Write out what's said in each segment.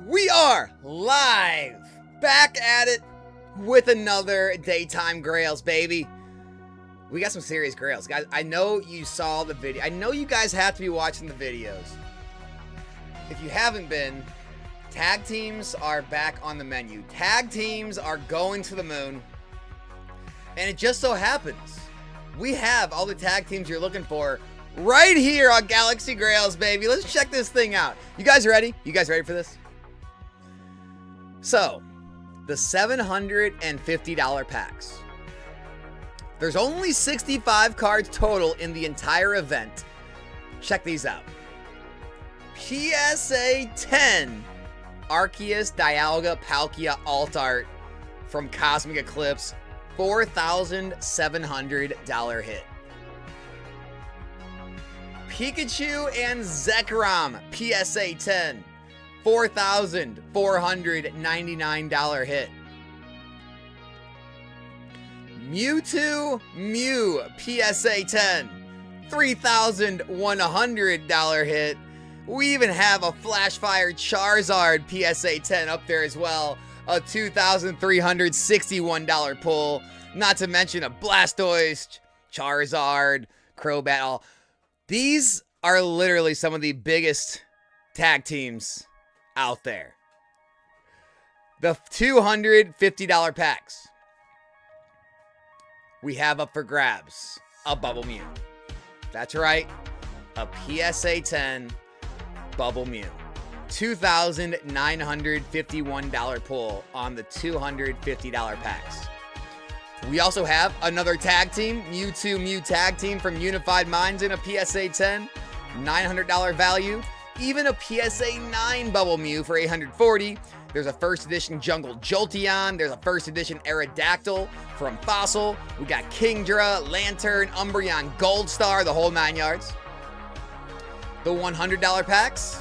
We are live, back at it with another daytime Grails, baby. We got some serious Grails, guys. I know you saw the video. I know you guys have to be watching the videos. If you haven't been, tag teams are back on the menu. Tag teams are going to the moon. And it just so happens, we have all the tag teams you're looking for right here on Galaxy Grails, baby. Let's check this thing out. You guys ready? You guys ready for this? So, the $750 packs. There's only 65 cards total in the entire event. Check these out. PSA 10 Arceus, Dialga, Palkia Alt Art from Cosmic Eclipse. $4,700 hit. Pikachu and Zekrom PSA 10. $4,499 hit. Mewtwo Mew PSA 10. $3,100 hit. We even have a Flashfire Charizard PSA 10 up there as well. A $2,361 pull. Not to mention a Blastoise, Charizard, Crobat. All. These are literally some of the biggest tag teams out there. The $250 packs. We have up for grabs a Bubble Mew. That's right, a PSA 10 Bubble Mew. $2,951 pull on the $250 packs. We also have another tag team, Mewtwo Mew tag team from Unified Minds in a PSA 10, $900 value. Even a PSA 9 Bubble Mew for $840. There's a first edition Jungle Jolteon. There's a first edition Aerodactyl from Fossil. We got Kingdra, Lantern, Umbreon, Gold Star, the whole 9 yards. The $100 packs.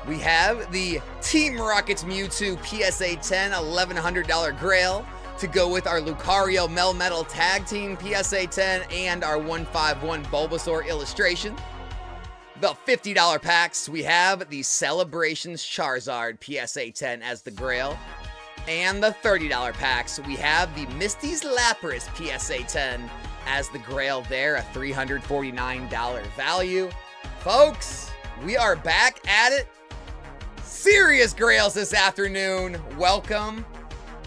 We have the Team Rocket's Mewtwo PSA 10 $1,100 Grail to go with our Lucario Melmetal Tag Team PSA 10 and our 151 Bulbasaur illustration. The $50 packs, we have the Celebrations Charizard PSA 10 as the Grail. And the $30 packs, we have the Misty's Lapras PSA 10 as the Grail there, a $349 value. Folks, we are back at it. Serious Grails this afternoon. Welcome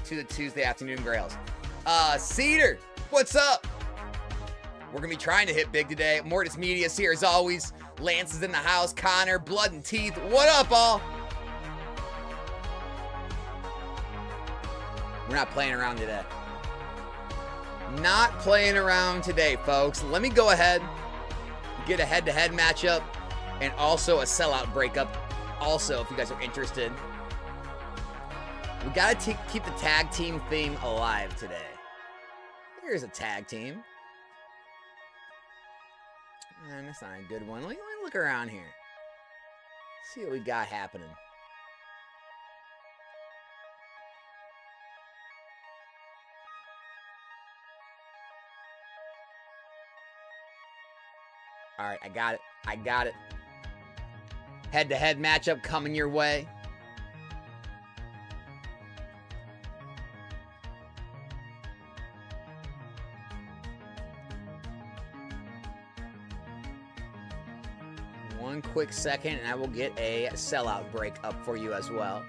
to the Tuesday afternoon Grails. Cedar, what's up? We're going to be trying to hit big today. Mortis Media's here as always. Lance is in the house. Connor, Blood and Teeth. What up, all? We're not playing around today. Not playing around today, folks. Let me go ahead, get a head-to-head matchup, and also a sellout breakup. Also, if you guys are interested. We got to keep the tag team theme alive today. Here's a tag team. And that's not a good one. Let me look around here. See what we got happening. All right, I got it. I got it. Head-to-head matchup coming your way. One quick second, and I will get a sellout break up for you as well.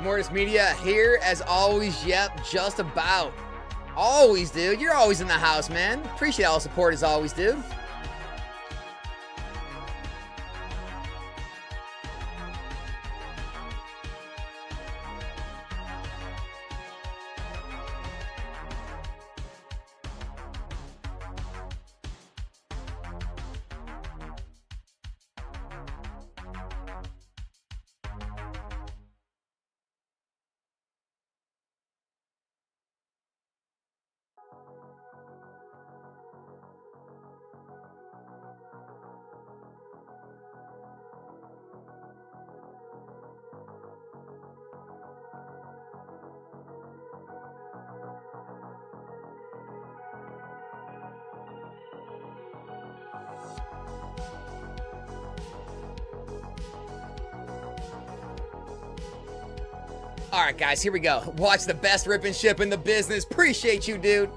Mortis Media here as always. Yep, just about. Always, dude. You're always in the house, man. Appreciate all the support as always, dude. All right, guys, here we go. Watch the best rip and ship in the business. Appreciate you, dude.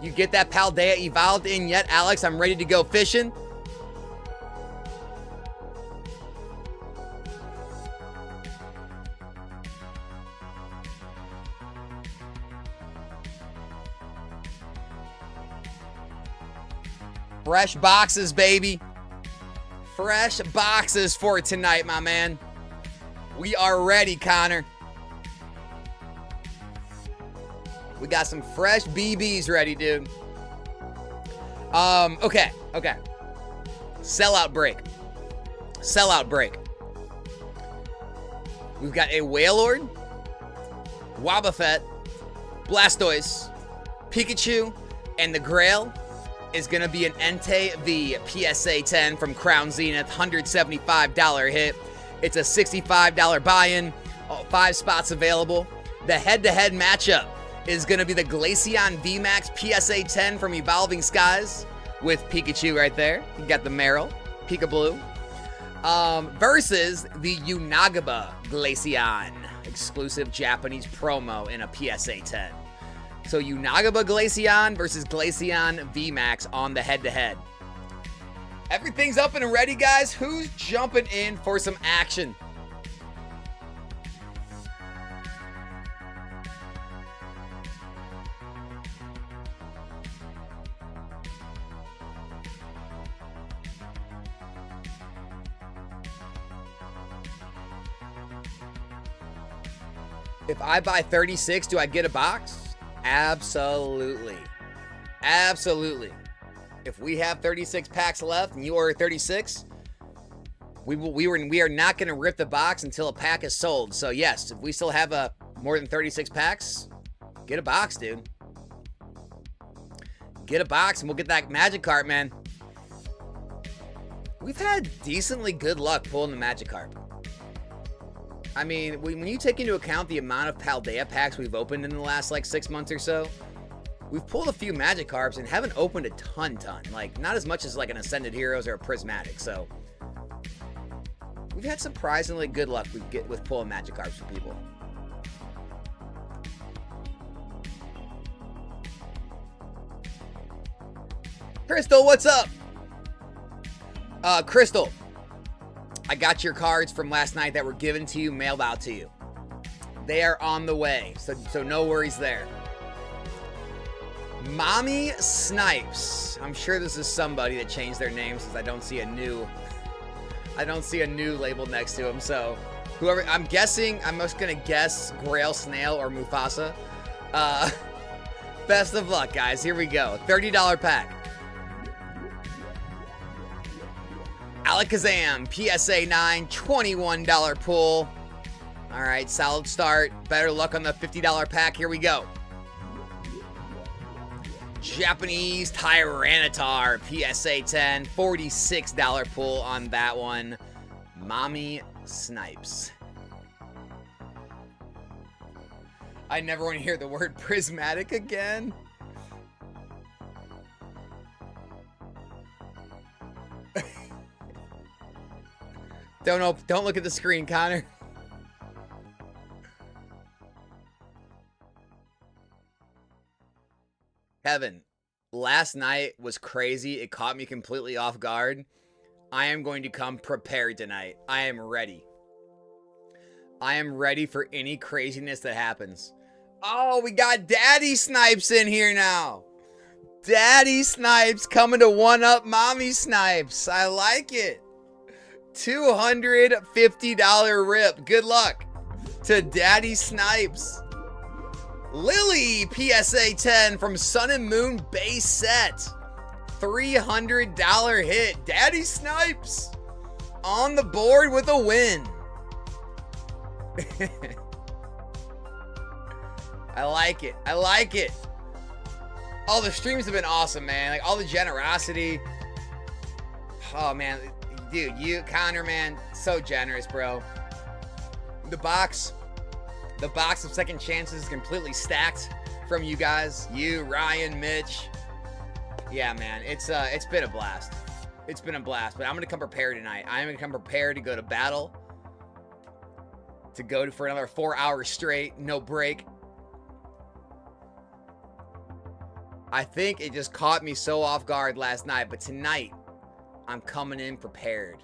You get that Paldea evolved in yet, Alex? I'm ready to go fishing. Fresh boxes, baby. Fresh boxes for tonight, my man. We are ready, Connor. We got some fresh BBs ready, dude. Okay. Sellout break. We've got a Wailord, Wobbuffet, Blastoise, Pikachu, and the Grail is going to be an Entei V PSA 10 from Crown Zenith, $175 hit. It's a $65 buy-in, 5 spots available. The head-to-head matchup is going to be the Glaceon VMAX PSA 10 from Evolving Skies with Pikachu right there. You got the Meryl, Pikablue, versus the Unagaba Glaceon, exclusive Japanese promo in a PSA 10. So Unagaba Glaceon versus Glaceon VMAX on the head-to-head. Everything's up and ready, guys. Who's jumping in for some action? If I buy 36, do I get a box? Absolutely. If we have 36 packs left and you order 36, we are not going to rip the box until a pack is sold. So yes, if we still have more than 36 packs, get a box, dude. Get a box and we'll get that Magikarp, man. We've had decently good luck pulling the Magikarp. I mean, when you take into account the amount of Paldea packs we've opened in the last, 6 months or so, we've pulled a few Magikarps and haven't opened a ton. Like, not as much as, an Ascended Heroes or a Prismatic, so we've had surprisingly good luck with pulling Magikarps for people. Crystal, what's up? Crystal, I got your cards from last night that were given to you, mailed out to you. They are on the way, so no worries there. Mommy Snipes. I'm sure this is somebody that changed their name since I don't see a new label next to him. So whoever, I'm just gonna guess Grail Snail or Mufasa. Best of luck, guys. Here we go. $30 pack. Alakazam, PSA 9, $21 pull. All right, solid start. Better luck on the $50 pack. Here we go. Japanese Tyranitar, PSA 10, $46 pull on that one. Mommy Snipes. I never want to hear the word prismatic again. Don't look at the screen, Connor. Kevin, last night was crazy. It caught me completely off guard. I am going to come prepared tonight. I am ready. I am ready for any craziness that happens. Oh, we got Daddy Snipes in here now. Daddy Snipes coming to one-up Mommy Snipes. I like it. $250 rip. Good luck to Daddy Snipes. Lily, PSA 10 from Sun and Moon base set. $300 hit. Daddy Snipes on the board with a win. I like it. I like it. Oh, the streams have been awesome, man. Like, all the generosity. Oh, man. Dude, you, Connor, man, so generous, bro. The box of second chances is completely stacked from you guys. You, Ryan, Mitch. Yeah, man, it's been a blast. It's been a blast, but I'm going to come prepared tonight. I'm going to come prepared to go to battle. to go for another 4 hours straight, no break. I think it just caught me so off guard last night, but tonight I'm coming in prepared.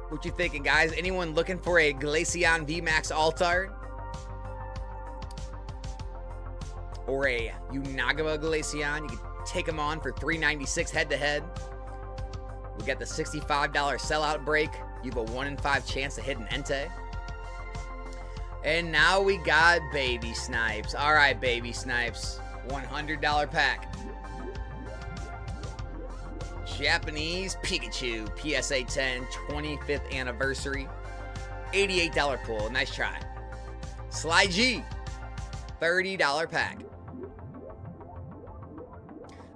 What you thinking, guys? Anyone looking for a Glaceon VMAX Alt-Art? Or a Unagaba Glaceon? You can take them on for $396 head-to-head. We got the $65 sellout break. You have a 1 in 5 chance to hit an Entei. And now we got Baby Snipes. All right, Baby Snipes. $100 pack. Japanese Pikachu PSA 10 25th anniversary. $88 pull. Nice try. Sly G. $30 pack.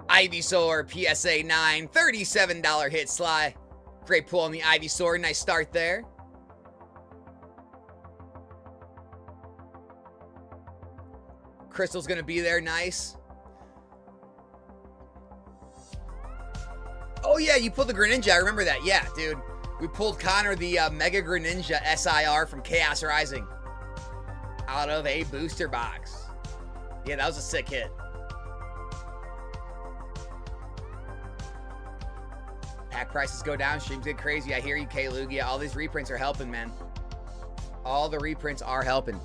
Ivysaur PSA 9. $37 hit, Sly. Great pull on the Ivysaur. Nice start there. Crystal's going to be there. Nice. Oh, yeah, you pulled the Greninja. I remember that. Yeah, dude. We pulled Connor the Mega Greninja SIR from Chaos Rising out of a booster box. Yeah, that was a sick hit. Pack prices go down. Streams get crazy. I hear you, K-Lugia. All these reprints are helping, man. All the reprints are helping.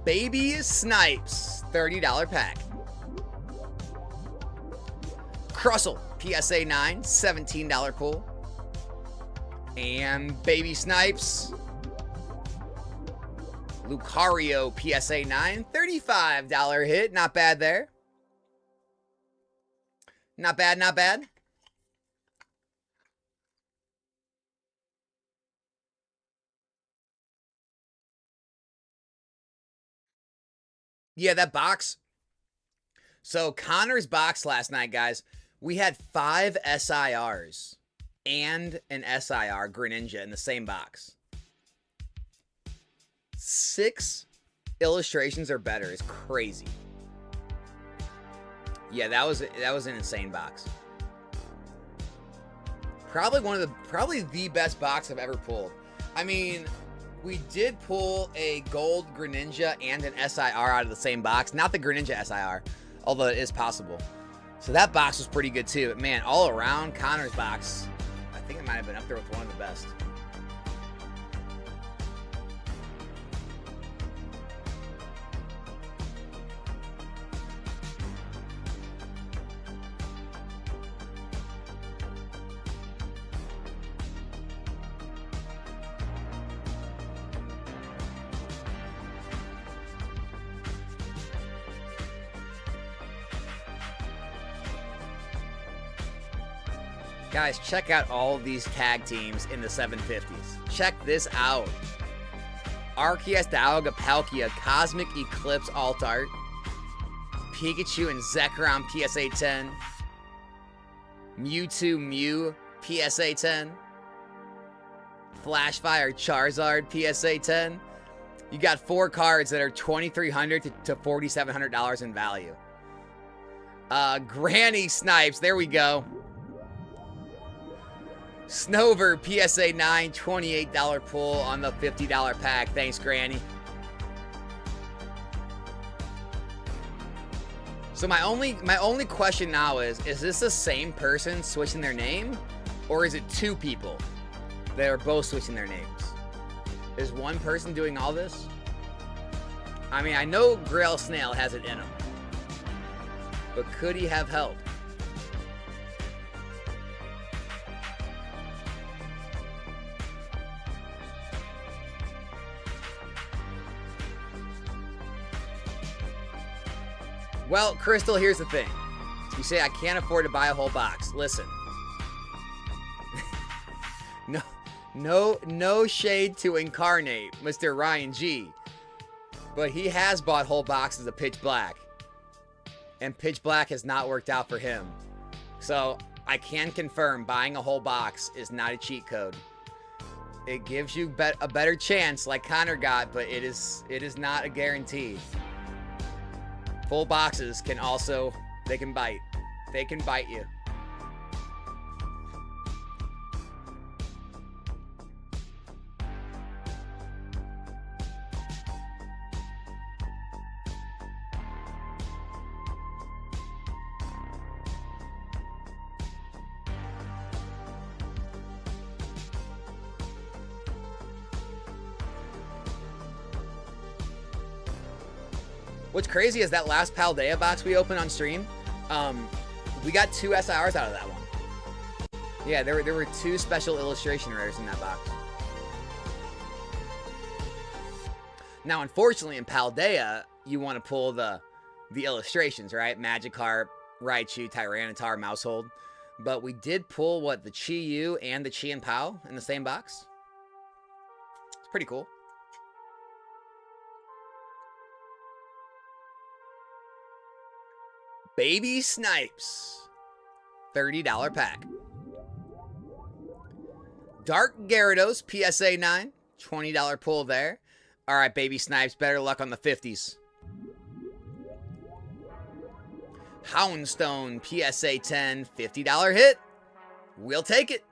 Baby Snipes. $30 pack. Crustle. PSA 9, $17 pull. And Baby Snipes. Lucario PSA 9, $35 hit. Not bad there. Not bad, not bad. Yeah, that box. So Connor's box last night, guys. We had 5 SIRs and an SIR Greninja in the same box. 6 illustrations or better is crazy. Yeah, that was an insane box. Probably the best box I've ever pulled. I mean, we did pull a gold Greninja and an SIR out of the same box. Not the Greninja SIR, although it is possible. So that box was pretty good too. But man, all around, Connor's box, I think it might have been up there with one of the best. Guys, check out all of these tag teams in the 750s. Check this out. Arceus, Dialga, Palkia, Cosmic Eclipse Alt-Art. Pikachu and Zekrom PSA 10. Mewtwo Mew PSA 10. Flashfire Charizard PSA 10. You got 4 cards that are $2,300 to $4,700 in value. Granny Snipes, there we go. Snover PSA 9, $28 pull on the $50 pack. Thanks, Granny. So my only question now is this the same person switching their name? Or is it 2 people that are both switching their names? Is one person doing all this? I mean, I know Grail Snail has it in him. But could he have help? Well, Crystal, here's the thing. You say I can't afford to buy a whole box. Listen. No shade to Incarnate, Mr. Ryan G. But he has bought whole boxes of Pitch Black. and Pitch Black has not worked out for him. So I can confirm buying a whole box is not a cheat code. It gives you a better chance like Connor got, but it is not a guarantee. Full boxes can also, they can bite. They can bite you. What's crazy is that last Paldea box we opened on stream, we got 2 SIRs out of that one. Yeah, there were 2 special illustration rares in that box. Now, unfortunately, in Paldea, you want to pull the illustrations, right? Magikarp, Raichu, Tyranitar, Mousehold. But we did pull, what, the Chi-Yu and the Chi-and-Pao in the same box? It's pretty cool. Baby Snipes, $30 pack. Dark Gyarados, PSA 9, $20 pull there. All right, Baby Snipes, better luck on the 50s. Houndstone, PSA 10, $50 hit. We'll take it.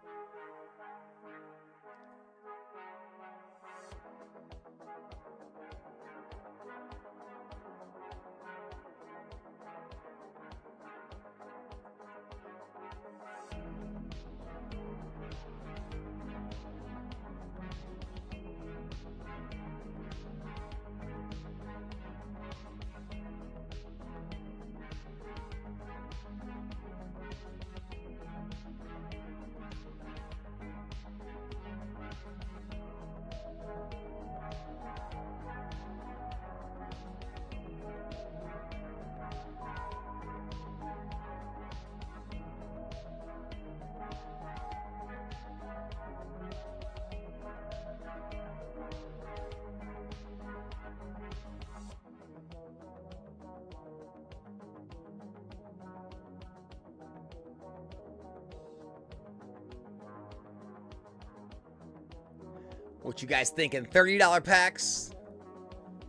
What you guys thinking? $30 packs.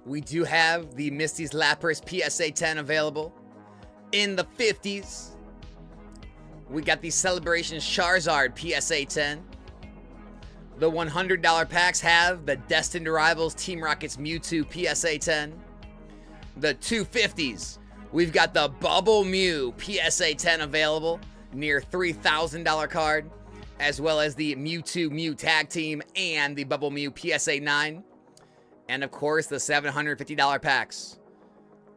We do have the Misty's Lapras PSA 10 available. In the 50s, we got the Celebrations Charizard PSA 10. The $100 packs have the Destined Rivals Team Rocket's Mewtwo PSA 10. The 250s, we've got the Bubble Mew PSA 10 available, near $3,000 card, as well as the Mewtwo Mew Tag Team and the Bubble Mew PSA 9. And of course, the $750 packs.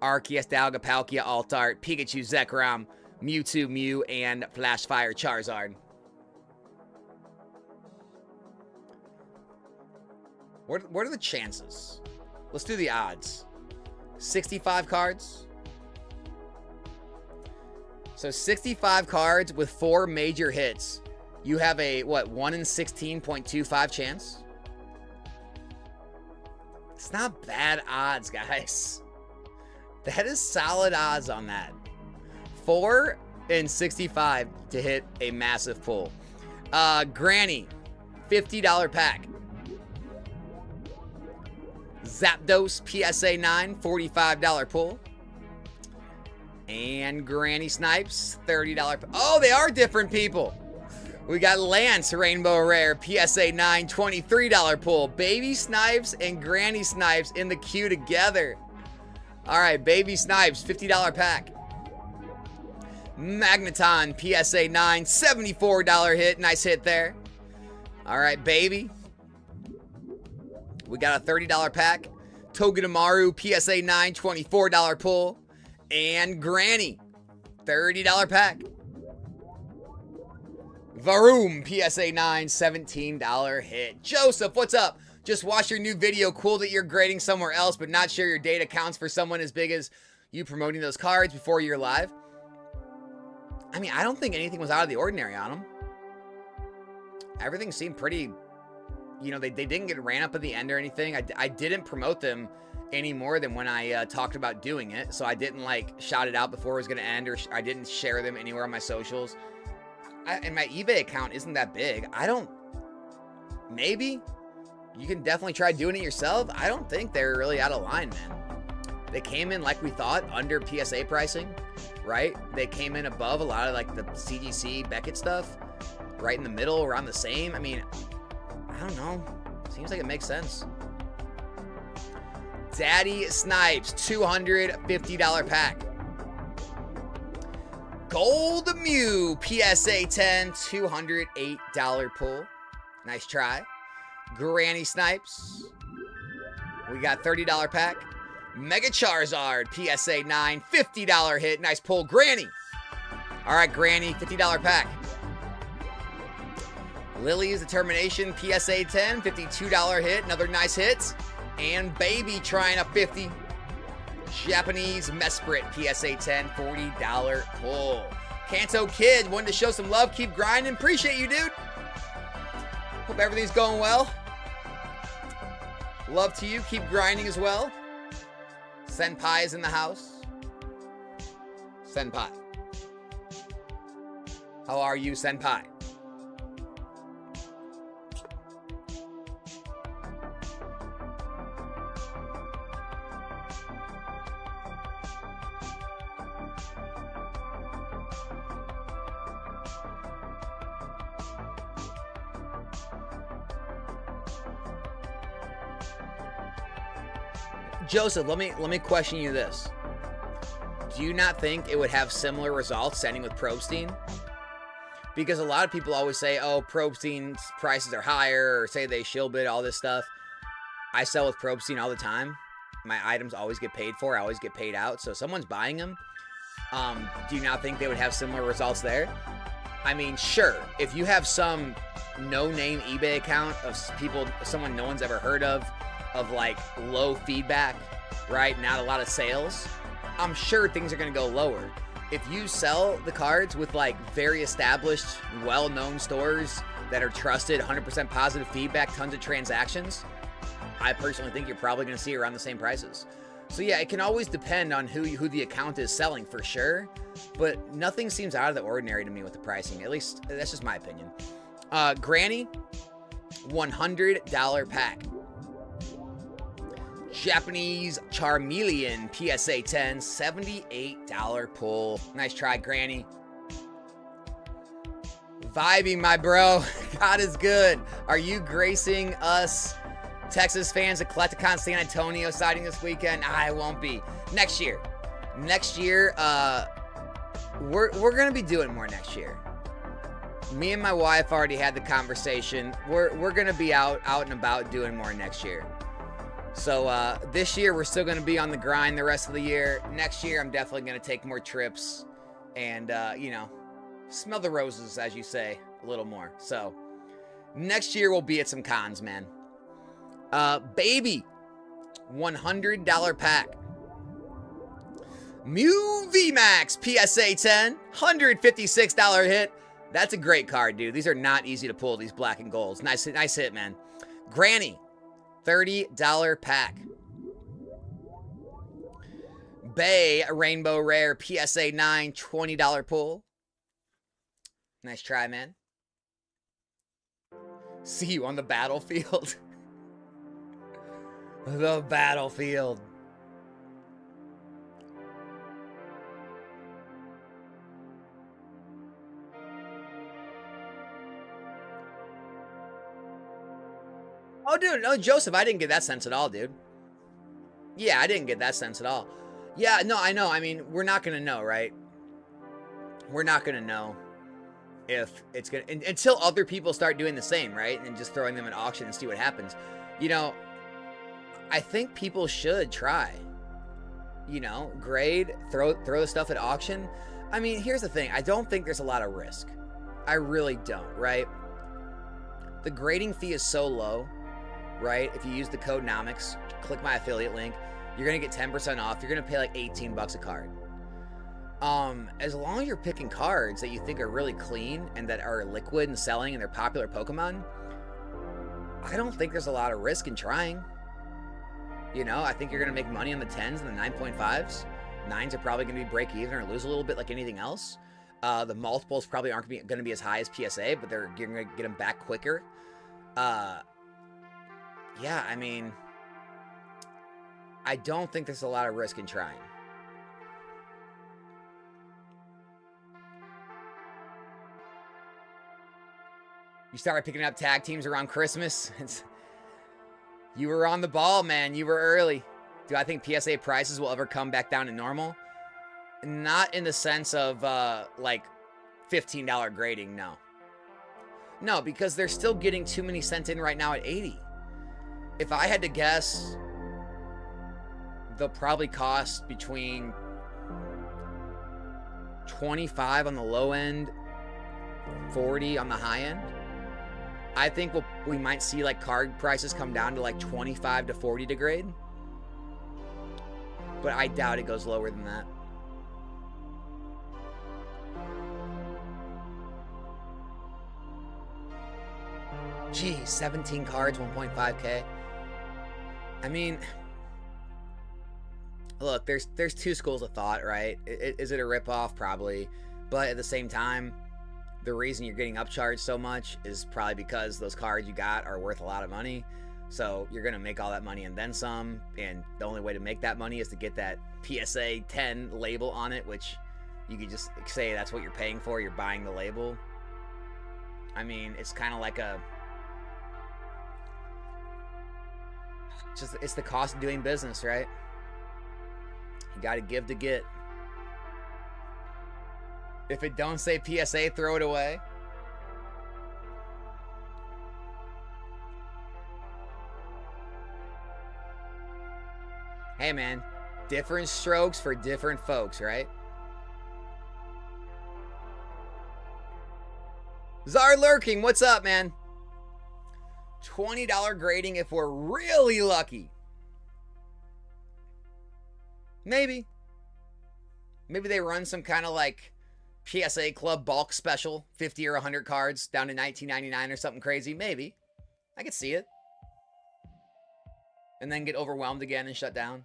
Arceus, Dialga, Palkia, Altart, Pikachu, Zekrom, Mewtwo, Mew, and Flashfire Charizard. What are the chances? Let's do the odds. 65 cards. So 65 cards with 4 major hits. You have a, what, 1 in 16.25 chance? It's not bad odds, guys. That is solid odds on that. 4 in 65 to hit a massive pull. Granny, $50 pack. Zapdos PSA 9, $45 pull. And Granny Snipes, $30. Oh, they are different people. We got Lance Rainbow Rare PSA 9, $23 pull. Baby Snipes and Granny Snipes in the queue together. All right, Baby Snipes, $50 pack. Magneton PSA 9, $74 hit. Nice hit there. All right, Baby. We got a $30 pack. Togedemaru PSA 9, $24 pull. And Granny, $30 pack. Varoom PSA 9, $17 hit. Joseph, what's up? Just watched your new video. Cool that you're grading somewhere else, but not sure your data counts for someone as big as you promoting those cards before you're live. I mean, I don't think anything was out of the ordinary on them. Everything seemed pretty, you know, they didn't get ran up at the end or anything. I didn't promote them any more than when I talked about doing it. So I didn't like shout it out before it was going to end, or I didn't share them anywhere on my socials. And my eBay account isn't that big. Maybe you can definitely try doing it yourself. I don't think they're really out of line, man. They came in like we thought, under PSA pricing, right? They came in above a lot of like the CGC Beckett stuff, right in the middle, around the same. I mean, I don't know. Seems like it makes sense. Daddy Snipes, $250 pack. Gold Mew, PSA 10, $208 pull. Nice try. Granny Snipes. We got $30 pack. Mega Charizard, PSA 9, $50 hit. Nice pull, Granny. All right, Granny, $50 pack. Lily's Determination, PSA 10, $52 hit. Another nice hit. And Baby trying a 50. Japanese Mesprit, PSA 10, $40 pull. Kanto Kid wanted to show some love. Keep grinding. Appreciate you, dude. Hope everything's going well. Love to you. Keep grinding as well. Senpai is in the house. Senpai. How are you, Senpai? Joseph, let me question you this. Do you not think it would have similar results sending with Probstein? Because a lot of people always say, oh, Probstein's prices are higher, or say they shill bid, all this stuff. I sell with Probstein all the time. My items always get paid for. I always get paid out. So if someone's buying them, do you not think they would have similar results there? I mean, sure. If you have some no-name eBay account of someone no one's ever heard of like low feedback, right? Not a lot of sales. I'm sure things are going to go lower. If you sell the cards with like very established, well-known stores that are trusted, 100% positive feedback, tons of transactions, I personally think you're probably going to see around the same prices. So yeah, it can always depend on who the account is selling for sure, but nothing seems out of the ordinary to me with the pricing. At least that's just my opinion. Granny, $100 pack. Japanese Charmeleon, PSA 10, $78 pull. Nice try, Granny. Vibing, my bro. God is good. Are you gracing us Texas fans at Collecticon San Antonio sighting this weekend? I won't be. Next year. Next year, we're going to be doing more next year. Me and my wife already had the conversation. We're going to be out and about doing more next year. So this year, we're still going to be on the grind the rest of the year. Next year, I'm definitely going to take more trips and, smell the roses, as you say, a little more. So next year, we'll be at some cons, man. Baby, $100 pack. Mew VMAX, PSA 10, $156 hit. That's a great card, dude. These are not easy to pull, these black and golds. Nice hit, man. Granny, $30 pack. Bay Rainbow Rare, PSA 9, $20 pull. Nice try, man. See you on the battlefield. The battlefield. Oh, dude, no, Joseph, I didn't get that sense at all, dude. Yeah, I didn't get that sense at all. Yeah, no, I know. I mean, we're not going to know, right? We're not going to know if it's going to... Until other people start doing the same, right? And just throwing them at auction and see what happens. You know, I think people should try. You know, grade, throw the stuff at auction. I mean, here's the thing. I don't think there's a lot of risk. I really don't, right? The grading fee is so low, right? If you use the code NOMICS, click my affiliate link, you're going to get 10% off. You're going to pay like $18 a card. As long as you're picking cards that you think are really clean and that are liquid and selling and they're popular Pokemon, I don't think there's a lot of risk in trying. You know, I think you're going to make money on the 10s and the 9.5s. 9s are probably going to be break even or lose a little bit like anything else. The multiples probably aren't going to be as high as PSA, but you're going to get them back quicker. Yeah, I mean, I don't think there's a lot of risk in trying. You started picking up tag teams around Christmas. You were on the ball, man. You were early. Do I think PSA prices will ever come back down to normal? Not in the sense of, like, $15 grading, no. No, because they're still getting too many sent in right now at 80. If I had to guess, they'll probably cost between 25 on the low end, 40 on the high end. I think we might see like card prices come down to like 25 to 40 to grade. But I doubt it goes lower than that. Gee, 17 cards, 1.5K. I mean, look, there's two schools of thought, right? Is it a ripoff? Probably. But at the same time, the reason you're getting upcharged so much is probably because those cards you got are worth a lot of money. So you're going to make all that money and then some. And the only way to make that money is to get that PSA 10 label on it, which you could just say that's what you're paying for. You're buying the label. I mean, it's kind of like it's the cost of doing business, right? You got to give to get. If it don't say PSA, throw it away. Hey, man. Different strokes for different folks, right? Czar Lurking, what's up, man? $20 grading if we're really lucky. Maybe. Maybe they run some kind of like PSA Club bulk special, 50 or 100 cards down to $19.99 or something crazy. Maybe. I could see it. And then get overwhelmed again and shut down.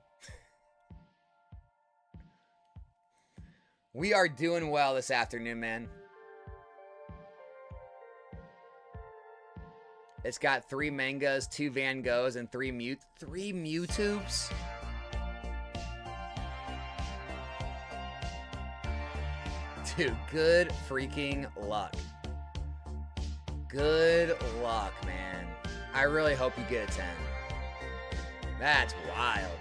We are doing well this afternoon, man. It's got 3 mangas, 2 Van Goghs, and 3 Mewtubes. Dude, good freaking luck. Good luck, man. I really hope you get a 10. That's wild.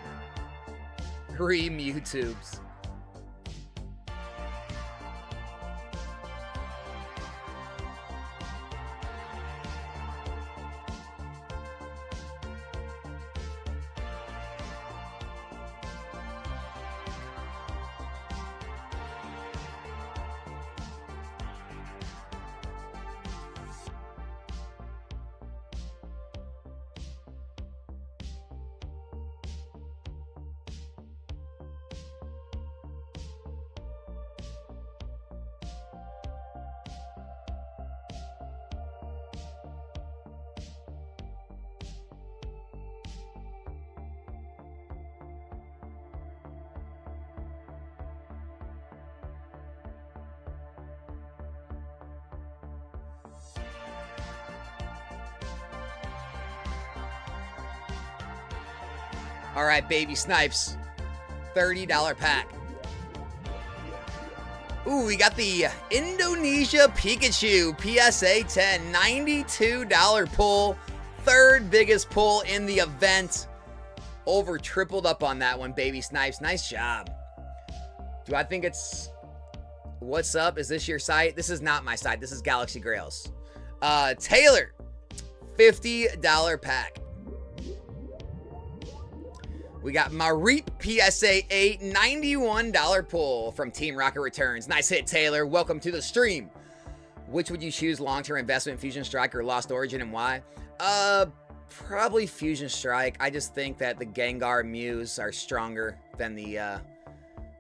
3 Mewtubes. All right, baby snipes. $30 pack. Ooh, we got the Indonesia Pikachu PSA 10. $92 pull. Third biggest pull in the event. Over tripled up on that one, baby snipes. Nice job. Do I think it's... What's up? Is this your site? This is not my site. This is Galaxy Grails. Taylor. $50 pack. We got my RIPS PSA 8, $91 pull from Team Rocket Returns. Nice hit, Taylor. Welcome to the stream. Which would you choose, long-term investment, Fusion Strike or Lost Origin, and why? Probably Fusion Strike. I just think that the Gengar Mews are stronger than the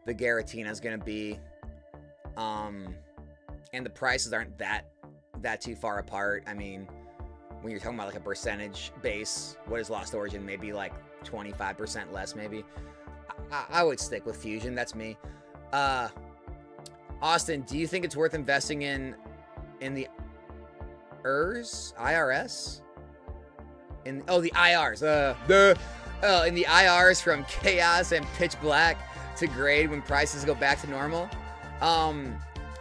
Giratina is going to be. And the prices aren't that too far apart. I mean, when you're talking about like a percentage base. What is Lost Origin? Maybe like 25% less, maybe. I would stick with Fusion. That's me. Austin, do you think it's worth investing in the IRS? The IRs. In the IRs from Chaos and Pitch Black to grade when prices go back to normal.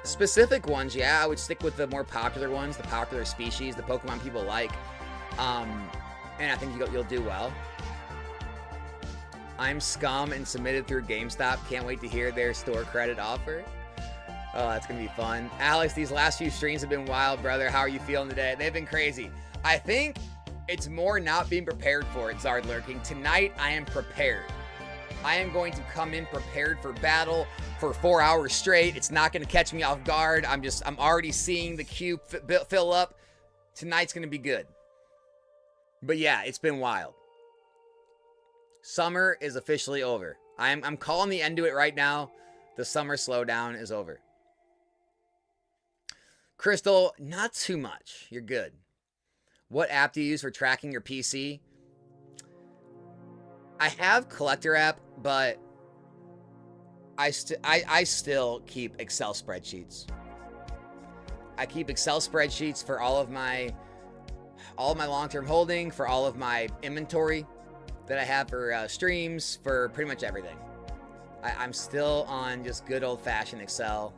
Specific ones, yeah, I would stick with the more popular ones, the popular species, the Pokemon people like. And I think you'll do well. I'm scum and submitted through GameStop. Can't wait to hear their store credit offer. Oh, that's going to be fun. Alex, these last few streams have been wild, brother. How are you feeling today? They've been crazy. I think it's more not being prepared for it, Zard Lurking. Tonight, I am prepared. I am going to come in prepared for battle for 4 hours straight. It's not going to catch me off guard. I'm already seeing the queue fill up. Tonight's going to be good. But yeah, it's been wild. Summer is officially over. I'm calling the end to it right now. The summer slowdown is over. Crystal, not too much. You're good. What app do you use for tracking your PC? I have Collector app, but I still keep Excel spreadsheets. I keep Excel spreadsheets for all of my long-term holding, for all of my inventory that I have for streams, for pretty much everything. I'm still on just good old-fashioned Excel.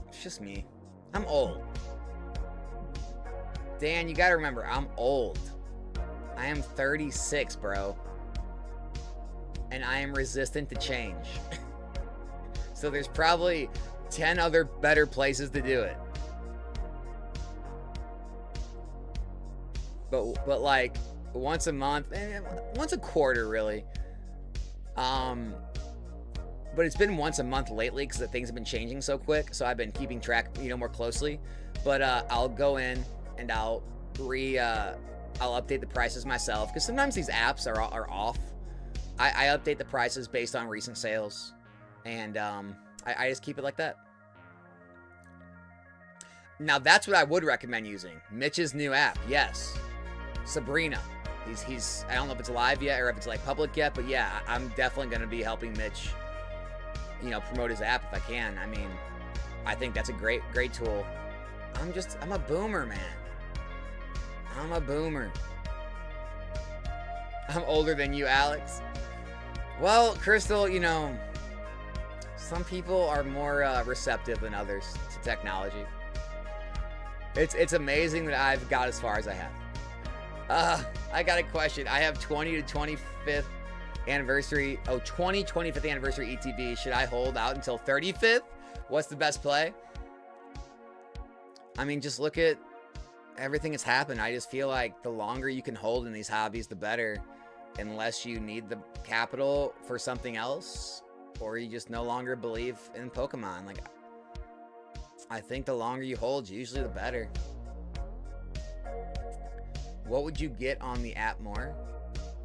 It's just me. I'm old. Dan, you gotta remember, I'm old. I am 36, bro. And I am resistant to change. So there's probably 10 other better places to do it. But like once a month, once a quarter really. But it's been once a month lately because things have been changing so quick. So I've been keeping track, more closely. But I'll go in and I'll update the prices myself because sometimes these apps are off. I update the prices based on recent sales, and I just keep it like that. Now that's what I would recommend using. Mitch's new app, yes. Sabrina, he's I don't know if it's live yet or if it's like public yet, but yeah, I'm definitely gonna be helping Mitch, promote his app if I can. I mean, I think that's a great tool. I'm a boomer, man. I'm a boomer. I'm older than you, Alex. Well, Crystal, some people are more receptive than others to technology. It's amazing that I've got as far as I have. I got a question. I have 20 to 25th anniversary. 25th anniversary ETB. Should I hold out until 35th? What's the best play? I mean, just look at everything that's happened. I just feel like the longer you can hold in these hobbies, the better. Unless you need the capital for something else, or you just no longer believe in Pokemon. Like, I think the longer you hold, usually the better. What would you get on the app more?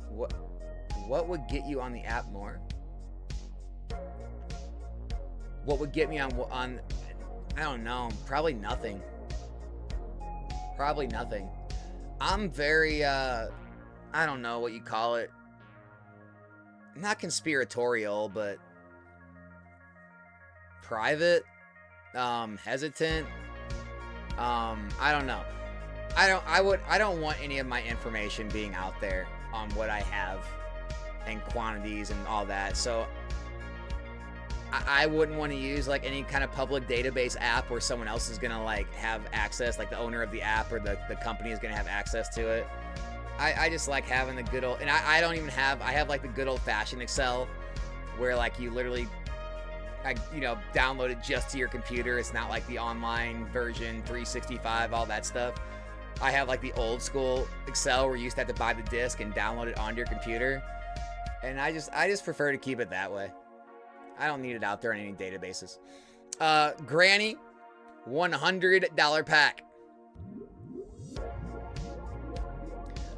What would get you on the app more? What would get me on I don't know, probably nothing. Probably nothing. I'm very I don't know what you call it. Not conspiratorial, but private, hesitant. I don't know. I don't want any of my information being out there on what I have and quantities and all that. So I wouldn't want to use like any kind of public database app where someone else is gonna like have access, like the owner of the app or the company is gonna have access to it. I just like having the good old, and I don't even have, I have like the good old fashioned Excel where like you literally, download it just to your computer. It's not like the online version, 365, all that stuff. I have like the old school Excel where you used to have to buy the disk and download it onto your computer. And I just prefer to keep it that way. I don't need it out there on any databases. Granny, $100 pack.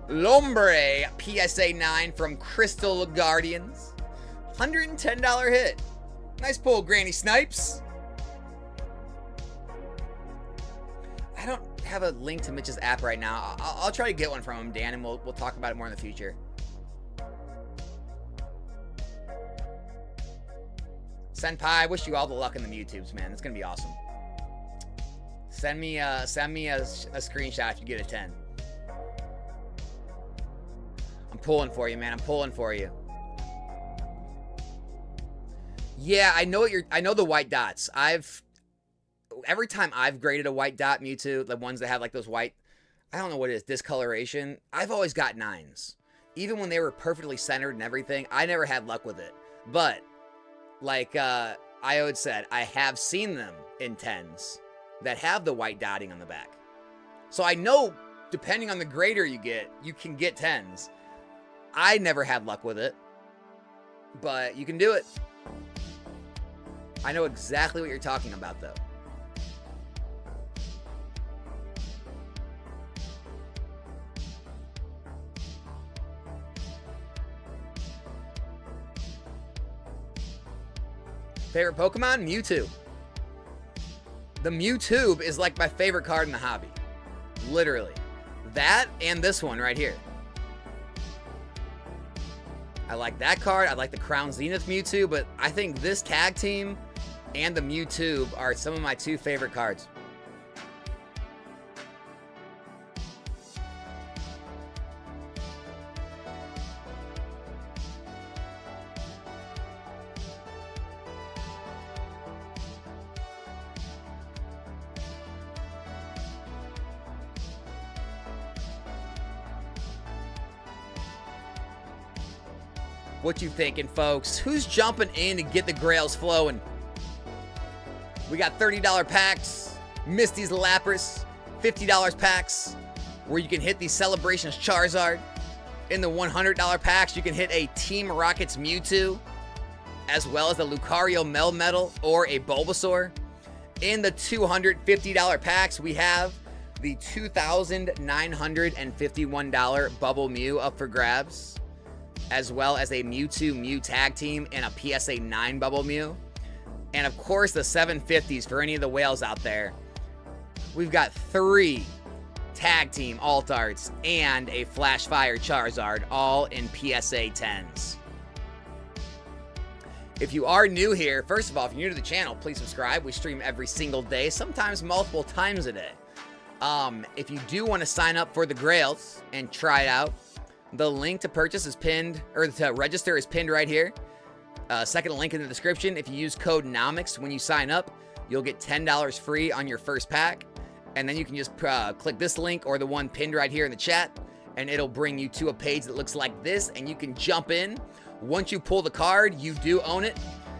Lombre, PSA 9 from Crystal Guardians. $110 hit. Nice pull, Granny Snipes. have a link to Mitch's app right now. I'll try to get one from him, Dan, and we'll talk about it more in the future. Senpai, I wish you all the luck in the Mewtubes, man. It's gonna be awesome. Send me a screenshot if you get a 10. I'm pulling for you, man. I'm pulling for you. Yeah, I know the white dots. Every time I've graded a white dot Mewtwo, the ones that have like those white, I don't know what it is, discoloration, I've always got 9s. Even when they were perfectly centered and everything, I never had luck with it. But like Iode said, I have seen them in 10s that have the white dotting on the back. So I know, depending on the grader you can get 10s. I never had luck with it, but you can do it. I know exactly what you're talking about, though. Favorite Pokemon? Mewtwo. The Mewtwo is like my favorite card in the hobby. Literally. That and this one right here. I like that card. I like the Crown Zenith Mewtwo, but I think this tag team and the Mewtwo are some of my 2 favorite cards. What you thinking, folks? Who's jumping in to get the grails flowing? We got $30 packs, Misty's Lapras, $50 packs, where you can hit the Celebrations Charizard. In the $100 packs, you can hit a Team Rockets Mewtwo, as well as the Lucario Melmetal or a Bulbasaur. In the $250 packs, we have the $2,951 Bubble Mew up for grabs, as well as a Mewtwo Mew Tag Team and a PSA 9 Bubble Mew. And of course, the 750s for any of the whales out there. We've got 3 Tag Team Alt Arts and a Flash Fire Charizard, all in PSA 10s. If you are new here, first of all, if you're new to the channel, please subscribe. We stream every single day, sometimes multiple times a day. If you do want to sign up for the Grails and try it out, the link to purchase is pinned, or to register is pinned right here. Second link in the description. If you use code NOMICS when you sign up, you'll get $10 free on your first pack. And then you can just click this link or the one pinned right here in the chat, and it'll bring you to a page that looks like this, and you can jump in. Once you pull the card, you do own it.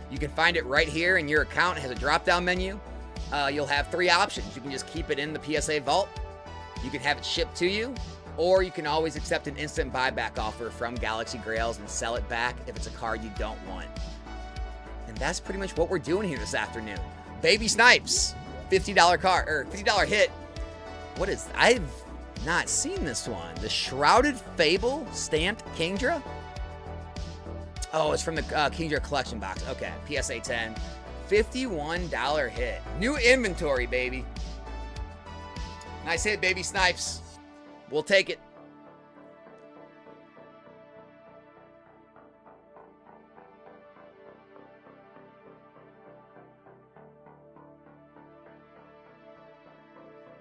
You can find it right here in your account. It has a drop-down menu. You'll have 3 options. You can just keep it in the PSA vault. You can have it shipped to you. Or you can always accept an instant buyback offer from Galaxy Grails and sell it back if it's a card you don't want. And that's pretty much what we're doing here this afternoon. Baby Snipes, $50 card, or $50 hit. What is, I've not seen this one. The Shrouded Fable stamped Kingdra? Oh, it's from the Kingdra collection box. Okay, PSA 10, $51 hit. New inventory, baby. Nice hit, Baby Snipes. We'll take it.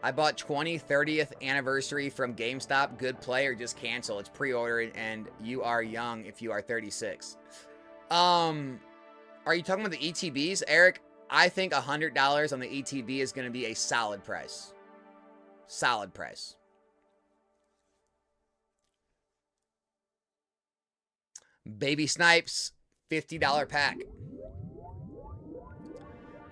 I bought 30th anniversary from GameStop. Good play or just cancel. It's pre-ordered and you are young if you are 36. Are you talking about the ETBs, Eric? I think $100 on the ETB is going to be a solid price. Solid price. Baby Snipes, $50 pack.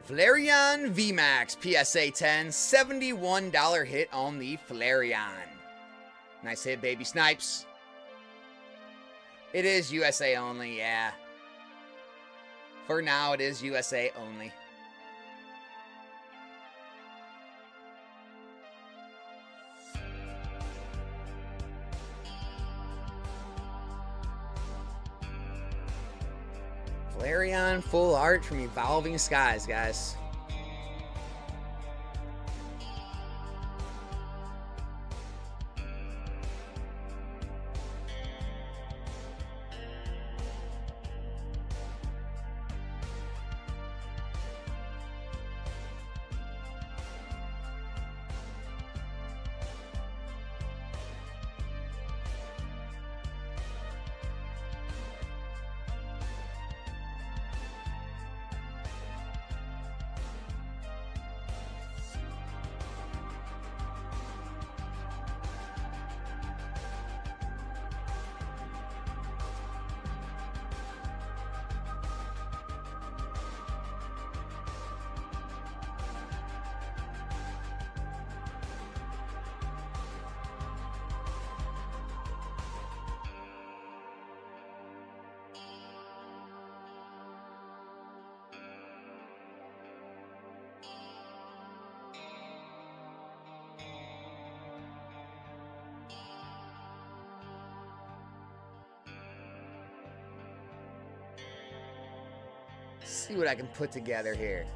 Flareon VMAX, PSA 10, $71 hit on the Flareon. Nice hit, Baby Snipes. It is USA only, yeah. For now, it is USA only. Flareon full art from Evolving Skies, guys. See what I can put together here.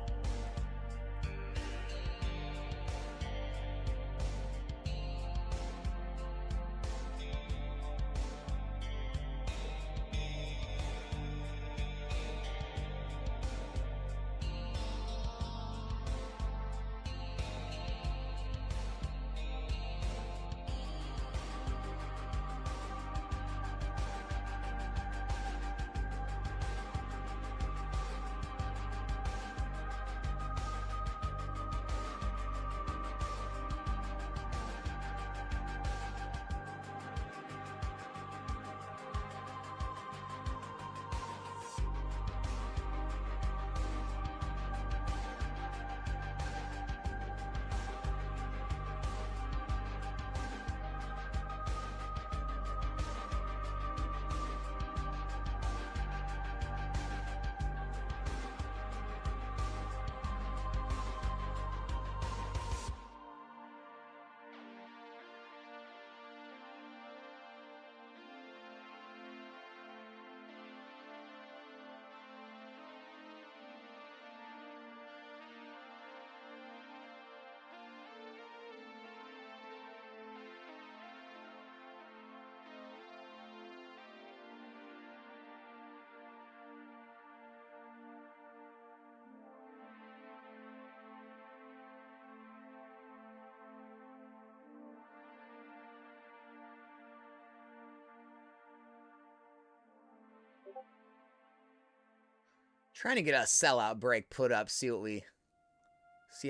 Trying to get a sellout break put up, see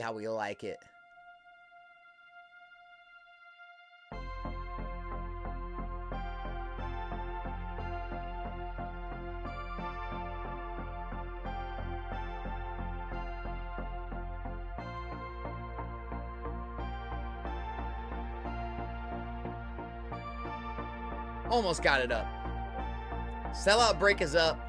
how we like it. Almost got it up. Sellout break is up.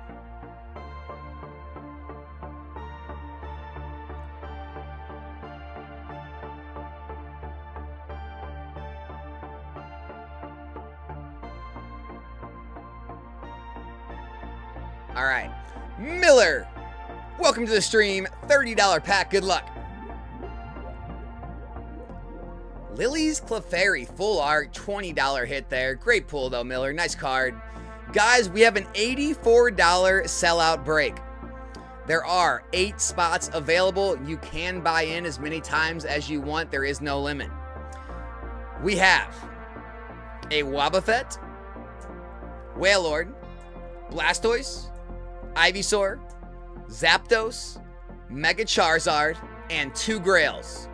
All right, Miller, welcome to the stream. $30 pack, good luck. Lily's Clefairy, full art, $20 hit there. Great pull though, Miller, nice card. Guys, we have an $84 sellout break. There are 8 spots available. You can buy in as many times as you want. There is no limit. We have a Wobbuffet, Wailord, Blastoise, Ivysaur, Zapdos, Mega Charizard, and 2 Grails.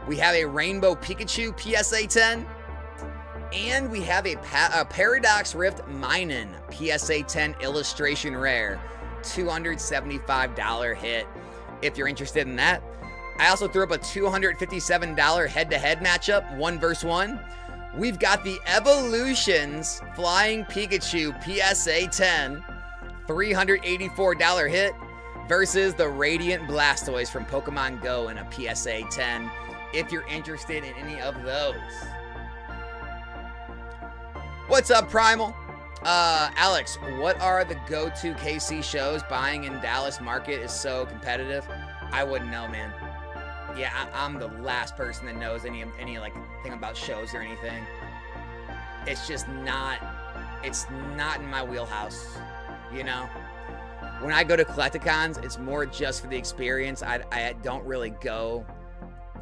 We have a Rainbow Pikachu PSA 10, and we have a Paradox Rift Minun PSA 10 Illustration Rare, $275 hit if you're interested in that. I also threw up a $257 head-to-head matchup, 1 versus 1. We've got the Evolutions Flying Pikachu PSA 10, $384 hit versus the Radiant Blastoise from Pokemon Go in a PSA 10 if you're interested in any of those. What's up, Primal? Alex, what are the go-to KC shows? Buying in Dallas market is so competitive. I wouldn't know, man. Yeah, I'm the last person that knows any like thing about shows or anything. It's just not, it's not in my wheelhouse, you know? When I go to Collecticons, it's more just for the experience. I don't really go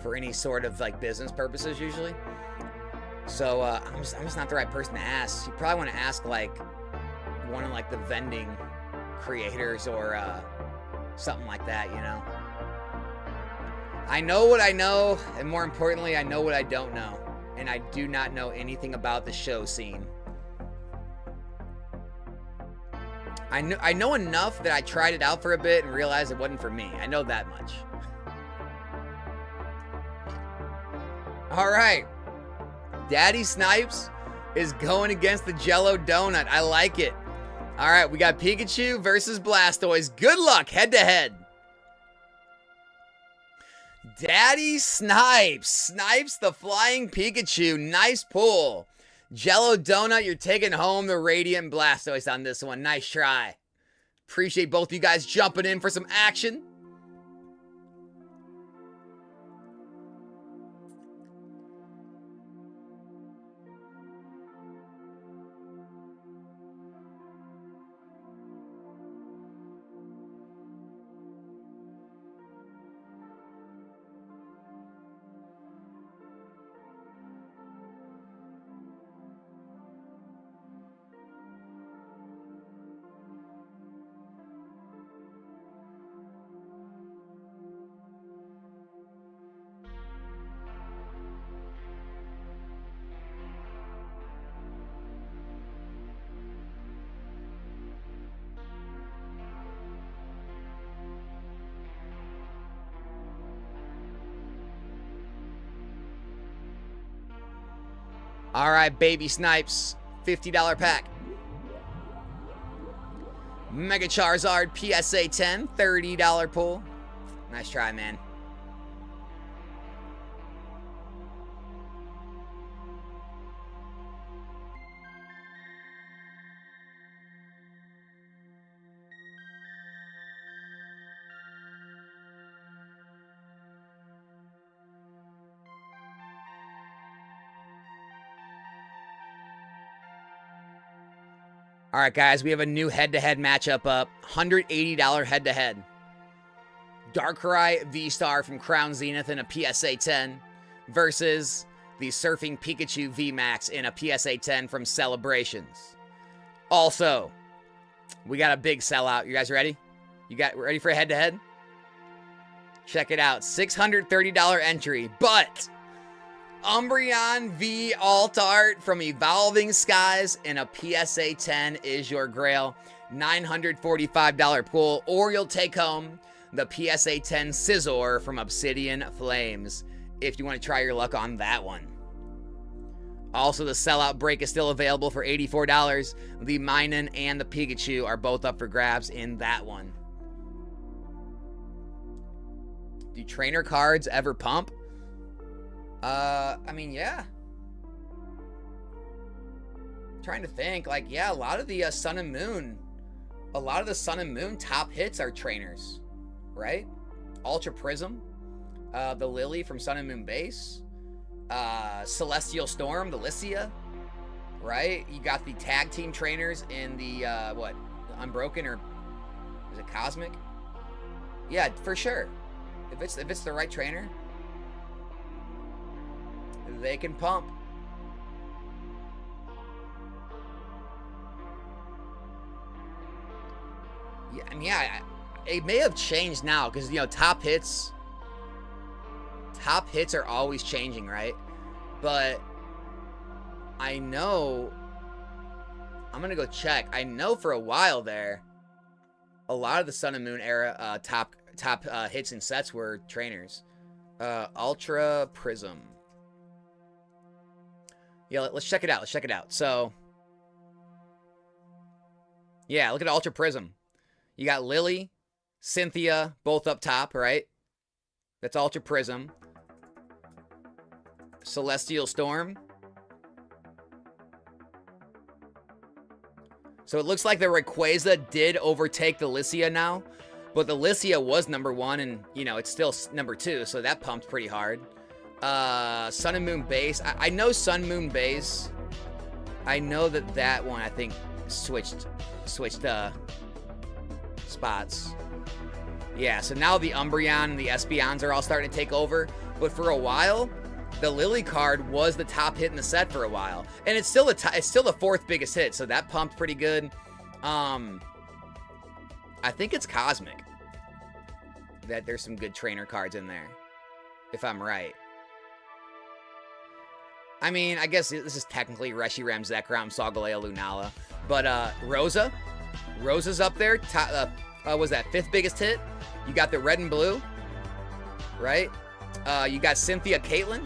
for any sort of like business purposes usually. So I'm just not the right person to ask. You probably want to ask like one of like the vending creators or something like that, you know? I know what I know, and more importantly, I know what I don't know. And I do not know anything about the show scene. I know enough that I tried it out for a bit and realized it wasn't for me. I know that much. All right. Daddy Snipes is going against the Jello Donut. I like it. All right, we got Pikachu versus Blastoise. Good luck head-to-head. Daddy Snipes. Snipes the Flying Pikachu. Nice pull. Jello Donut, you're taking home the Radiant Blastoise on this one. Nice try. Appreciate both of you guys jumping in for some action. All right, baby snipes, $50 pack. Mega Charizard, PSA 10, $30 pull. Nice try, man. All right, guys, we have a new head-to-head matchup up. $180 head-to-head. Darkrai V-Star from Crown Zenith in a PSA 10 versus the Surfing Pikachu VMAX in a PSA 10 from Celebrations. Also, we got a big sellout. You guys ready? Ready for a head-to-head? Check it out. $630 entry, but Umbreon V Alt Art from Evolving Skies in a PSA 10 is your grail. $945 pull, or you'll take home the PSA 10 Scizor from Obsidian Flames if you want to try your luck on that one. Also, the sellout break is still available for $84. The Minun and the Pikachu are both up for grabs in that one. Do trainer cards ever pump? I mean, yeah. Trying to think, like, yeah, a lot of the Sun and Moon top hits are trainers, right? Ultra Prism, the Lily from Sun and Moon base, Celestial Storm, the Lycia, right? You got the tag team trainers in the the Unbroken, or is it Cosmic? Yeah, for sure. If it's the right trainer, they can pump. Yeah, I mean, yeah, it may have changed now because, you know, top hits are always changing, right? But I know, I'm gonna go check. I know for a while there, a lot of the Sun and Moon era top hits and sets were trainers. Ultra Prism. Yeah, let's check it out. Let's check it out. So, yeah, look at Ultra Prism. You got Lily, Cynthia, both up top, right? That's Ultra Prism. Celestial Storm. So it looks like the Rayquaza did overtake the Lycia now, but the Lycia was number 1, and, you know, it's still number 2, so that pumped pretty hard. Sun and Moon base. I know Sun Moon base. I know that one, I think, switched spots. Yeah, so now the Umbreon and the Espeons are all starting to take over. But for a while, the Lily card was the top hit in the set for a while, and it's still the 4th biggest hit. So that pumped pretty good. I think it's Cosmic. That there's some good trainer cards in there, if I'm right. I mean, I guess this is technically Reshiram, Zekrom, Solgaleo, Lunala. But Rosa's up there. Was that 5th biggest hit? You got the red and blue, right? You got Cynthia, Caitlyn,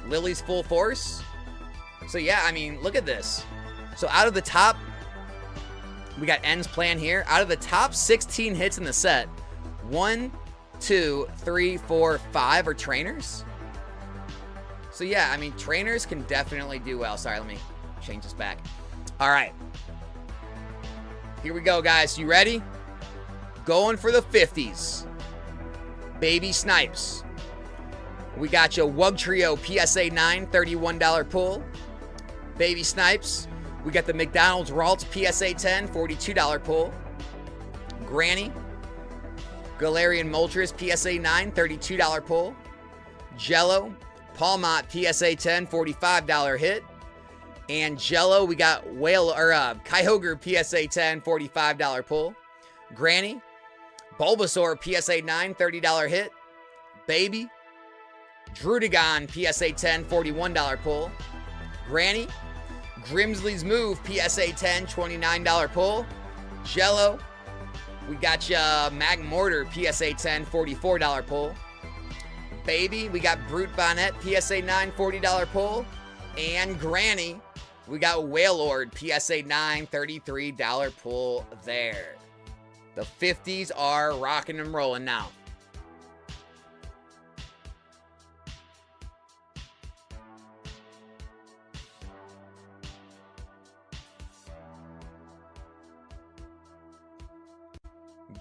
Lily's Full Force. So yeah, I mean, look at this. So out of the top, we got N's plan here. Out of the top 16 hits in the set, 1, 2, 3, 4, 5 are trainers. So yeah, I mean, trainers can definitely do well. Sorry, let me change this back. All right. Here we go, guys. You ready? Going for the 50s. Baby Snipes. We got you Wug Trio PSA 9, $31 pull. Baby Snipes. We got the McDonald's Ralts PSA 10, $42 pull. Granny. Galarian Moltres PSA 9, $32 pull. Jello. Palmont PSA 10, $45 hit. And Jello, we got Kyogre PSA 10, $45 pull. Granny. Bulbasaur PSA 9, $30 hit. Baby. Drudigon PSA 10, $41 pull. Granny. Grimsley's Move PSA 10, $29 pull. Jello. We got you Magmortar PSA 10, $44 pull. Baby. We got Brute Bonnet PSA 9, $40 pull. And Granny. We got Wailord PSA 9, $33 pull there. The 50s are rocking and rolling now.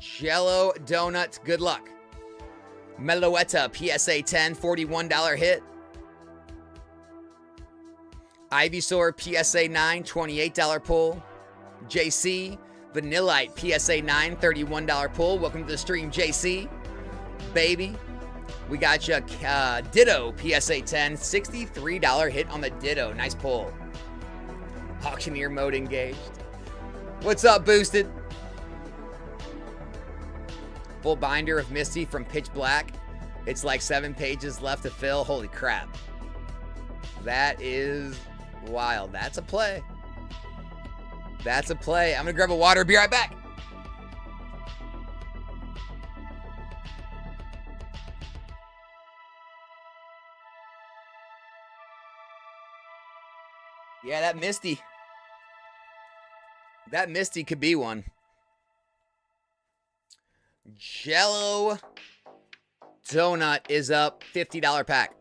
Jello Donuts, good luck. Meloetta PSA 10, $41 hit. Ivysaur PSA 9, $28 pull. JC Vanillite PSA 9, $31 pull. Welcome to the stream, JC. Baby. We got you Ditto PSA 10, $63 hit on the Ditto. Nice pull. Auctioneer mode engaged. What's up, Boosted? Full binder of Misty from Pitch Black. It's like 7 pages left to fill. Holy crap. That is wild. That's a play. That's a play. I'm going to grab a water. Be right back. Yeah, that Misty. That Misty could be one. Jello Donut is up, $50 pack.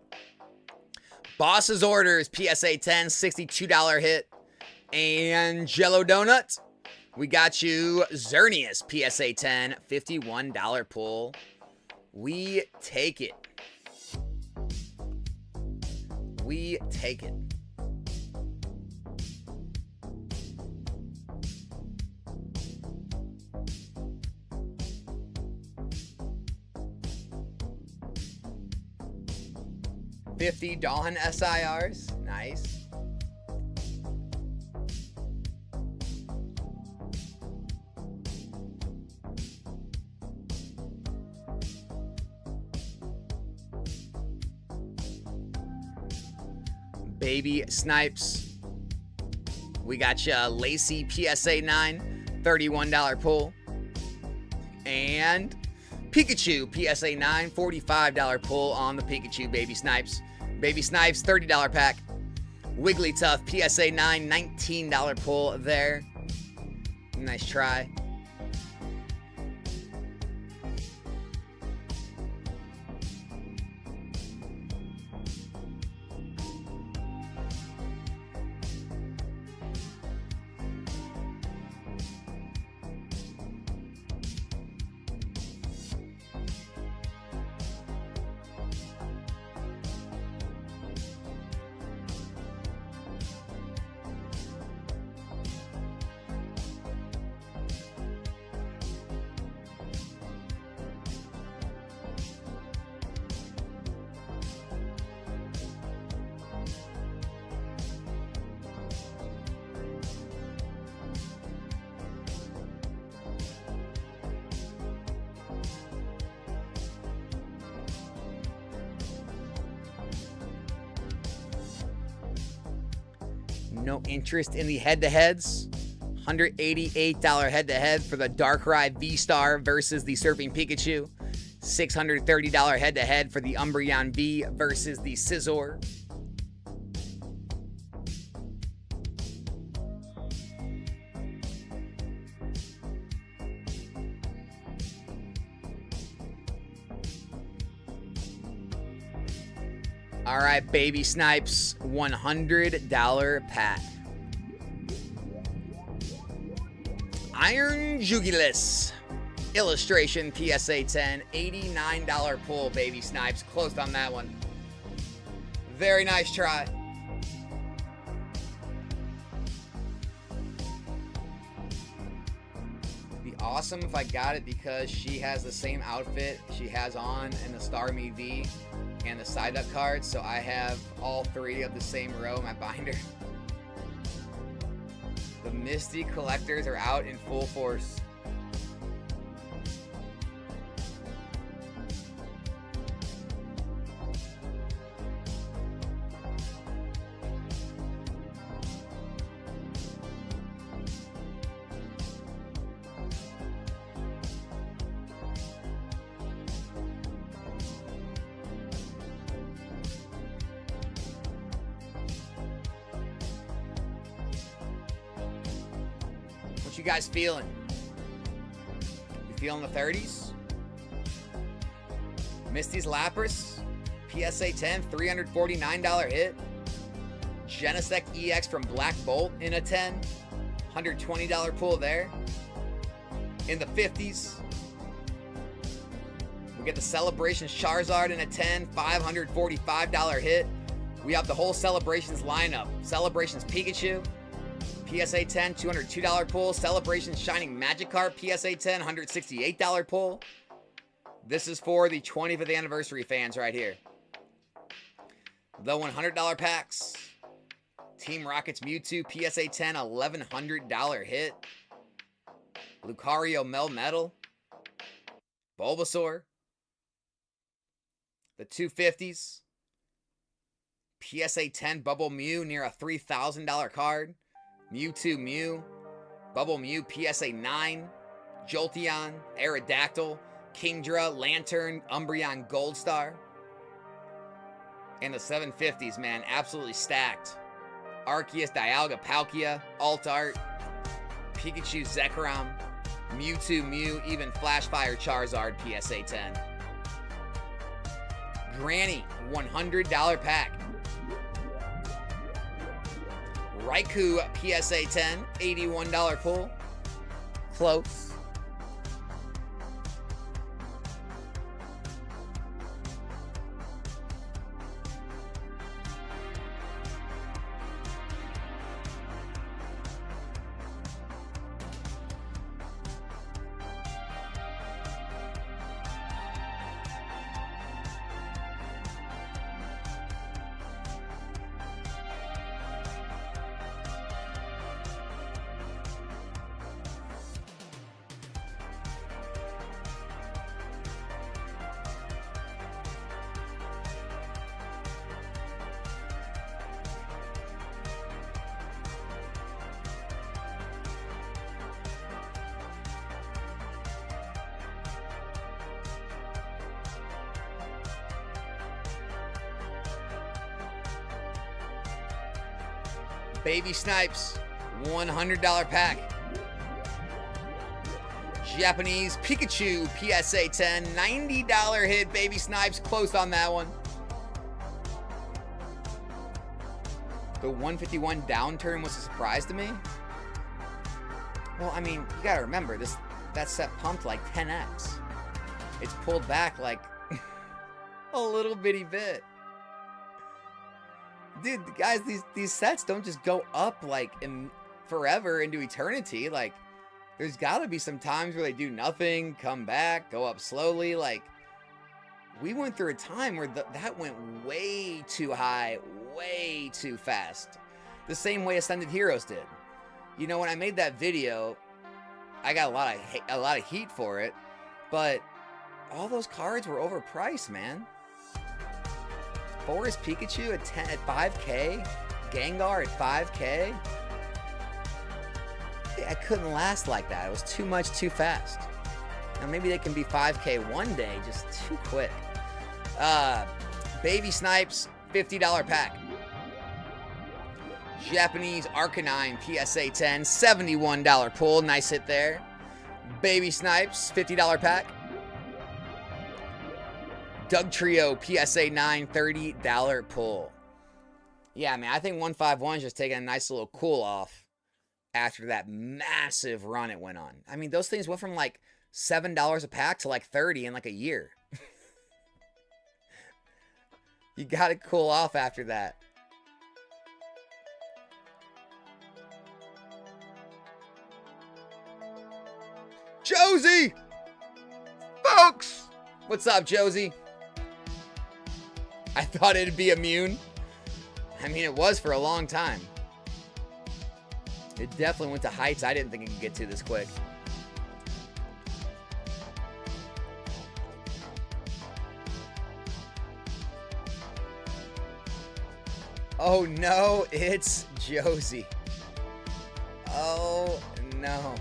Boss's Orders, PSA 10, $62 hit. And Jello Donut, we got you Xerneas, PSA 10, $51 pull. We take it. We take it. $50 Dawn SIRs. Nice. Baby Snipes. We got you Lacey PSA 9, $31 pull. And Pikachu PSA 9, $45 pull on the Pikachu Baby Snipes. Baby Snipes, $30 pack. Wigglytuff PSA 9, $19 pull there. Nice try. No interest in the head-to-heads. $188 head-to-head for the Darkrai V-Star versus the Surfing Pikachu. $630 head-to-head for the Umbreon V versus the Scizor. All right, Baby Snipes, $100 pack. Iron Jugulis. Illustration PSA 10, $89 pull, Baby Snipes. Closed on that one. Very nice try. Be awesome if I got it because she has the same outfit she has on in the Star Me V and the side up cards, so I have all three of the same row in my binder. The Misty collectors are out in full force. What you guys feeling? You feeling the 30s? Misty's Lapras, PSA 10, $349 hit. Genesect EX from Black Bolt in a 10, $120 pull there. In the 50s, we get the Celebrations Charizard in a 10, $545 hit. We have the whole Celebrations lineup. Celebrations Pikachu, PSA 10, $202 pull. Celebrations Shining Magikarp, PSA 10, $168 pull. This is for the 25th anniversary fans right here. The $100 packs. Team Rocket's Mewtwo, PSA 10, $1,100 hit. Lucario Melmetal. Bulbasaur. The 250s. PSA 10 Bubble Mew near a $3,000 card. Mewtwo Mew, Bubble Mew PSA 9, Jolteon, Aerodactyl, Kingdra, Lantern, Umbreon Gold Star. And the 750s, man, absolutely stacked. Arceus, Dialga, Palkia, Alt Art, Pikachu, Zekrom, Mewtwo Mew, even Flashfire Charizard PSA 10. Granny, $100 pack. Raikou PSA 10, $81 pull. Close. Baby Snipes, $100 pack. Japanese Pikachu, PSA 10, $90 hit. Baby Snipes, close on that one. The 151 downturn was a surprise to me. Well, I mean, you gotta remember, that set pumped like 10x. It's pulled back like a little bitty bit. Dude, guys, these sets don't just go up like in forever into eternity. Like, there's got to be some times where they do nothing, come back, go up slowly. Like, we went through a time where that went way too high, way too fast. The same way Ascended Heroes did. You know, when I made that video, I got a lot of heat for it, but all those cards were overpriced, man. Forest Pikachu at 5K, Gengar at 5K. I couldn't last like that. It was too much, too fast. Now maybe they can be 5K one day, just too quick. Baby Snipes, $50 pack. Japanese Arcanine PSA 10, $71 pull. Nice hit there. Baby Snipes, $50 pack. Doug Trio PSA 9, $30 pull. Yeah, man, I think 151 is just taking a nice little cool off after that massive run it went on. I mean, those things went from like $7 a pack to like 30 in like a year. You gotta cool off after that. Josie! Folks! What's up, Josie? I thought it'd be immune. I mean, it was for a long time. It definitely went to heights I didn't think it could get to this quick. Oh no, it's Josie. Oh no.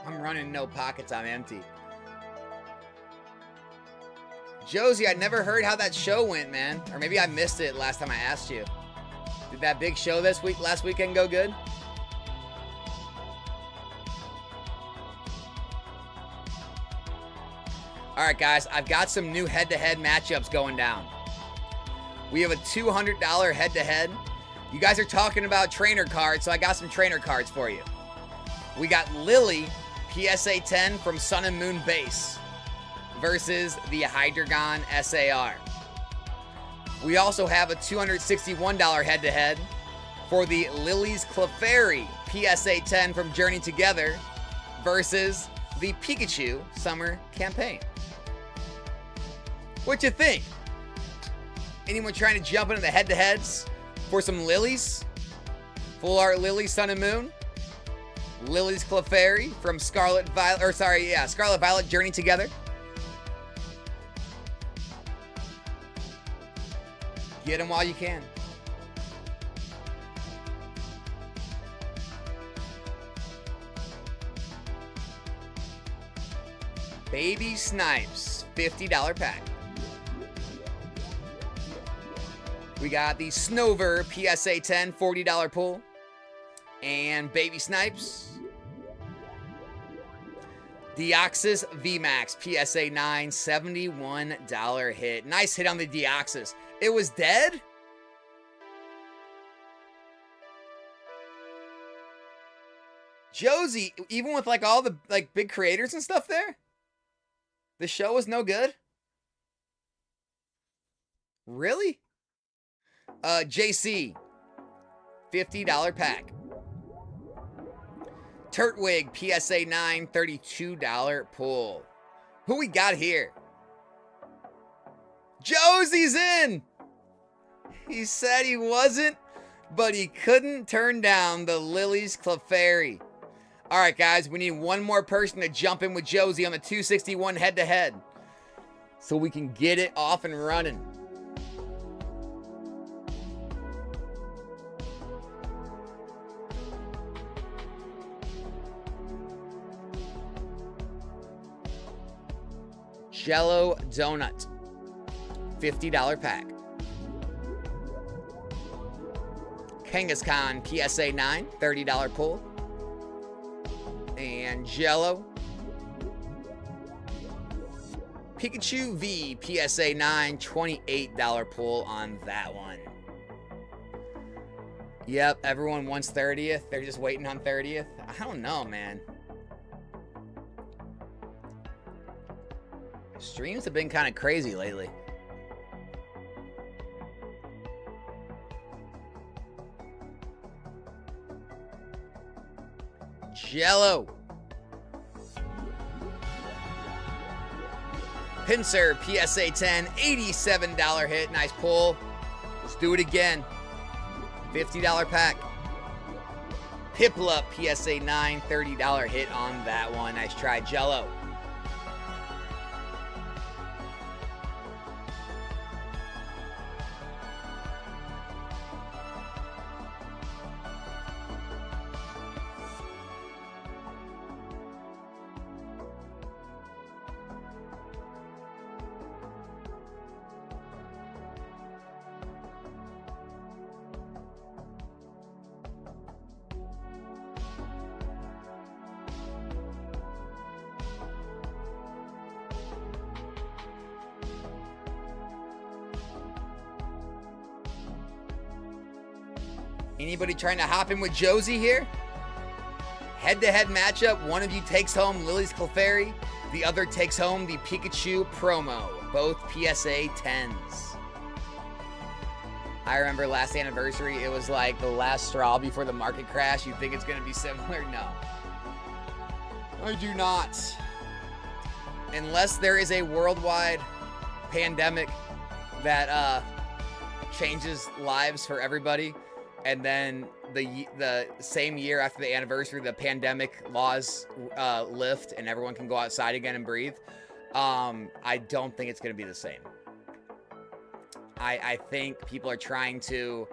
I'm running no pockets, I'm empty. Josie, I never heard how that show went, man. Or maybe I missed it last time I asked you. Did that big show last weekend go good? Alright guys, I've got some new head-to-head matchups going down. We have a $200 head-to-head. You guys are talking about trainer cards, so I got some trainer cards for you. We got Lily, PSA 10 from Sun and Moon Base versus the Hydreigon SAR. We also have a $261 head-to-head for the Lily's Clefairy PSA 10 from Journey Together versus the Pikachu Summer Campaign. What you think? Anyone trying to jump into the head-to-heads for some Lilies? Full art Lily, Sun and Moon. Lily's Clefairy from Scarlet Violet Journey Together. Get them while you can. Baby Snipes, $50 pack. We got the Snover PSA 10, $40 pull. And Baby Snipes. Deoxys VMAX PSA 9, $71 hit. Nice hit on the Deoxys. It was dead? Josie, even with like all the like big creators and stuff there? The show was no good? Really? JC, $50 pack. Turtwig, PSA 9, $32 pull. Who we got here? Josie's in! He said he wasn't, but he couldn't turn down the Lily's Clefairy. All right, guys, we need one more person to jump in with Josie on the 261 head-to-head so we can get it off and running. Jello Donut, $50 pack. Kangaskhan PSA 9, $30 pull. And Jello. Pikachu V PSA 9, $28 pull on that one. Yep, everyone wants 30th. They're just waiting on 30th. I don't know, man. Streams have been kind of crazy lately. Jello. Pincer, PSA 10, $87 hit. Nice pull. Let's do it again. $50 pack. Piplup, PSA 9, $30 hit on that one. Nice try, Jello. Anybody trying to hop in with Josie here? Head-to-head matchup. One of you takes home Lily's Clefairy. The other takes home the Pikachu promo. Both PSA 10s. I remember last anniversary, it was like the last straw before the market crash. You think it's going to be similar? No. I do not. Unless there is a worldwide pandemic that changes lives for everybody. And then the same year after the anniversary, the pandemic laws lift and everyone can go outside again and breathe. I don't think it's going to be the same. I think people are trying to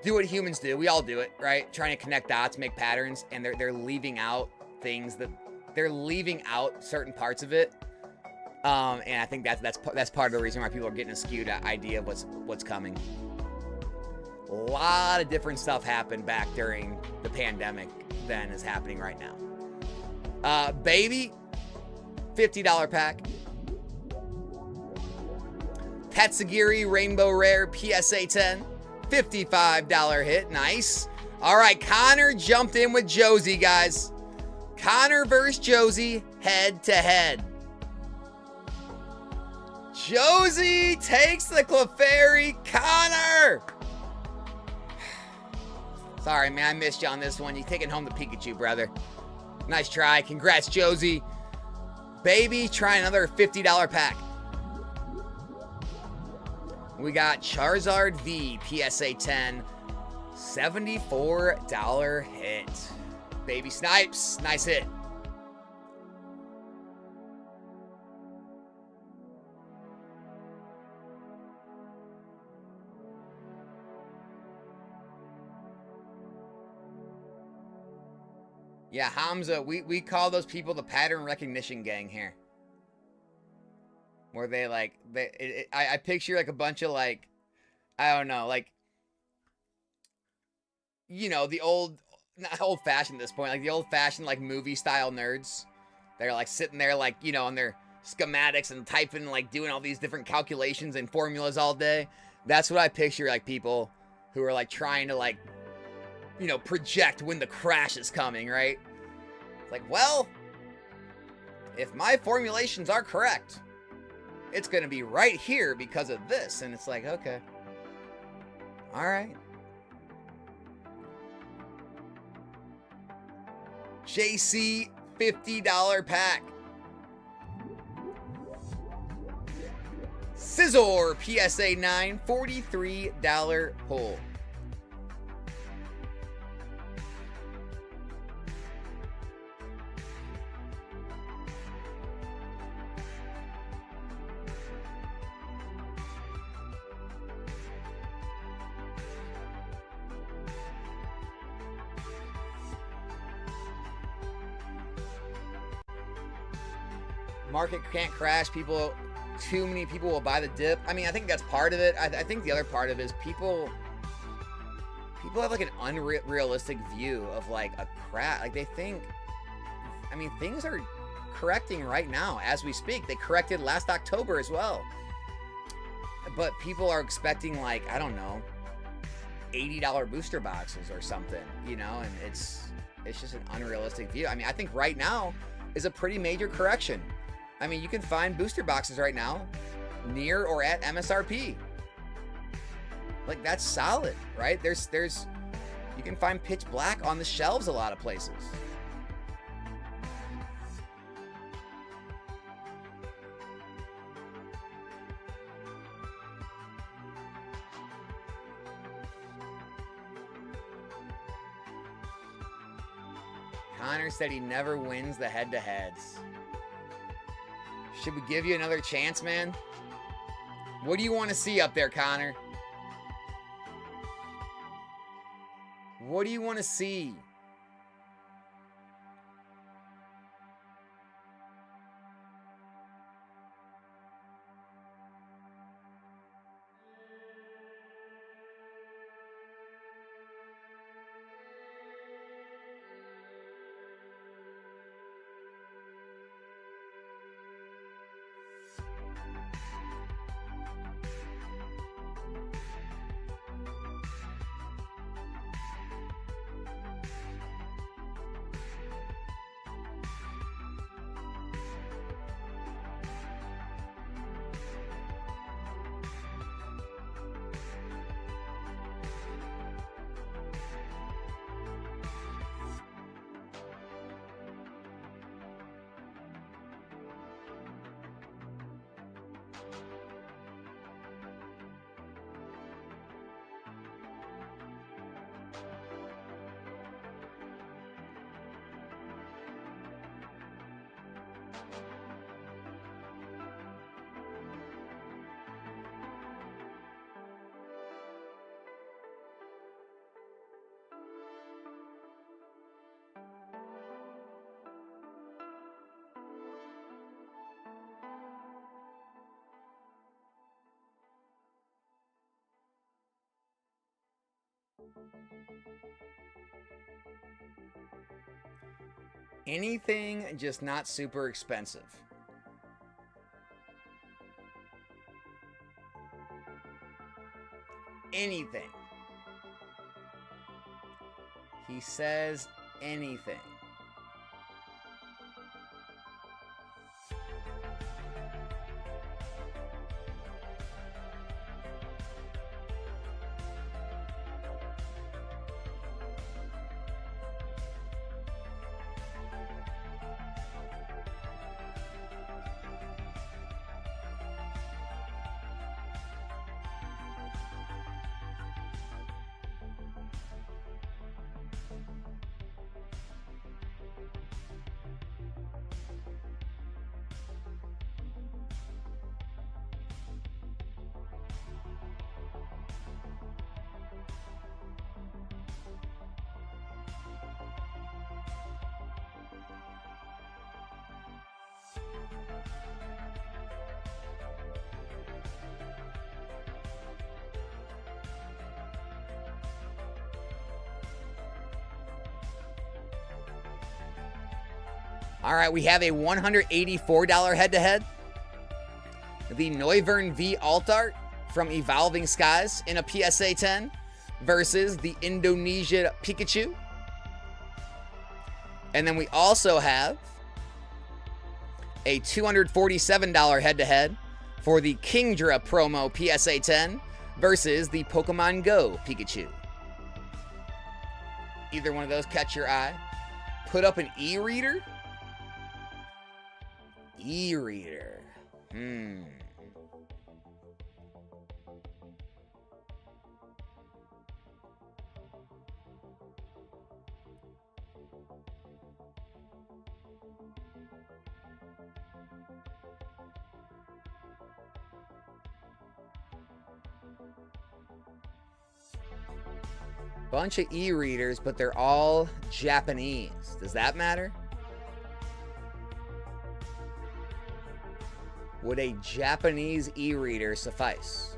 do what humans do. We all do it, right? Trying to connect dots, make patterns, and they're leaving out things that they're leaving out certain parts of it. And I think that's part of the reason why people are getting a skewed idea of what's coming. A lot of different stuff happened back during the pandemic than is happening right now. Baby, $50 pack. Tatsugiri Rainbow Rare PSA 10, $55 hit. Nice. All right, Connor jumped in with Josie, guys. Connor versus Josie, head to head. Josie takes the Clefairy. Connor! Sorry, man, I missed you on this one. You're taking home the Pikachu, brother. Nice try. Congrats, Josie. Baby, try another $50 pack. We got Charizard V, PSA 10, $74 hit. Baby Snipes, nice hit. Yeah, Hamza, we call those people the pattern recognition gang here. Where they like, I picture like a bunch of like, I don't know, like, you know, the not old fashioned at this point, like the old fashioned like movie style nerds. They're like sitting there like, you know, on their schematics and typing, like doing all these different calculations and formulas all day. That's what I picture, like people who are like trying to like, you know, project when the crash is coming, right? It's like, well, if my formulations are correct, it's going to be right here because of this. And it's like, okay. All right. JC, $50 pack. Scizor, PSA 9, $43 pull. Market can't crash. Too many people will buy the dip. I mean, I think that's part of it. I think the other part of it is people have like an unrealistic view of like a crash. Like they think, I mean, things are correcting right now as we speak. They corrected last October as well. But people are expecting like, I don't know, $80 booster boxes or something, you know, and it's just an unrealistic view. I mean, I think right now is a pretty major correction. I mean, you can find booster boxes right now near or at MSRP. Like, that's solid, right? You can find pitch black on the shelves a lot of places. Connor said he never wins the head-to-heads. Should we give you another chance, man? What do you want to see up there, Connor? What do you want to see? Anything just not super expensive. Anything. He says anything. All right, we have a $184 head-to-head. The Noivern V Alt-Art from Evolving Skies in a PSA 10 versus the Indonesia Pikachu. And then we also have a $247 head-to-head for the Kingdra promo PSA 10 versus the Pokemon Go Pikachu. Either one of those catch your eye. Put up an e-reader. E-reader. Bunch of e-readers, but they're all Japanese. Does that matter? Would a Japanese e-reader suffice?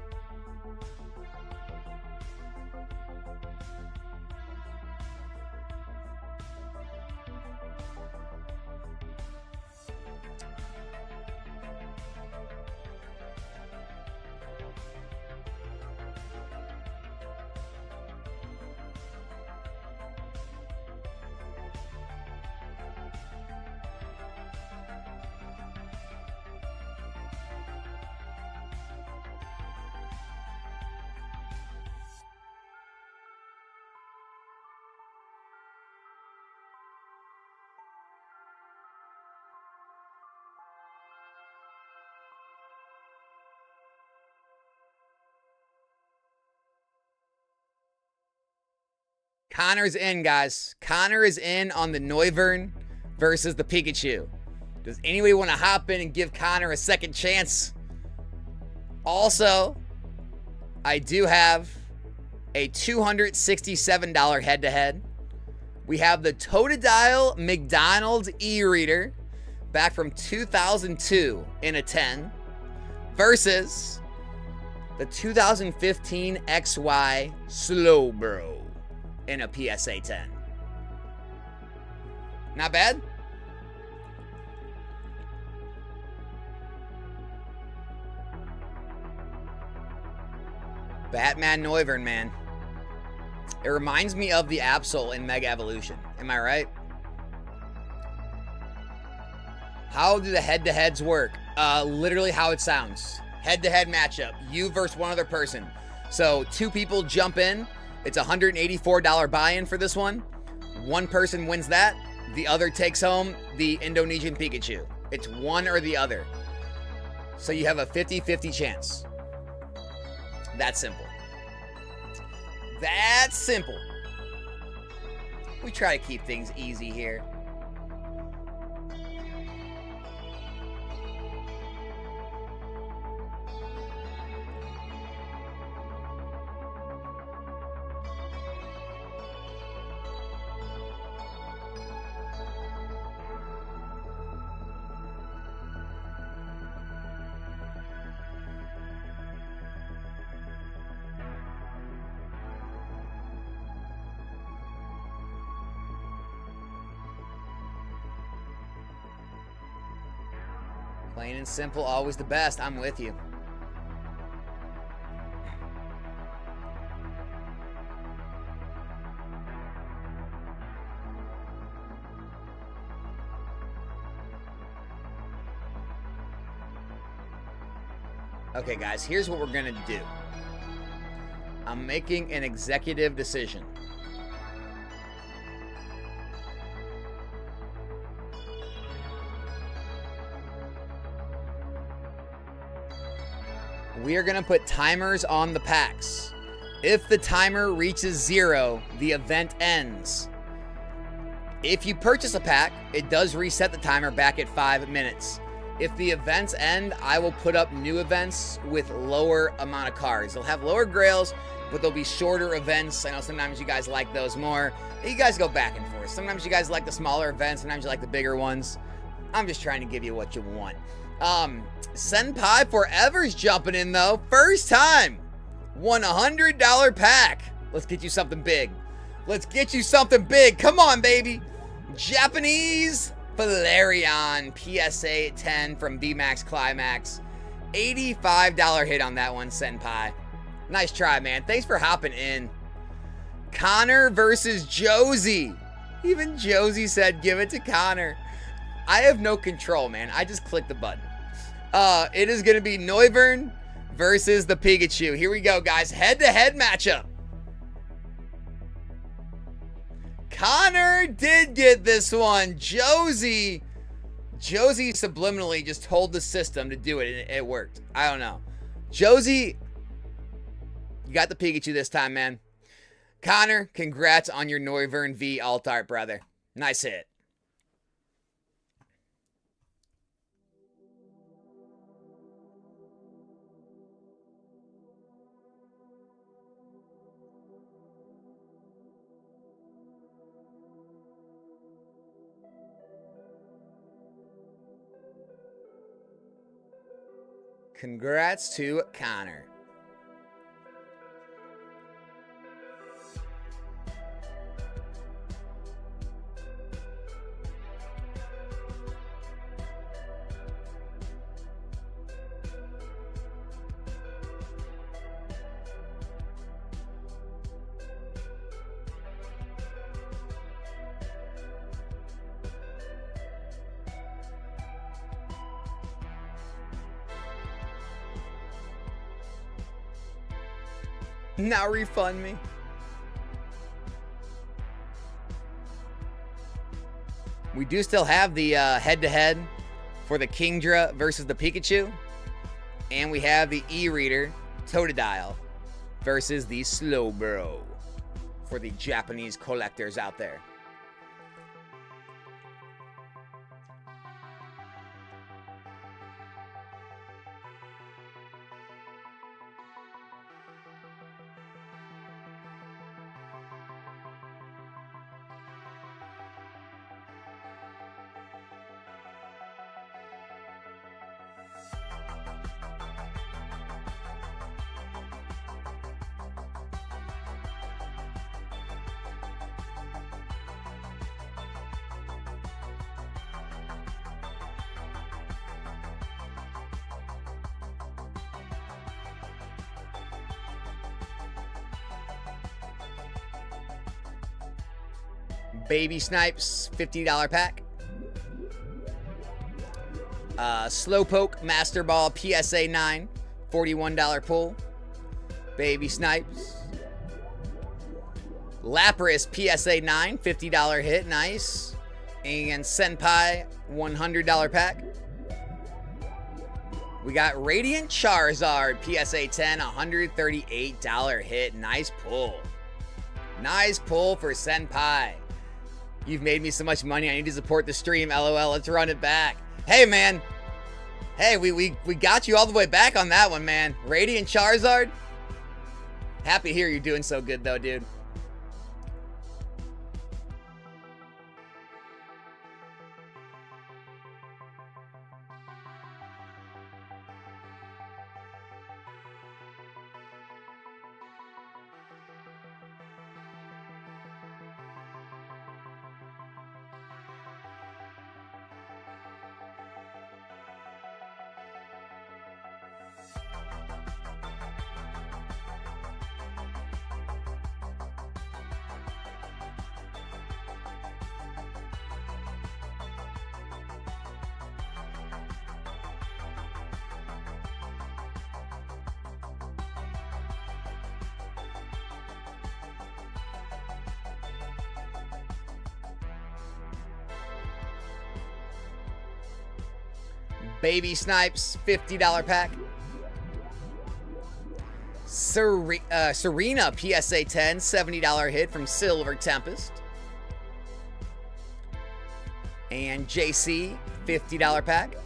Connor's in, guys. Connor is in on the Noivern versus the Pikachu. Does anybody want to hop in and give Connor a second chance? Also, I do have a $267 head-to-head. We have the Totodile McDonald's e-reader back from 2002 in a 10 versus the 2015 XY Slowbro in a PSA 10. Not bad? Batman Noivern, man. It reminds me of the Absol in Mega Evolution. Am I right? How do the head-to-heads work? Literally how it sounds. Head-to-head matchup. You versus one other person. So 2 people jump in. It's a $184 buy-in for this one. One person wins that. The other takes home the Indonesian Pikachu. It's one or the other. So you have a 50-50 chance. That's simple. That's simple. We try to keep things easy here. Plain and simple, always the best. I'm with you. Okay, guys, here's what we're gonna do. I'm making an executive decision. We are going to put timers on the packs. If the timer reaches 0, the event ends. If you purchase a pack, it does reset the timer back at 5 minutes. If the events end, I will put up new events with lower amount of cards. They'll have lower grails, but they'll be shorter events. I know sometimes you guys like those more. You guys go back and forth. Sometimes you guys like the smaller events, sometimes you like the bigger ones. I'm just trying to give you what you want. Senpai Forever's jumping in though. First time. $100 pack. Let's get you something big. Let's get you something big. Come on, baby. Japanese Flareon PSA 10 from VMAX Climax. $85 hit on that one, Senpai. Nice try, man. Thanks for hopping in. Connor versus Josie. Even Josie said give it to Connor. I have no control, man. I just clicked the button. It is going to be Noivern versus the Pikachu. Here we go, guys. Head-to-head matchup. Connor did get this one. Josie subliminally just told the system to do it, and it worked. I don't know. Josie, you got the Pikachu this time, man. Connor, congrats on your Noivern V alt art, brother. Nice hit. Congrats to Connor. Now refund me. We do still have the head-to-head for the Kingdra versus the Pikachu. And we have the e-reader Totodile versus the Slowbro for the Japanese collectors out there. Baby Snipes, $50 pack. Slowpoke Master Ball PSA 9, $41 pull. Baby Snipes. Lapras PSA 9, $50 hit, nice. And Senpai, $100 pack. We got Radiant Charizard PSA 10, $138 hit, nice pull. Nice pull for Senpai. You've made me so much money. I need to support the stream. LOL. Let's run it back. Hey, man. Hey, we got you all the way back on that one, man. Radiant Charizard. Happy to hear you're doing so good, though, dude. Baby Snipes, $50 pack. Serena PSA 10, $70 hit from Silver Tempest. And JC, $50 pack.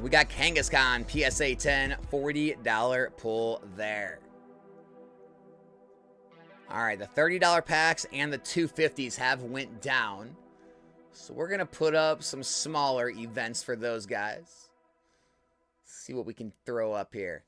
We got Kangaskhan PSA 10, $40 pull there. All right, the $30 packs and the 250s have went down. So we're going to put up some smaller events for those guys. See what we can throw up here.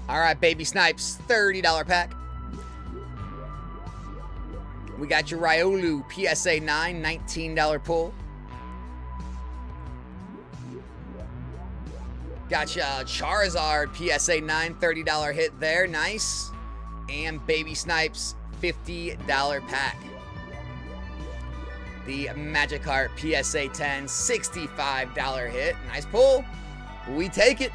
All right, Baby Snipes, $30 pack. We got your Riolu PSA 9, $19 pull. Got ya Charizard PSA 9, $30 hit there, nice. And Baby Snipes, $50 pack. The Magikarp PSA 10, $65 hit, nice pull. We take it.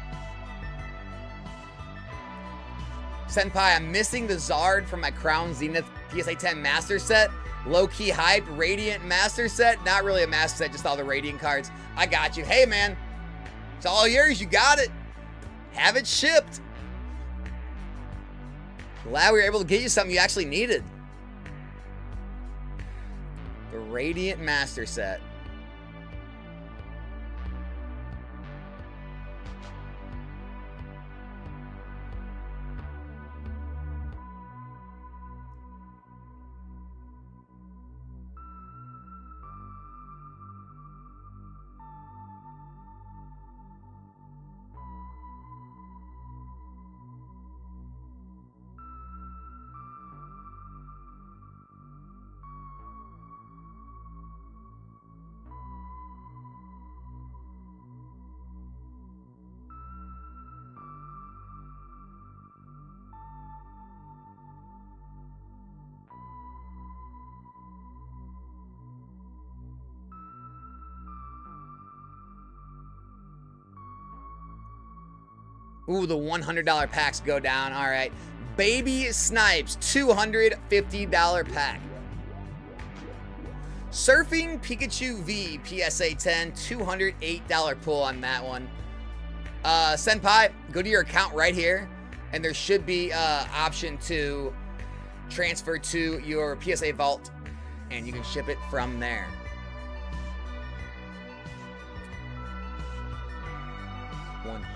Senpai, I'm missing the Zard from my Crown Zenith PSA 10 Master Set. Low-key hype. Radiant Master Set. Not really a Master Set, just all the Radiant cards. I got you. Hey, man. It's all yours. You got it. Have it shipped. Glad we were able to get you something you actually needed. The Radiant Master Set. Ooh, the $100 packs go down. All right. Baby Snipes, $250 pack. Surfing Pikachu V, PSA 10, $208 pull on that one. Senpai, go to your account right here, and there should be an option to transfer to your PSA vault, and you can ship it from there.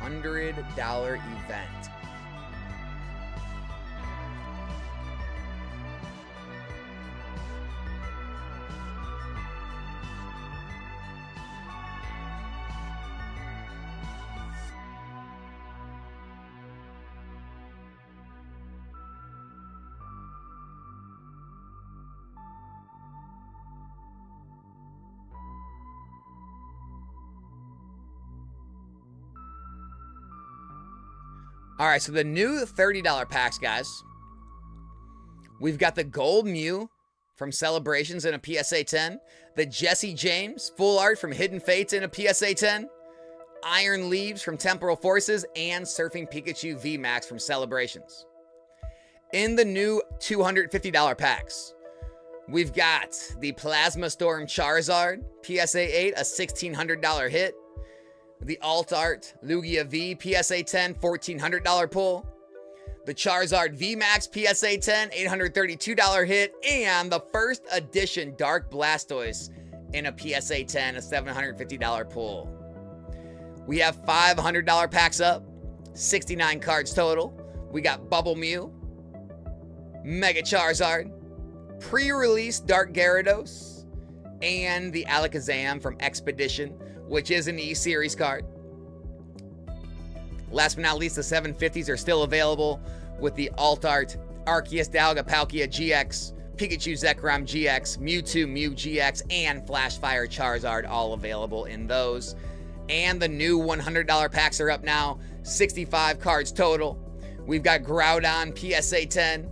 $100 event. All right, so the new $30 packs, guys. We've got the Gold Mew from Celebrations in a PSA 10. The Jesse James full art from Hidden Fates in a PSA 10. Iron Leaves from Temporal Forces. And Surfing Pikachu VMAX from Celebrations. In the new $250 packs, we've got the Plasma Storm Charizard, PSA 8, a $1,600 hit. The Alt Art Lugia V, PSA 10, $1,400 pull. The Charizard VMAX, PSA 10, $832 hit. And the first edition Dark Blastoise in a PSA 10, a $750 pull. We have $500 packs up, 69 cards total. We got Bubble Mew, Mega Charizard, pre-release Dark Gyarados, and the Alakazam from Expedition, which is an E-Series card. Last but not least, the 750s are still available with the Alt Art Arceus Dialga Palkia GX, Pikachu Zekrom GX, Mewtwo Mew GX, and Flashfire Charizard, all available in those. And the new $100 packs are up now, 65 cards total. We've got Groudon PSA 10.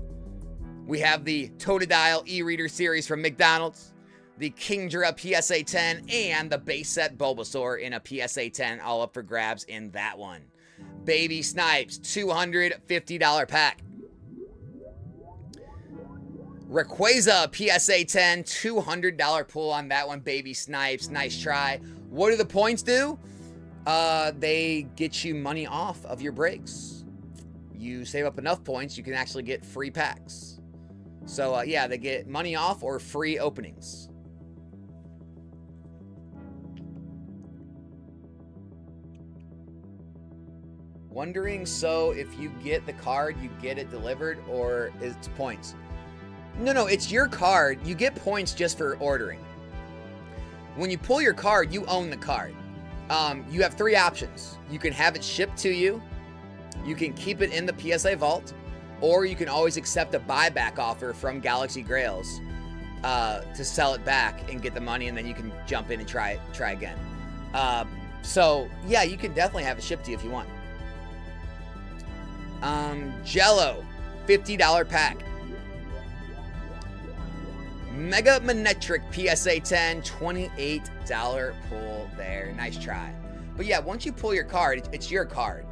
We have the Totodile E-Reader series from McDonald's, the Kingdra PSA 10, and the base set Bulbasaur in a PSA 10, all up for grabs in that one. Baby Snipes, $250 pack. Rayquaza PSA 10, $200 pull on that one. Baby Snipes, nice try. What do the points do? They get you money off of your breaks. You save up enough points, you can actually get free packs. So yeah, they get money off or free openings. Wondering, so if you get the card, you get it delivered, or it's points? No, it's your card. You get points just for ordering. When you pull your card, you own the card. You have three options. You can have it shipped to you. You can keep it in the PSA vault, or you can always accept a buyback offer from Galaxy Grails to sell it back and get the money, and then you can jump in and try again. So yeah, you can definitely have it shipped to you if you want. Jello, $50 pack. Mega Manectric PSA 10, $28 pull there. Nice try. But yeah, once you pull your card, it's your card,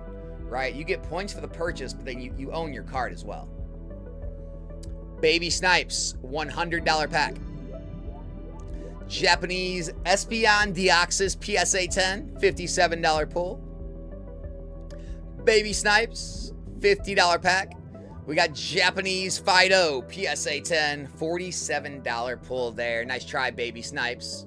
right? You get points for the purchase, but then you own your card as well. Baby Snipes, $100 pack. Japanese Espeon Deoxys PSA 10, $57 pull. Baby Snipes, $50 pack. We got Japanese Fido PSA 10, $47 pull there. Nice try, Baby Snipes.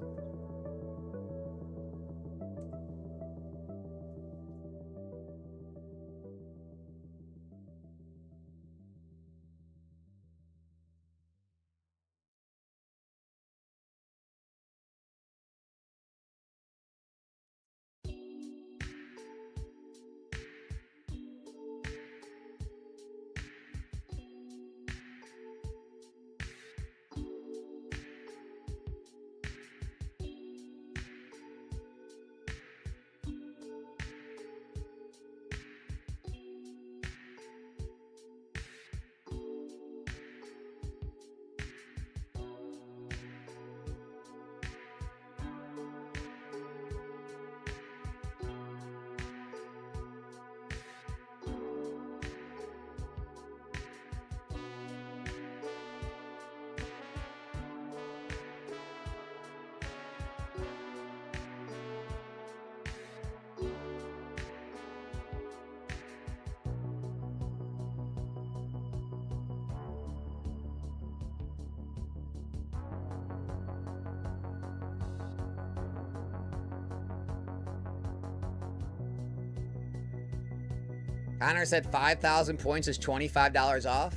Connor said 5,000 points is $25 off,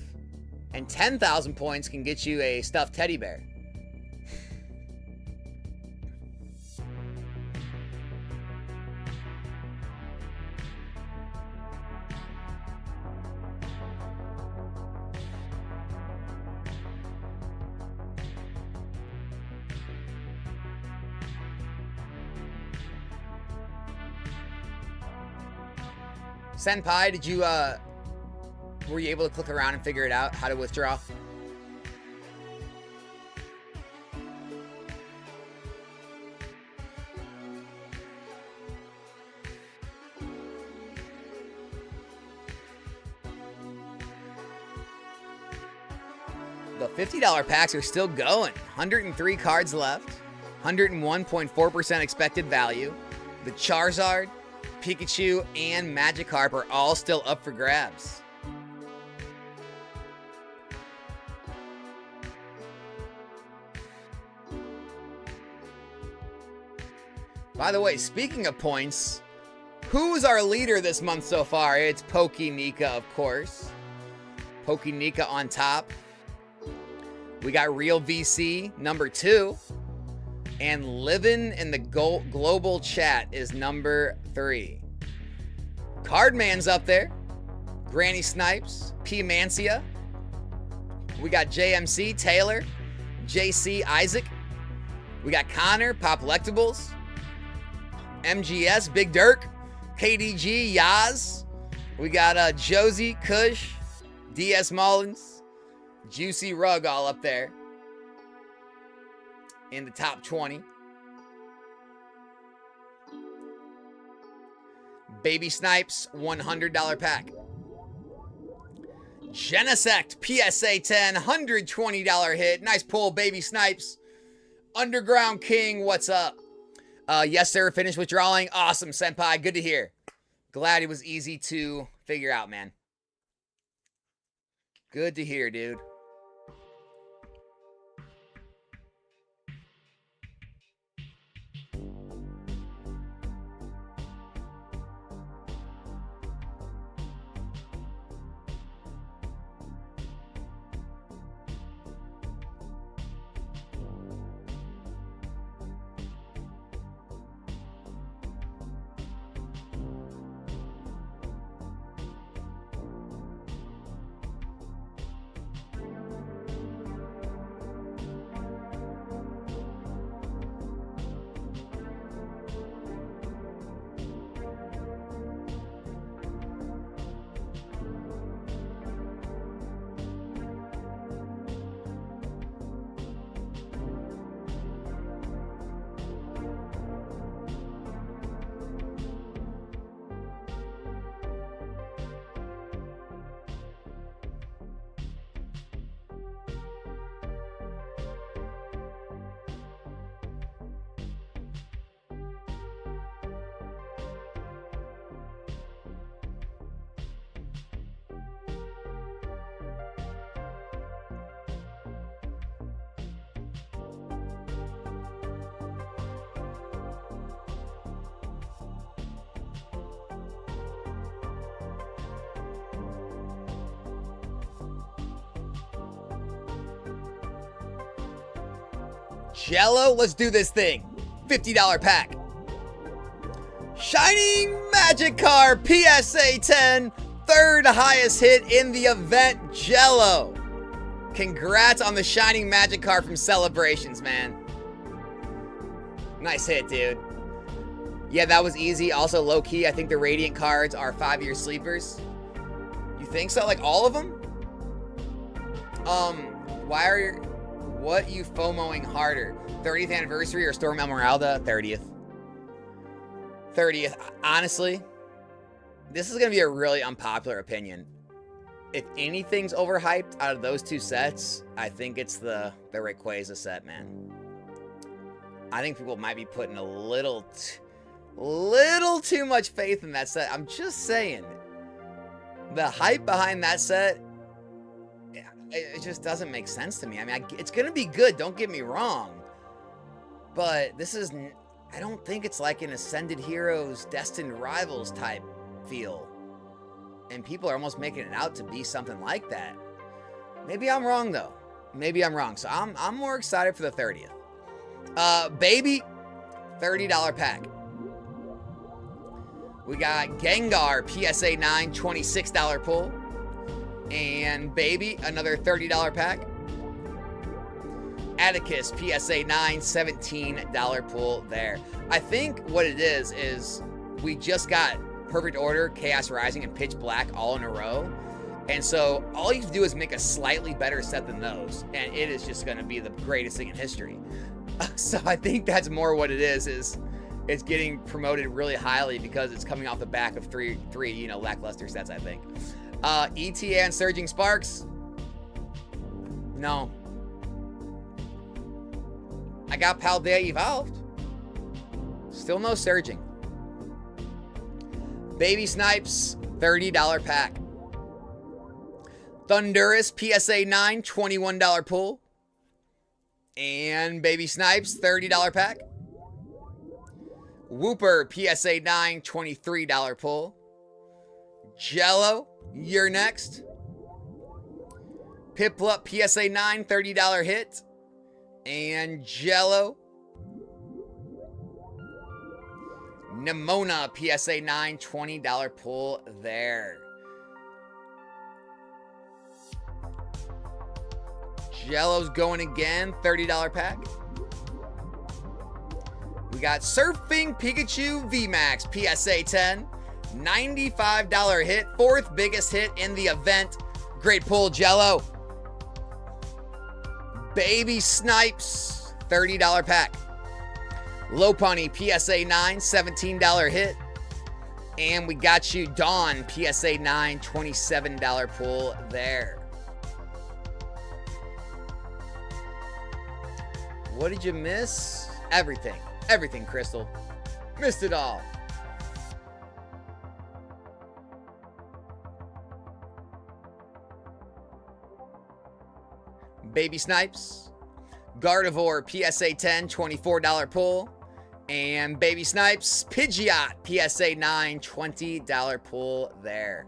and 10,000 points can get you a stuffed teddy bear. Senpai, did you, were you able to click around and figure it out, how to withdraw? The $50 packs are still going. 103 cards left. 101.4% expected value. The Charizard, Pikachu, and Magikarp are all still up for grabs. By the way, speaking of points, who's our leader this month so far? It's Pokenika, of course. Pokenika on top. We got Real VC, number 2. And Living in the global chat is number 3. Cardman's up there. Granny Snipes, P. Mancia. We got JMC, Taylor, JC, Isaac. We got Connor, Pop Lectables. MGS, Big Dirk. KDG, Yaz. We got Josie, Kush, DS Mullins, Juicy Rug all up there in the top 20. Baby Snipes, $100 pack. Genesect, PSA 10, $120 hit. Nice pull, Baby Snipes. Underground King, what's up? Yes, sir, finished withdrawing. Awesome, Senpai, good to hear. Glad it was easy to figure out, man. Good to hear, dude. Jello, let's do this thing. $50 pack. Shining Magic Card, PSA 10. Third highest hit in the event, Jello. Congrats on the Shining Magic Card from Celebrations, man. Nice hit, dude. Yeah, that was easy. Also, low-key, I think the Radiant cards are 5-year sleepers. You think so? Like, all of them? What you FOMOing harder? 30th anniversary or Storm Esmeralda? 30th. 30th. Honestly, this is going to be a really unpopular opinion. If anything's overhyped out of those two sets, I think it's the Rayquaza set, man. I think people might be putting a little too much faith in that set. I'm just saying. The hype behind that set, it just doesn't make sense to me. I mean, it's going to be good, don't get me wrong. But this is, I don't think it's like an Ascended Heroes, Destined Rivals type feel. And people are almost making it out to be something like that. Maybe I'm wrong, though. Maybe I'm wrong. So I'm more excited for the 30th. Baby, $30 pack. We got Gengar, PSA 9, $26 pull. And Baby, another $30 pack. Atticus, PSA 9, $17 pull there. I think what it is we just got Perfect Order, Chaos Rising, and Pitch Black all in a row. And so all you have to do is make a slightly better set than those, and it is just going to be the greatest thing in history. So I think that's more what it is it's getting promoted really highly because it's coming off the back of three lackluster sets, I think. ETA and Surging Sparks? No. I got Paldea Evolved. Still no Surging. Baby Snipes, $30 pack. Thundurus, PSA 9, $21 pull. And Baby Snipes, $30 pack. Wooper, PSA 9, $23 pull. Jello, you're next. Piplup, PSA 9, $30 hit. And Jello. Nimona, PSA 9, $20 pull there. Jello's going again, $30 pack. We got Surfing Pikachu VMAX, PSA 10, $95 hit, fourth biggest hit in the event. Great pull, Jello. Baby Snipes, $30 pack. Lopunny, PSA 9, $17 hit. And we got you Dawn, PSA 9, $27 pull there. What did you miss? Everything. Everything, Crystal. Missed it all. Baby Snipes. Gardevoir, PSA 10, $24 pull. And Baby Snipes, Pidgeot, PSA 9, $20 pull there.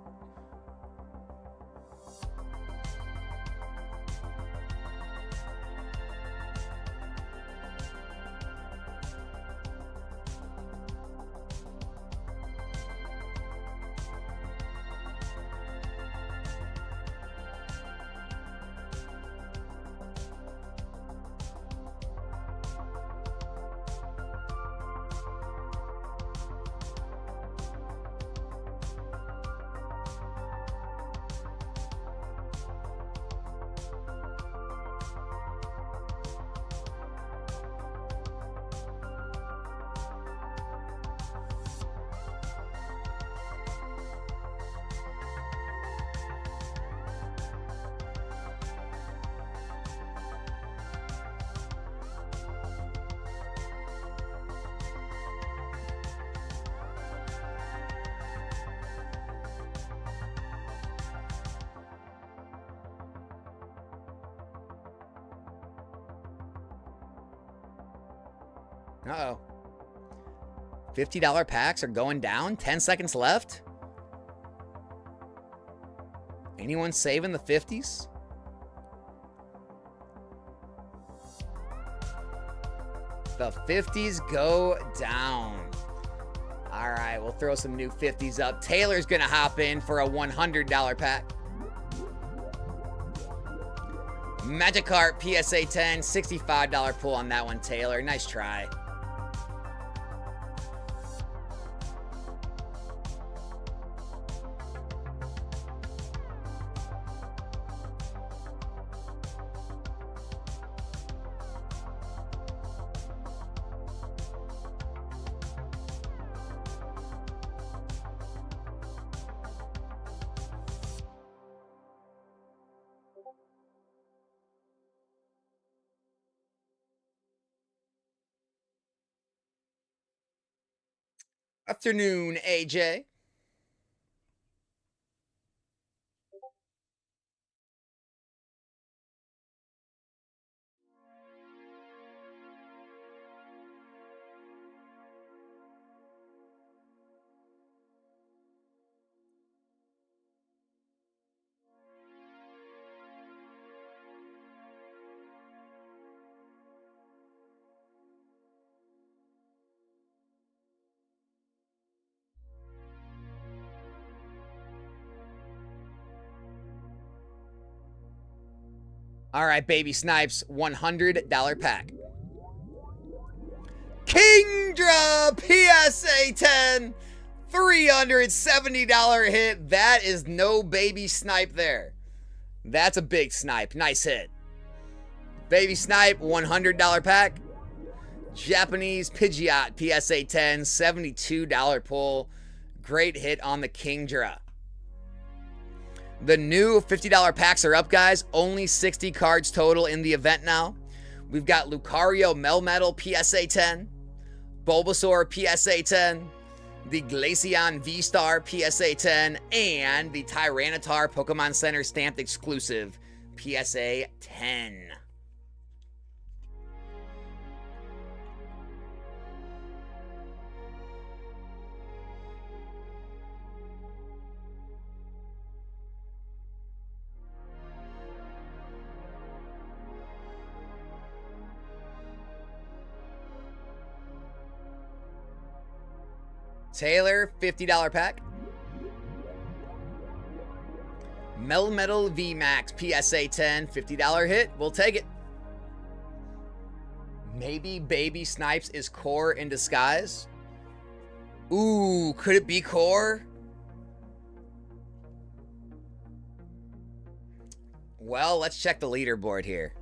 Uh-oh. $50 packs are going down. 10 seconds left. Anyone saving the 50s? The 50s go down. All right, we'll throw some new 50s up. Taylor's going to hop in for a $100 pack. Magikarp PSA 10, $65 pull on that one, Taylor. Nice try. Afternoon, AJ. All right, Baby Snipes, $100 pack. Kingdra PSA 10, $370 hit. That is no baby snipe there. That's a big snipe. Nice hit. Baby Snipe, $100 pack. Japanese Pidgeot PSA 10, $72 pull. Great hit on the Kingdra. The new $50 packs are up, guys. Only 60 cards total in the event now. We've got Lucario Melmetal PSA 10, Bulbasaur PSA 10, the Glaceon V-Star PSA 10, and the Tyranitar Pokemon Center stamped exclusive PSA 10. Taylor, $50 pack. Melmetal VMAX PSA 10, $50 hit. We'll take it. Maybe Baby Snipes is Core in disguise. Ooh, could it be Core? Well, let's check the leaderboard here.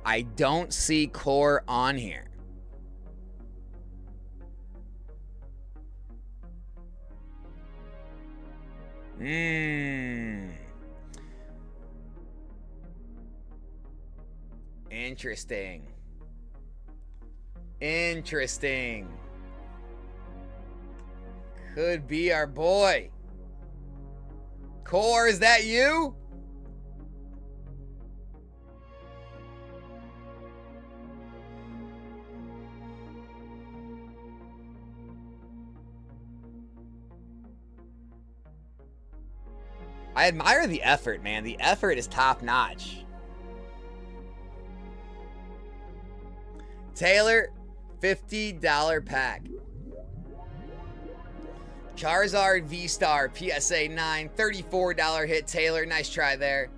I don't see Core on here. Interesting. Interesting. Could be our boy. Core, is that you? I admire the effort, man. The effort is top notch. Taylor, $50 pack. Charizard V-Star PSA 9, $34 hit. Taylor, nice try there.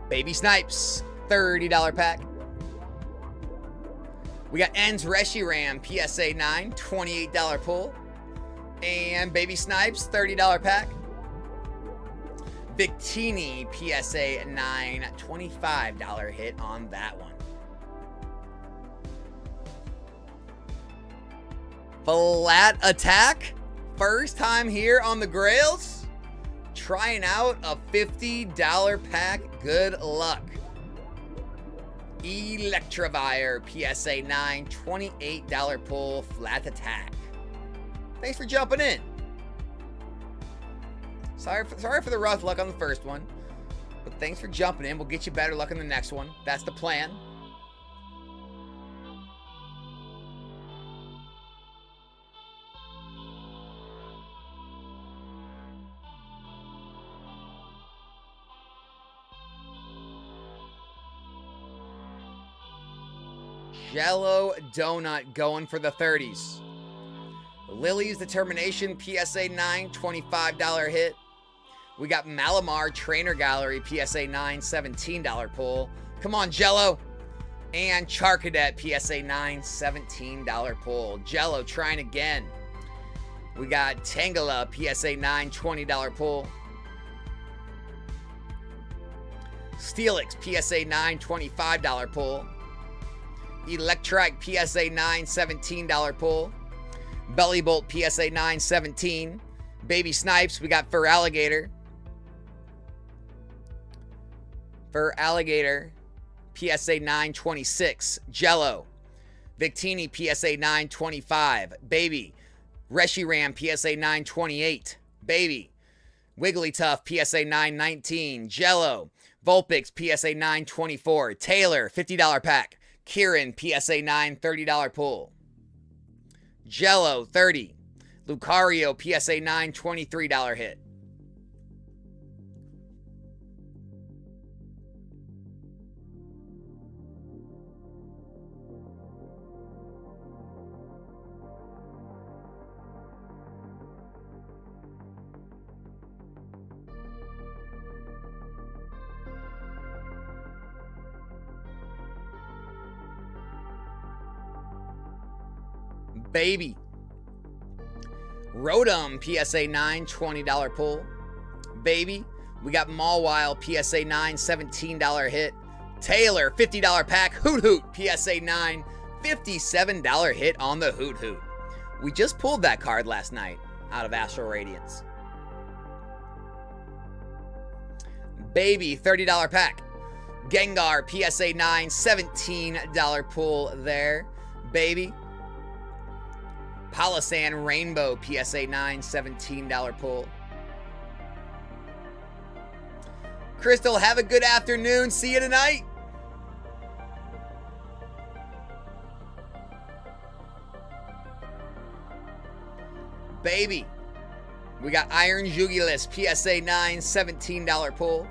Baby Snipes, $30 pack. We got Ends Reshiram PSA 9, $28 pull. And Baby Snipes, $30 pack. Victini PSA 9, $25 hit on that one. Flat Attack, first time here on the Grails. Trying out a $50 pack. Good luck. Electivire PSA 9, $28 pull, Flat Attack. Thanks for jumping in. Sorry for the rough luck on the first one, but thanks for jumping in. We'll get you better luck in the next one. That's the plan. Jello Donut going for the 30s. Lily's Determination PSA 9, $25 hit. We got Malamar Trainer Gallery PSA 9, $17 pull. Come on, Jello. And Charcadet PSA 9, $17 pull. Jello trying again. We got Tangela PSA 9, $20 pull. Steelix PSA 9, $25 pull. Electrike PSA 9, $17 pull. Belly Bolt PSA 9, $17. Baby Snipes, we got Fur Alligator. Fur Alligator PSA 9, $26. Jello. Victini PSA 9, $25. Baby. Reshiram PSA 9, $28. Baby. Wigglytuff PSA 9, $19. Jello. Vulpix PSA 9, $24. Taylor, $50 pack. Kieran, PSA 9, $30 pull. Jello, $30. Lucario, PSA 9, $23 hit. Baby. Rotom, PSA 9, $20 pull. Baby. We got Mawile, PSA 9, $17 hit. Taylor, $50 pack. Hoot Hoot, PSA 9, $57 hit on the Hoot Hoot. We just pulled that card last night out of Astral Radiance. Baby, $30 pack. Gengar, PSA 9, $17 pull there. Baby. Palossand Rainbow, PSA 9, $17 pull. Crystal, have a good afternoon. See you tonight. Baby. We got Iron Jugulus, PSA 9, $17 pull.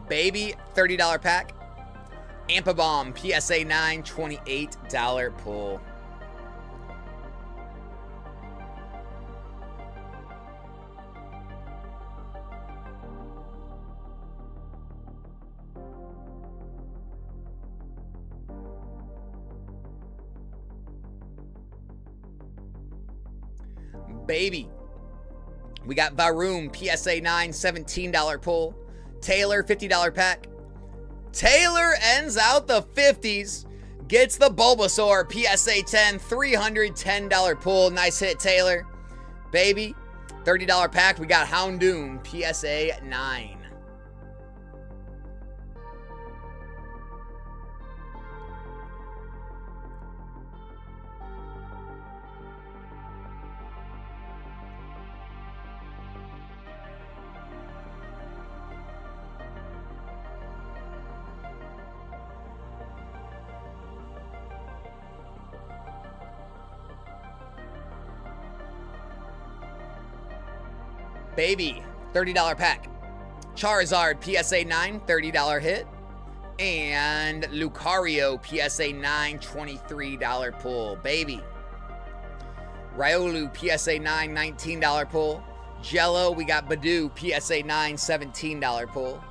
Baby, $30 pack. Ampabomb, PSA 9, $28 pull. Baby. We got Varoom, PSA 9, $17 pull. Taylor, $50 pack. Taylor ends out the 50s. Gets the Bulbasaur, PSA 10, $310 pull. Nice hit, Taylor. Baby, $30 pack. We got Houndoom, PSA 9. Baby, $30 pack. Charizard, PSA 9, $30 hit. And Lucario, PSA 9, $23 pull. Baby. Riolu, PSA 9, $19 pull. Jello, we got Badoo, PSA 9, $17 pull.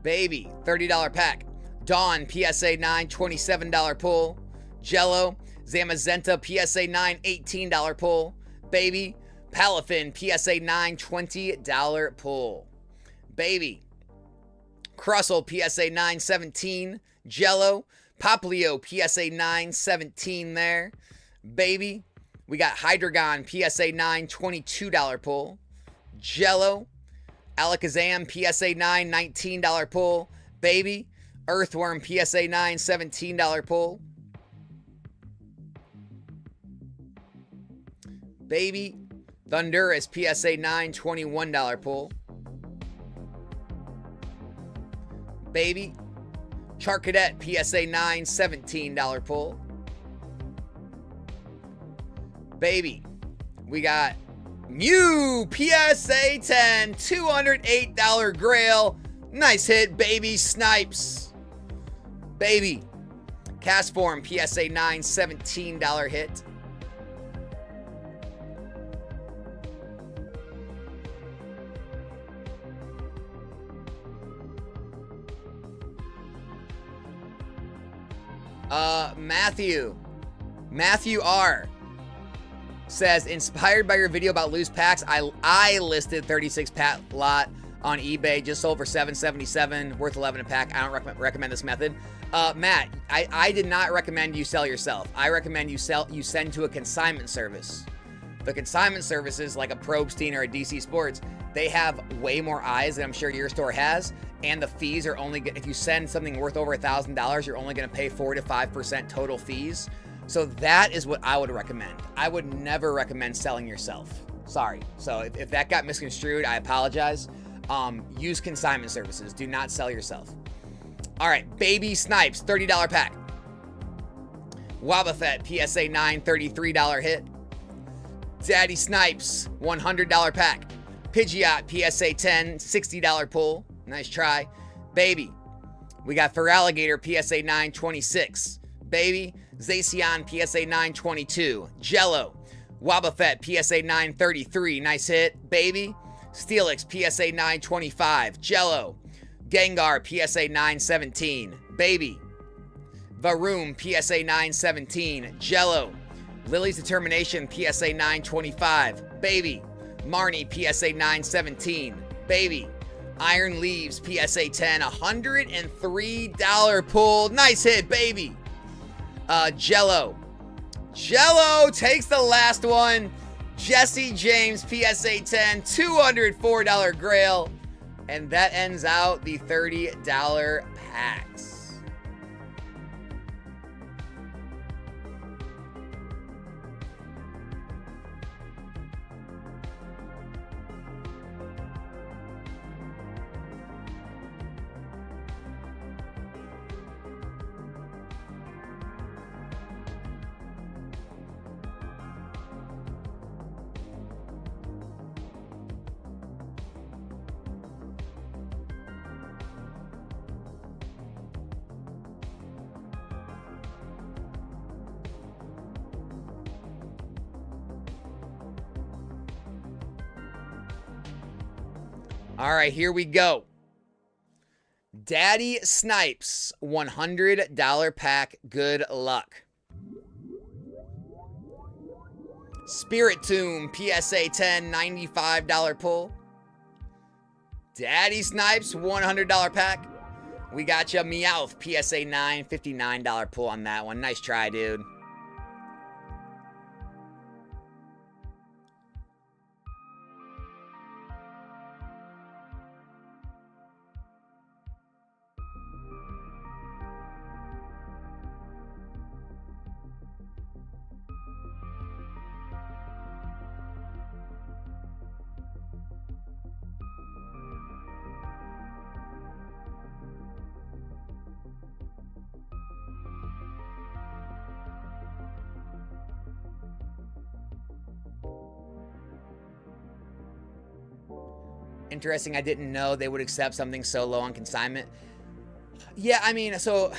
Baby, $30 pack. Dawn, PSA 9, $27 pull. Jello, Zamazenta, PSA 9, $18 pull. Baby, Palafin, PSA 9, $20 pull. Baby, Crustle, PSA 9, $17. Jello, Poplio, PSA 9, $17 there. Baby, we got Hydreigon, PSA 9, $22 pull. Jello, Alakazam, PSA 9, $19 pull. Baby, Earthworm, PSA 9, $17 pull. Baby, Thunderous, PSA 9, $21 pull. Baby, Charcadet, PSA 9, $17 pull. Baby, we got Mew, PSA 10, $208 Grail. Nice hit, Baby Snipes. Baby, Castform, PSA 9, $17 hit. Matthew R says, inspired by your video about loose packs, I listed 36 pack lot on eBay, just sold for $777, worth $11 a pack. I don't recommend this method. Matt, I did not recommend you sell yourself. I recommend you send to a consignment service. The consignment services like a Probstein or a DC Sports, they have way more eyes than I'm sure your store has, and the fees are only, if you send something worth over $1,000, you're only going to pay 4 to 5% total fees. So that is what I would recommend. I would never recommend selling yourself. Sorry. So if that got misconstrued, I apologize. Use consignment services. Do not sell yourself. All right, Baby Snipes, $30 pack. Wobbuffet, PSA 9, $33 hit. Daddy Snipes, $100 pack. Pidgeot, PSA 10, $60 pull. Nice try. Baby, we got Feraligatr, PSA 9, $26. Baby, Zacian, PSA 9, $22. Jello, Wobbuffet, PSA 9, $33. Nice hit. Baby, Steelix, PSA 9, $25. Jello, Gengar, PSA 9, $17. Baby, Varoom, PSA 9, $17. Jello, Lily's Determination, PSA 9, $25. Baby, Marnie, PSA 9, $17. Baby, Iron Leaves, PSA 10, $103 pull. Nice hit, baby. Jello takes the last one. Jesse James, PSA 10, $204 Grail. And that ends out the $30 packs. All right, here we go. Daddy Snipes, $100 pack. Good luck. Spiritomb, PSA 10, $95 pull. Daddy Snipes, $100 pack. We got you. Meowth, PSA 9, $59 pull on that one. Nice try, dude. Interesting. I didn't know they would accept something so low on consignment. Yeah, I mean, so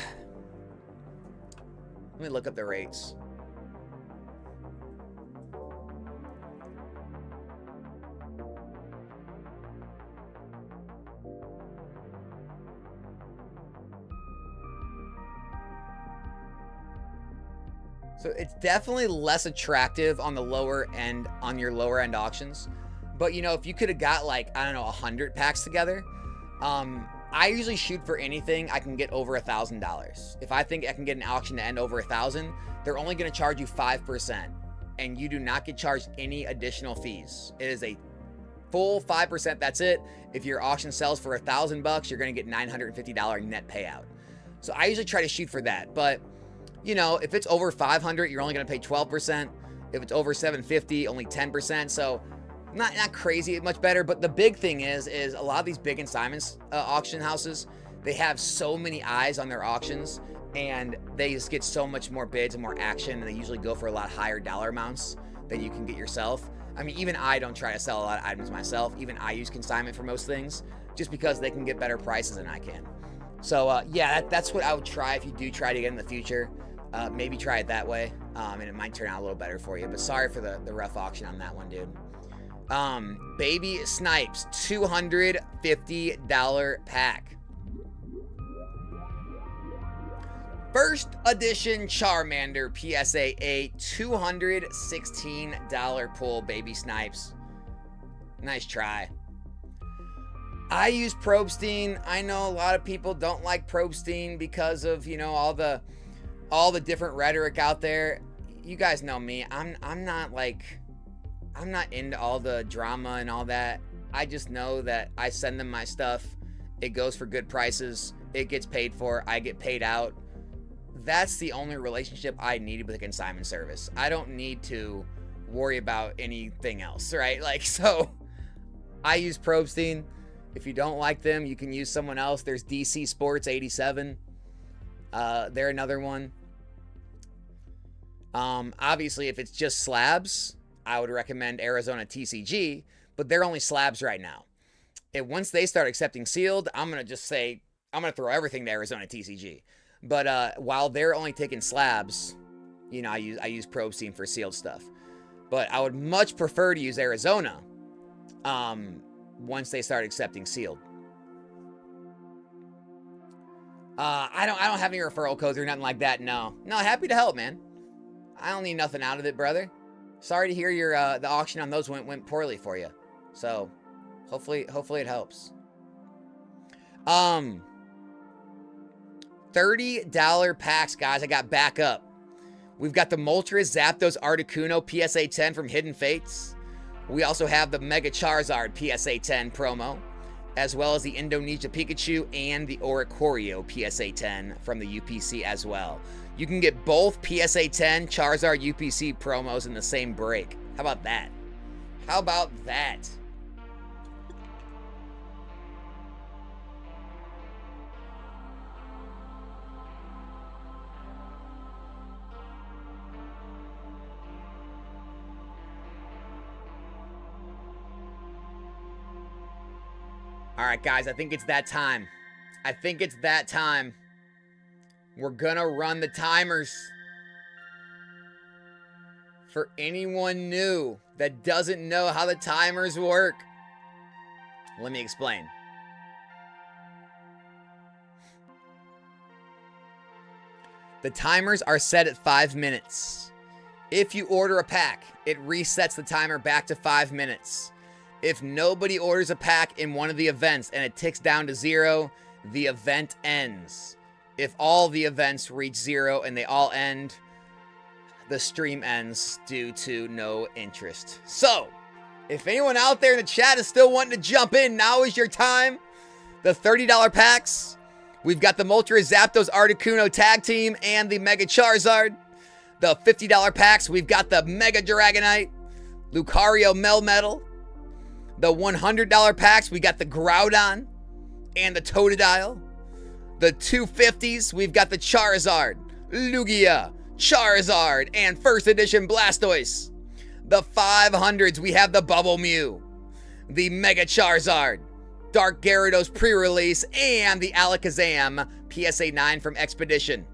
let me look up the rates. So it's definitely less attractive on the lower end, on your lower end auctions. But, you know, if you could have got like, I don't know, 100 packs together, I usually shoot for anything I can get over $1,000. If I think I can get an auction to end over 1,000, they're only going to charge you 5%, and you do not get charged any additional fees. It is a full 5%. That's it. If your auction sells for $1,000, you're going to get $950 net payout. So I usually try to shoot for that. But, you know, if it's over 500, you're only going to pay 12%. If it's over 750, only 10%. So not crazy much better. But the big thing is a lot of these big consignments auction houses, they have so many eyes on their auctions, and they just get so much more bids and more action, and they usually go for a lot higher dollar amounts than you can get yourself. I mean, even I don't try to sell a lot of items myself. Even I use consignment for most things, just because they can get better prices than I can. So yeah, that's what I would try if you do try to get in the future. Maybe try it that way, and it might turn out a little better for you. But sorry for the rough auction on that one, dude. Baby Snipes, $250 pack. First edition Charmander PSA 8, $216 pull, Baby Snipes. Nice try. I use Probstein. I know a lot of people don't like Probstein because of, you know, all the different rhetoric out there. You guys know me. I'm not into all the drama and all that. I just know that I send them my stuff. It goes for good prices. It gets paid for. I get paid out. That's the only relationship I needed with a consignment service. I don't need to worry about anything else, right? Like, so I use Probstein. If you don't like them, you can use someone else. There's DC Sports 87. They're another one. Obviously, if it's just slabs, I would recommend Arizona TCG, but they're only slabs right now. And once they start accepting sealed, I'm going to just say, I'm going to throw everything to Arizona TCG. But while they're only taking slabs, you know, I use Probstein for sealed stuff. But I would much prefer to use Arizona once they start accepting sealed. I don't have any referral codes or nothing like that. No, happy to help, man. I don't need nothing out of it, brother. Sorry to hear your the auction on those went poorly for you. So hopefully it helps. $30 packs, guys. I got backup. We've got the Moltres Zapdos Articuno PSA 10 from Hidden Fates. We also have the Mega Charizard PSA 10 promo, as well as the Indonesia Pikachu and the Oricorio PSA 10 from the UPC as well. You can get both PSA 10 Charizard UPC promos in the same break. How about that? How about that? All right, guys, I think it's that time. We're gonna run the timers. For anyone new that doesn't know how the timers work, let me explain. The timers are set at 5 minutes. If you order a pack, it resets the timer back to 5 minutes. If nobody orders a pack in one of the events and it ticks down to 0, the event ends. If all the events reach 0 and they all end, the stream ends due to no interest. So, if anyone out there in the chat is still wanting to jump in, now is your time. The $30 packs, we've got the Moltres Zapdos Articuno Tag Team and the Mega Charizard. The $50 packs, we've got the Mega Dragonite, Lucario Melmetal. The $100 packs, we got the Groudon and the Totodile. The 250s, we've got the Charizard, Lugia, Charizard, and first edition Blastoise. The 500s, we have the Bubble Mew, the Mega Charizard, Dark Gyarados pre-release, and the Alakazam PSA 9 from Expedition.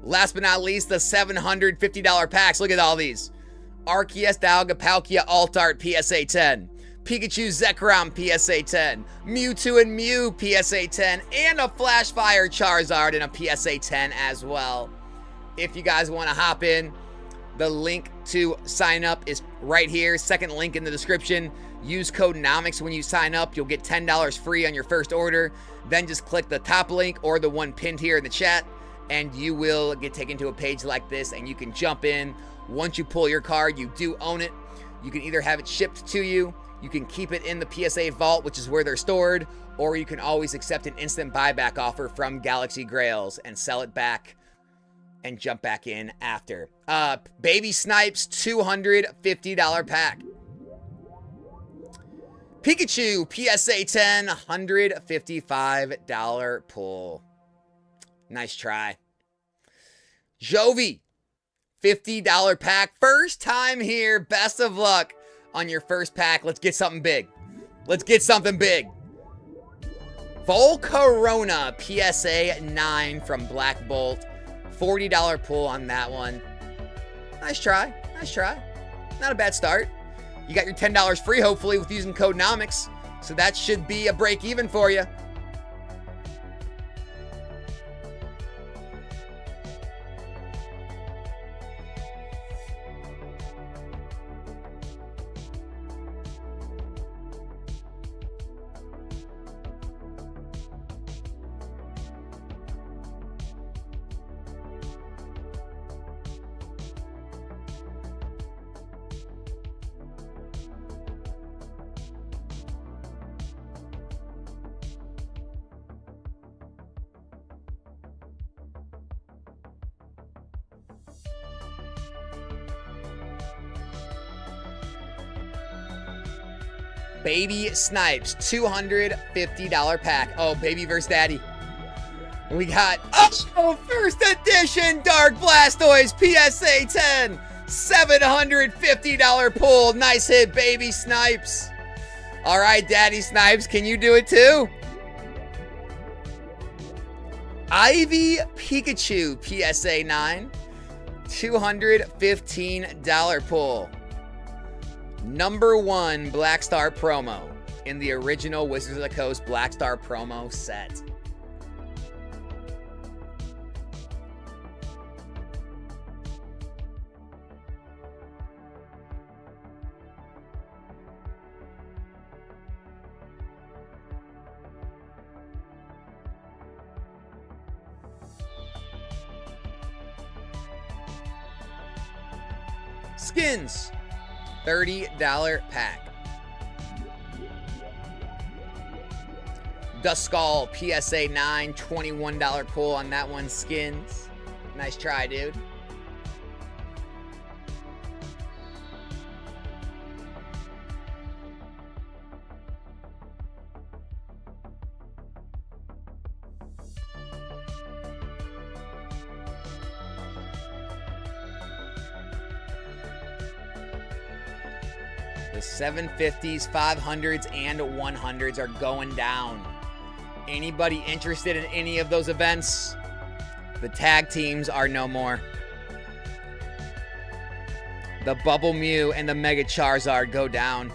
Last but not least, the $750 packs. Look at all these. Arceus, Dialga, Palkia, Altart PSA 10. Pikachu, Zekrom PSA 10. Mewtwo and Mew PSA 10. And a Flashfire Charizard and a PSA 10 as well. If you guys want to hop in, The link to sign up is right here. Second link in the description. Use code NOMICS when you sign up. You'll get $10 free on your first order. Then just click the top link or the one pinned here in the chat, and you will get taken to a page like this, and you can jump in. Once you pull your card, you do own it. You can either have it shipped to you, you can keep it in the PSA vault, which is where they're stored, or you can always accept an instant buyback offer from Galaxy Grails and sell it back and jump back in after. Baby Snipes, $250 pack. Pikachu, PSA 10, $155 pull. Nice try. Jovi, $50 pack. First time here. Best of luck on your first pack. Let's get something big. Let's get something big. Volcarona, PSA 9 from Black Bolt. $40 pull on that one. Nice try. Nice try. Not a bad start. You got your $10 free, hopefully, with using code NOMICS. So that should be a break even for you. Baby Snipes, $250 pack. Oh, baby versus daddy. We got, first edition Dark Blastoise, PSA 10, $750 pull. Nice hit, Baby Snipes. All right, Daddy Snipes, can you do it too? Ivy Pikachu, PSA 9, $215 pull. Number 1 Black Star promo in the original Wizards of the Coast Black Star promo set. Skins, $30 pack. Duskull, PSA 9, $21 pull on that one. Skins. Nice try, dude. The 750s, 500s, and 100s are going down. Anybody interested in any of those events? The tag teams are no more. The Bubble Mew and the Mega Charizard go down,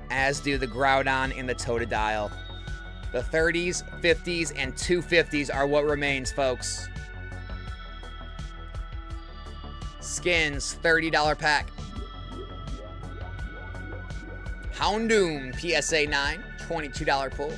as do the Groudon and the Totodile. The 30s, 50s, and 250s are what remains, folks. Skins, $30 pack. Houndoom, PSA 9, $22 pull.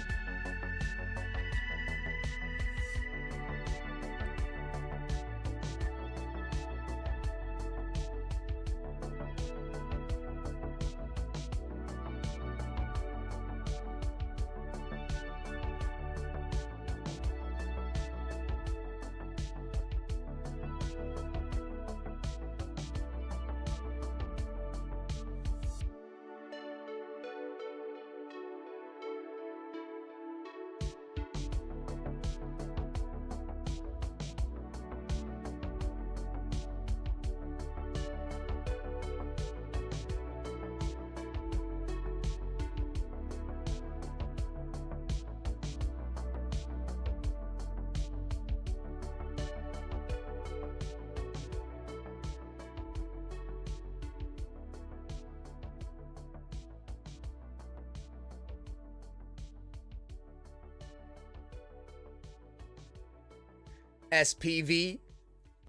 SPV,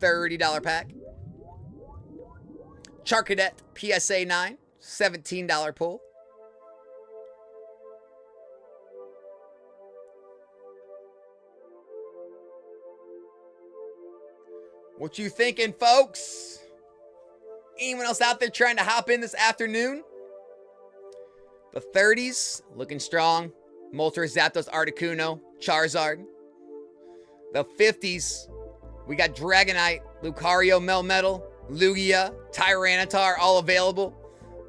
$30 pack. Charcadet PSA 9, $17 pull. What you thinking, folks? Anyone else out there trying to hop in this afternoon? The 30s, looking strong. Moltres, Zapdos, Articuno, Charizard. The 50s, we got Dragonite, Lucario, Melmetal, Lugia, Tyranitar, all available.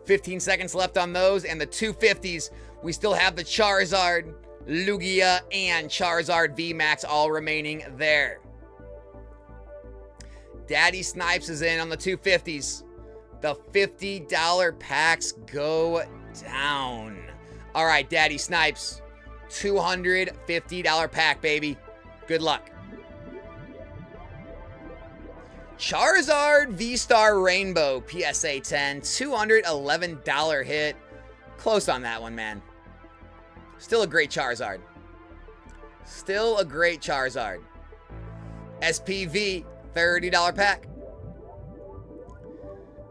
15 seconds left on those. And the 250s, we still have the Charizard, Lugia, and Charizard VMAX all remaining there. Daddy Snipes is in on the 250s. The $50 packs go down. All right, Daddy Snipes. $250 pack, baby. Good luck. Charizard V-Star Rainbow PSA 10. $211 hit. Close on that one, man. Still a great Charizard. Still a great Charizard. SPV. $30 pack.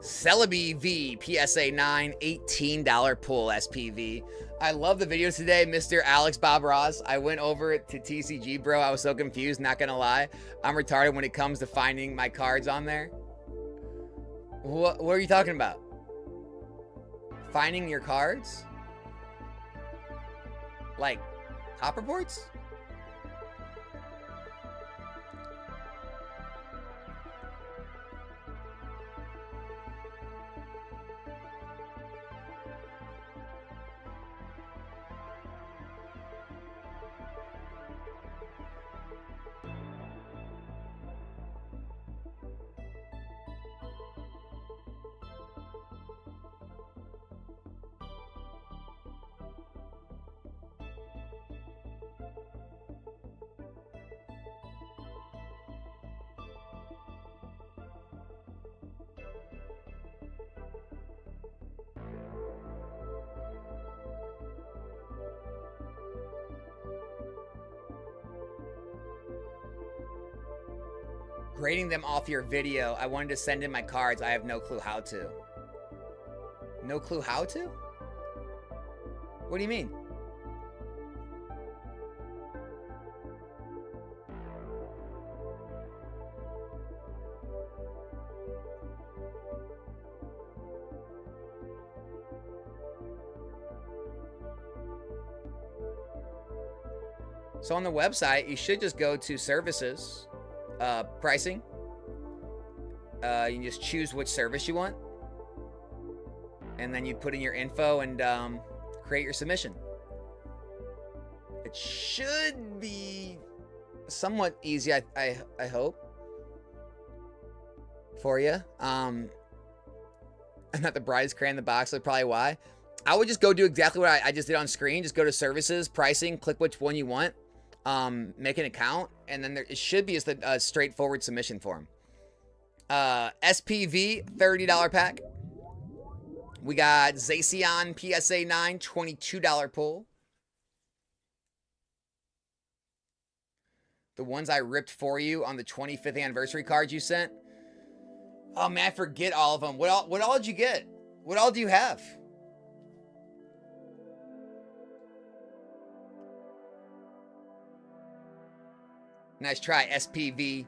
Celebi V PSA 9, $18 pull SPV. I love the videos today, Mr. Alex Bob Ross. I went over to TCG, bro. I was so confused, not gonna lie. I'm retarded when it comes to finding my cards on there. What are you talking about? Finding your cards? Like, top reports? Grading them off your video. I wanted to send in my cards. I have no clue how to. No clue how to? What do you mean? So on the website, you should just go to services. Pricing. You can just choose which service you want. And then you put in your info and create your submission. It should be somewhat easy, I hope. For you. I'm not the brightest crayon in the box, that's probably why. I would just go do exactly what I just did on screen. Just go to services, pricing, click which one you want. Make an account, and then it should be just a straightforward submission form. SPV, $30 pack. We got Zacian PSA 9, $22 pull. The ones I ripped for you on the 25th anniversary cards you sent. Oh man, I forget all of them. What all did you get? What all do you have? Nice try, SPV.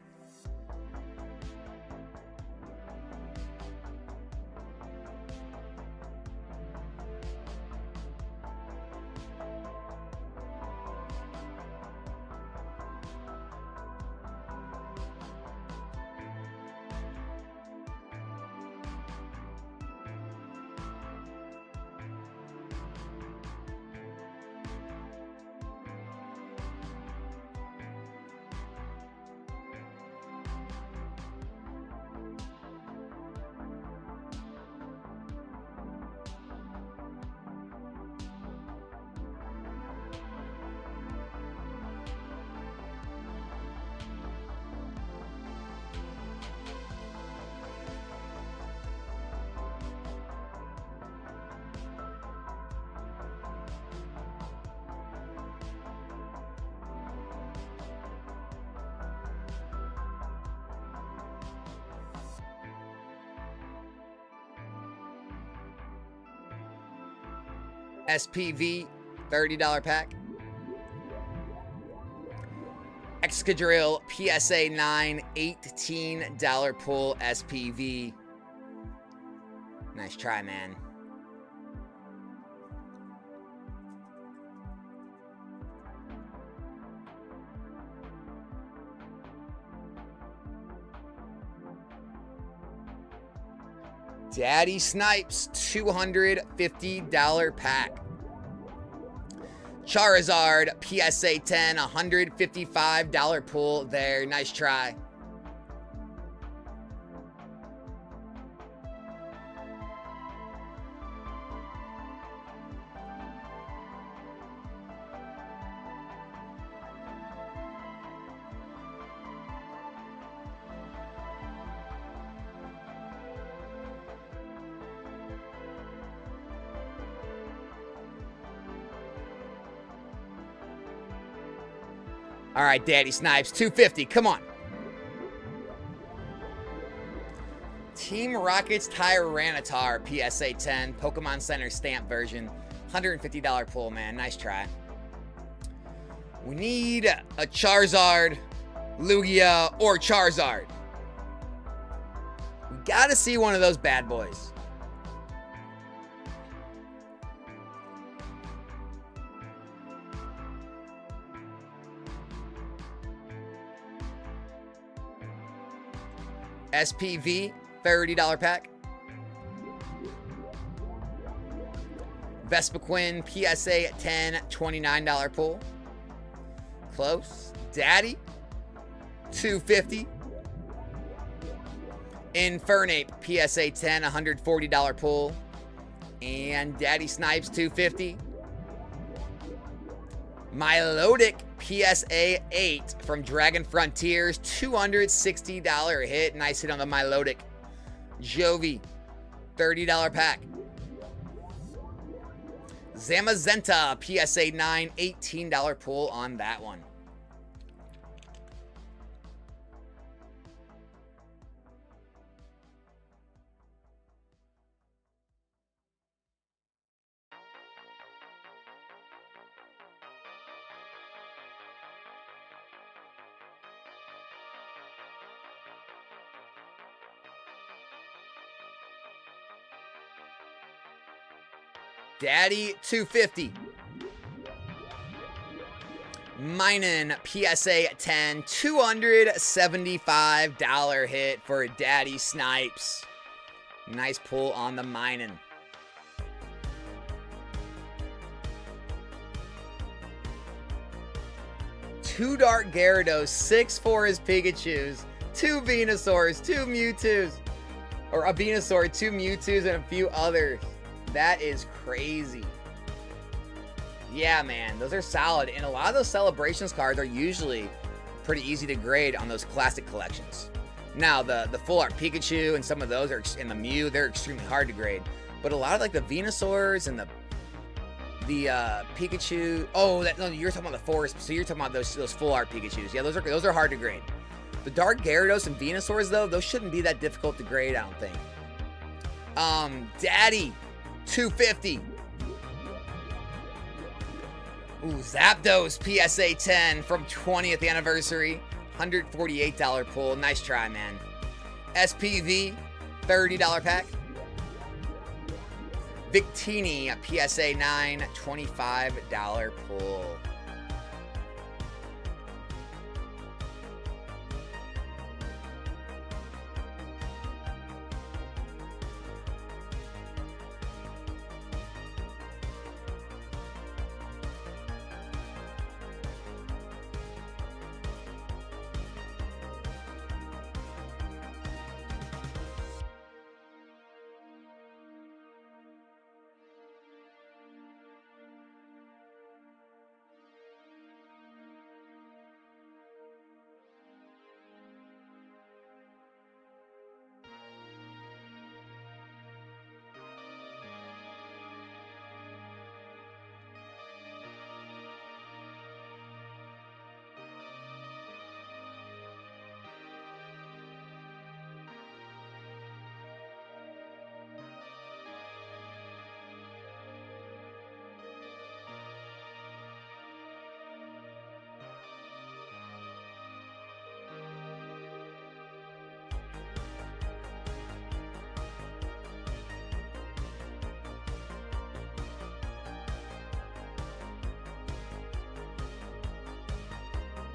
SPV, $30 pack. Excadrill PSA 9, $18 pull SPV. Nice try, man. Daddy Snipes, $250 pack. Charizard, PSA 10, $155 pull there. Nice try. All right, Daddy Snipes, $250. Come on. Team Rocket's Tyranitar, PSA 10, Pokemon Center stamp version, $150 pull, man. Nice try. We need a Charizard, Lugia, or Charizard. We gotta see one of those bad boys. SPV, $30 pack. Vespiquen, PSA 10, $29 pull. Close. Daddy, $250. Infernape, PSA 10, $140 pull. And Daddy Snipes, $250. Milotic, PSA 8 from Dragon Frontiers, $260 hit. Nice hit on the Milotic. Jovi, $30 pack. Zamazenta, PSA 9, $18 pull on that one. Daddy, $250. Minen, PSA 10, $275 hit for Daddy Snipes. Nice pull on the Minen. Two Dark Gyarados, 6 for his Pikachus, 2 Venusaurs, 2 Mewtwo's, or a Venusaur, 2 Mewtwo's, and a few others. That is crazy. Yeah, man, those are solid. And a lot of those Celebrations cards are usually pretty easy to grade on those classic collections. Now, the Full Art Pikachu and some of those are in the Mew, they're extremely hard to grade. But a lot of like the Venusaurs and the Pikachu. Oh, no, you're talking about the Forest. So you're talking about those Full Art Pikachus. Yeah, those are hard to grade. The Dark Gyarados and Venusaurs though, those shouldn't be that difficult to grade, I don't think. Daddy, $250. Ooh, Zapdos PSA 10 from 20th anniversary, $148 pull. Nice try, man. SPV, $30 pack. Victini PSA 9, $25 pull.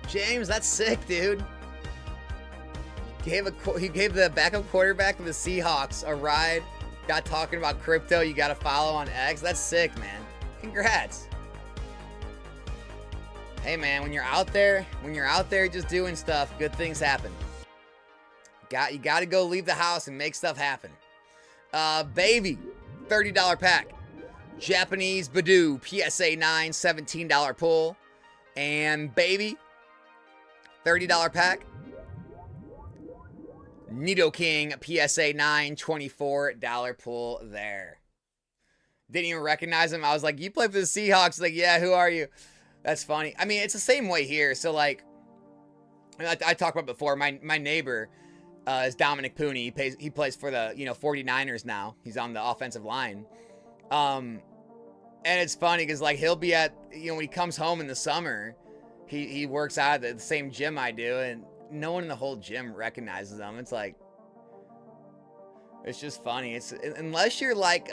James, that's sick, dude. He gave the backup quarterback of the Seahawks a ride. Got talking about crypto. You got to follow on X. That's sick, man. Congrats. Hey, man, when you're out there just doing stuff, good things happen. You got to go leave the house and make stuff happen. Baby, $30 pack. Japanese Badoo, PSA 9, $17 pull. And baby, $30 pack. Nidoking, PSA 9, $24 pull there. Didn't even recognize him. I was like, you play for the Seahawks? Like, yeah, who are you? That's funny. I mean, it's the same way here. So, like, I talked about before, my neighbor is Dominic Pooney. He plays for the, 49ers now. He's on the offensive line. And it's funny because, like, he'll be at, when he comes home in the summer, he works out at the same gym I do, and no one in the whole gym recognizes him. It's like, it's just funny. It's unless you're like,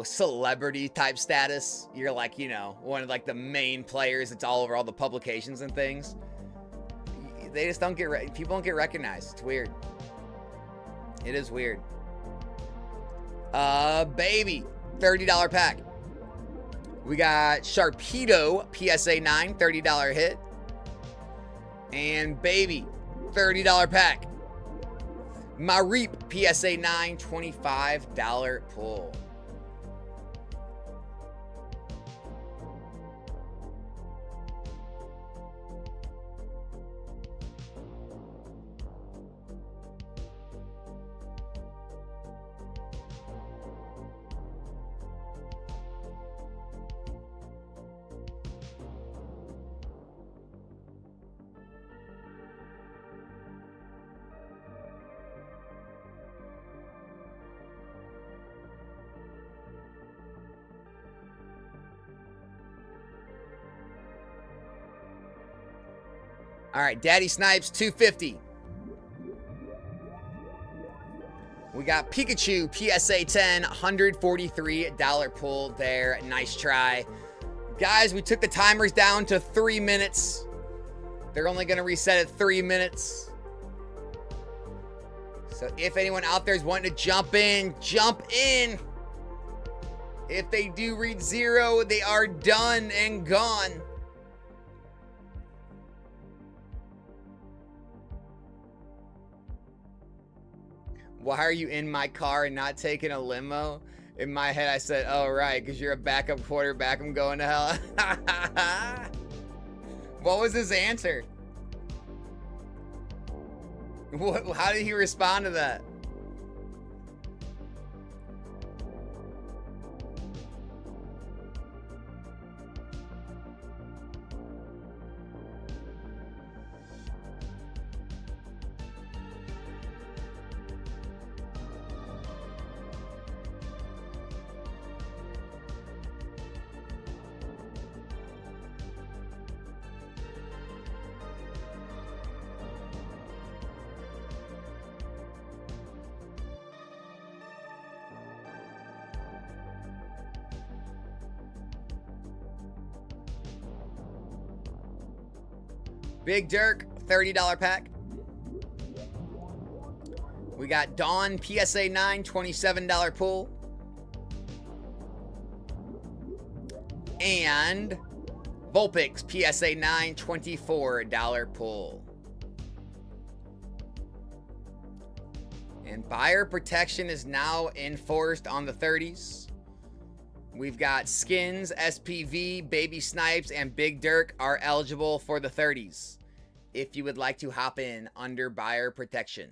celebrity type status, you're like, one of like the main players that's all over all the publications and things. They just don't get, people don't get recognized. It's weird. It is weird. Baby, $30 pack. We got Sharpedo, PSA 9, $30 hit. And baby, $30 pack. My RIP, PSA 9, $25 pull. All right, Daddy Snipes, $250. We got Pikachu, PSA 10, $143 pull there. Nice try. Guys, we took the timers down to 3 minutes. They're only going to reset at 3 minutes. So if anyone out there is wanting to jump in, jump in. If they do reach 0, they are done and gone. Why are you in my car and not taking a limo? In my head, I said, oh, right, because you're a backup quarterback. I'm going to hell. What was his answer? How did he respond to that? Big Dirk, $30 pack. We got Dawn, PSA 9, $27 pull. And Vulpix, PSA 9, $24 pull. And buyer protection is now enforced on the 30s. We've got Skins, SPV, Baby Snipes, and Big Dirk are eligible for the 30s. If you would like to hop in under buyer protection.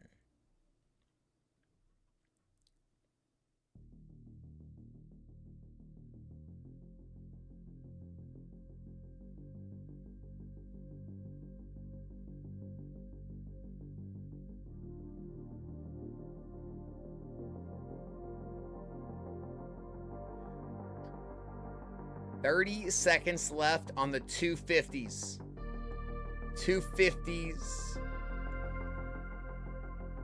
$30 seconds left on the 250s. 250s.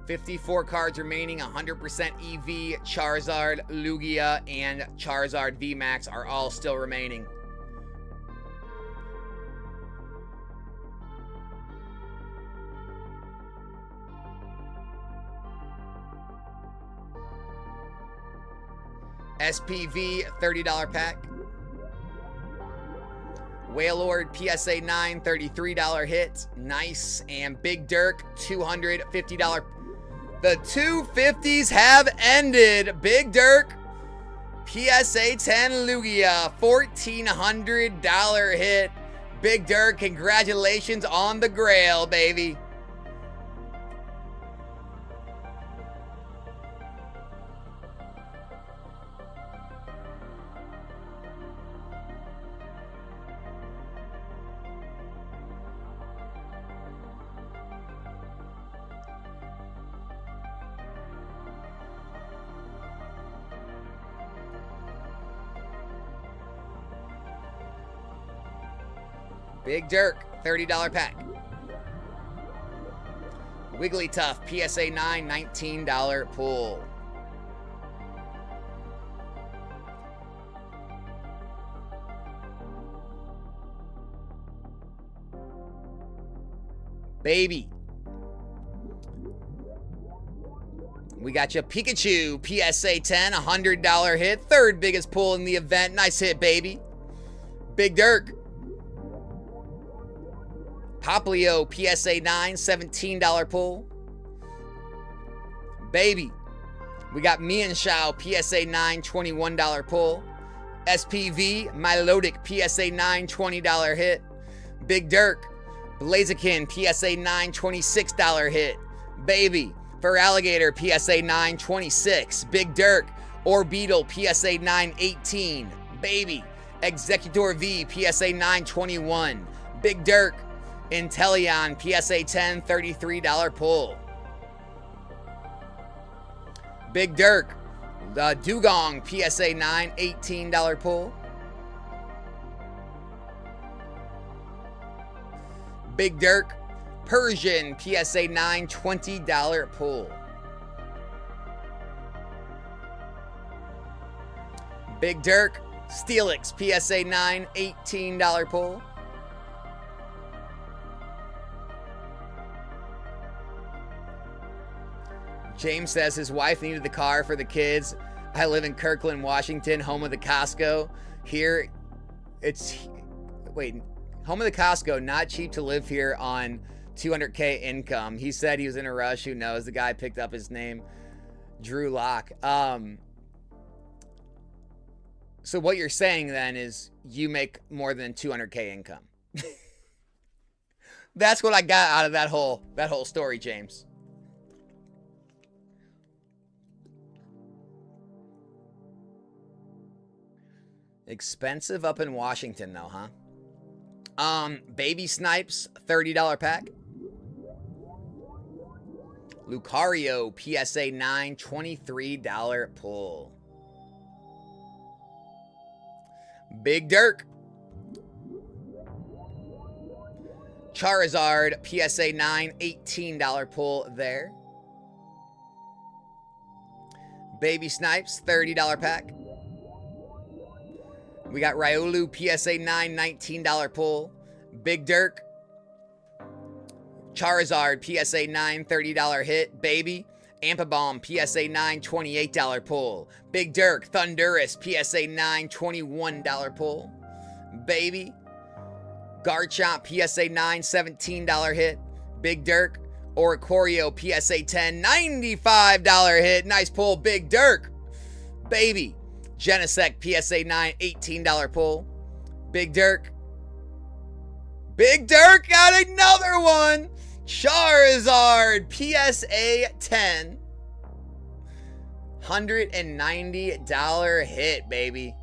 54 cards remaining, 100% EV, Charizard, Lugia, and Charizard VMAX are all still remaining. SPV, $30 pack. Wailord, PSA 9, $33 hit. Nice. And Big Dirk, $250. The 250s have ended. Big Dirk, PSA 10 Lugia, $1,400 hit. Big Dirk, congratulations on the Grail, baby. Big Dirk, $30 pack. Wigglytuff, PSA 9, $19 pull. Baby. We got you Pikachu, PSA 10, $100 hit. Third biggest pull in the event. Nice hit, baby. Big Dirk. Poplio, PSA 9, $17 pull. Baby. We got Mienshao, PSA 9, $21 pull. SPV, Milotic, PSA 9, $20 hit. Big Dirk. Blaziken, PSA 9, $26 hit. Baby. For Alligator, PSA 9, $26. Big Dirk. Orbeetle, PSA 9, $18. Baby. Executor V, PSA 9, $21. Big Dirk. Inteleon, PSA 10, $33 pull. Big Dirk. The Dugong, PSA 9, $18 pull. Big Dirk. Persian, PSA 9, $20 pull. Big Dirk. Steelix, PSA 9, $18 pull. James says his wife needed the car for the kids. I live in Kirkland, Washington, home of the Costco. Here, home of the Costco, not cheap to live here on $200K income. He said he was in a rush. Who knows? The guy picked up his name, Drew Locke. So what you're saying then is you make more than $200K income. That's what I got out of that whole story, James. Expensive up in Washington, though, huh? Baby Snipes, $30 pack. Lucario, PSA 9, $23 pull. Big Dirk. Charizard, PSA 9, $18 pull there. Baby Snipes, $30 pack. We got Riolu, PSA 9, $19 pull. Big Dirk. Charizard, PSA 9, $30 hit. Baby. Ampabomb, PSA 9, $28 pull. Big Dirk. Thundurus, PSA 9, $21 pull. Baby. Garchomp, PSA 9, $17 hit. Big Dirk. Oricorio, PSA 10, $95 hit. Nice pull, Big Dirk. Baby. Genesect, PSA 9, $18 pull. Big Dirk. Big Dirk got another one. Charizard, PSA 10. $190 hit, baby.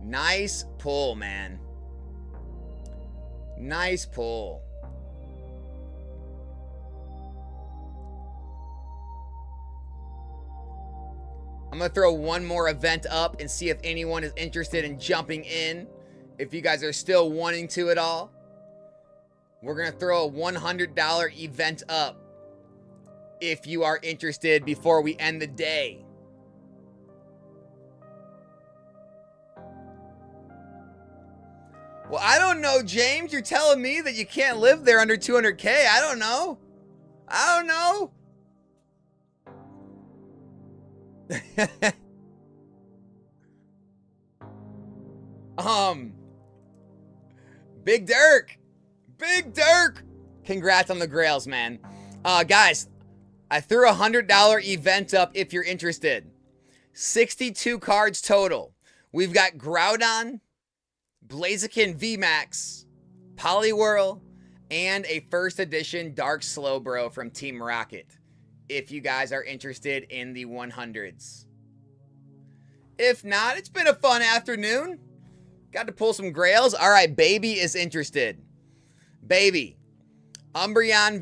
Nice pull, man. Nice pull. I'm going to throw one more event up and see if anyone is interested in jumping in. If you guys are still wanting to at all. We're going to throw a $100 event up if you are interested before we end the day. Well, I don't know, James. You're telling me that you can't live there under 200K. I don't know. I don't know. Big Dirk. Big Dirk. Congrats on the Grails, man. Guys, I threw a $100 event up if you're interested. 62 cards total. We've got Groudon, Blaziken VMAX, Poliwhirl, and a first edition Dark Slowbro from Team Rocket, if you guys are interested in the 100s. If not, it's been a fun afternoon. Got to pull some Grails. All right, Baby is interested. Baby, Umbreon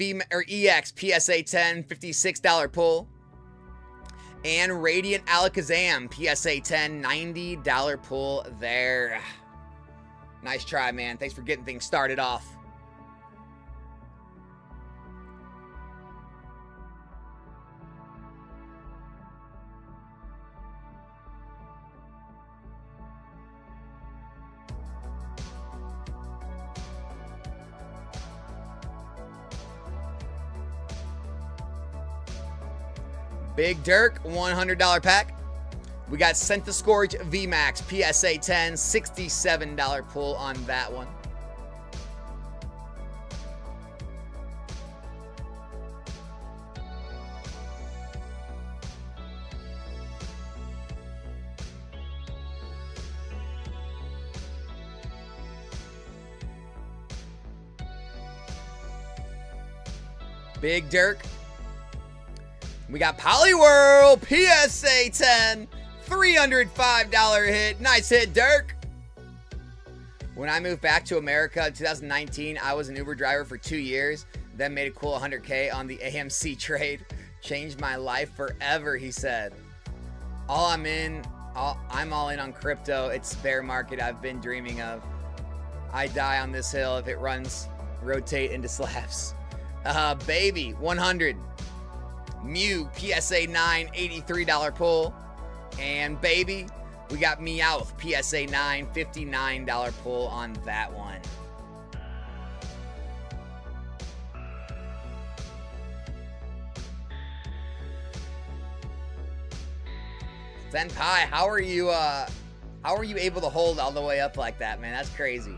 EX PSA 10, $56 pull. And Radiant Alakazam PSA 10, $90 pull there. Nice try, man. Thanks for getting things started off. Big Dirk, $100 pack. We got Centiskorch VMAX PSA 10, $67 pull on that one. Big Dirk. We got Poliwhirl, PSA 10, $305 hit. Nice hit, Dirk. When I moved back to America in 2019, I was an Uber driver for 2 years, then made a cool 100K on the AMC trade. Changed my life forever, he said. I'm all in on crypto. It's bear market I've been dreaming of. I die on this hill if it runs, rotate into slabs. Baby, 100. Mew, PSA 9, $83 pull. And Baby, we got Meowth, PSA 9, $59 pull on that one. Senpai, how are you able to hold all the way up like that, man? That's crazy.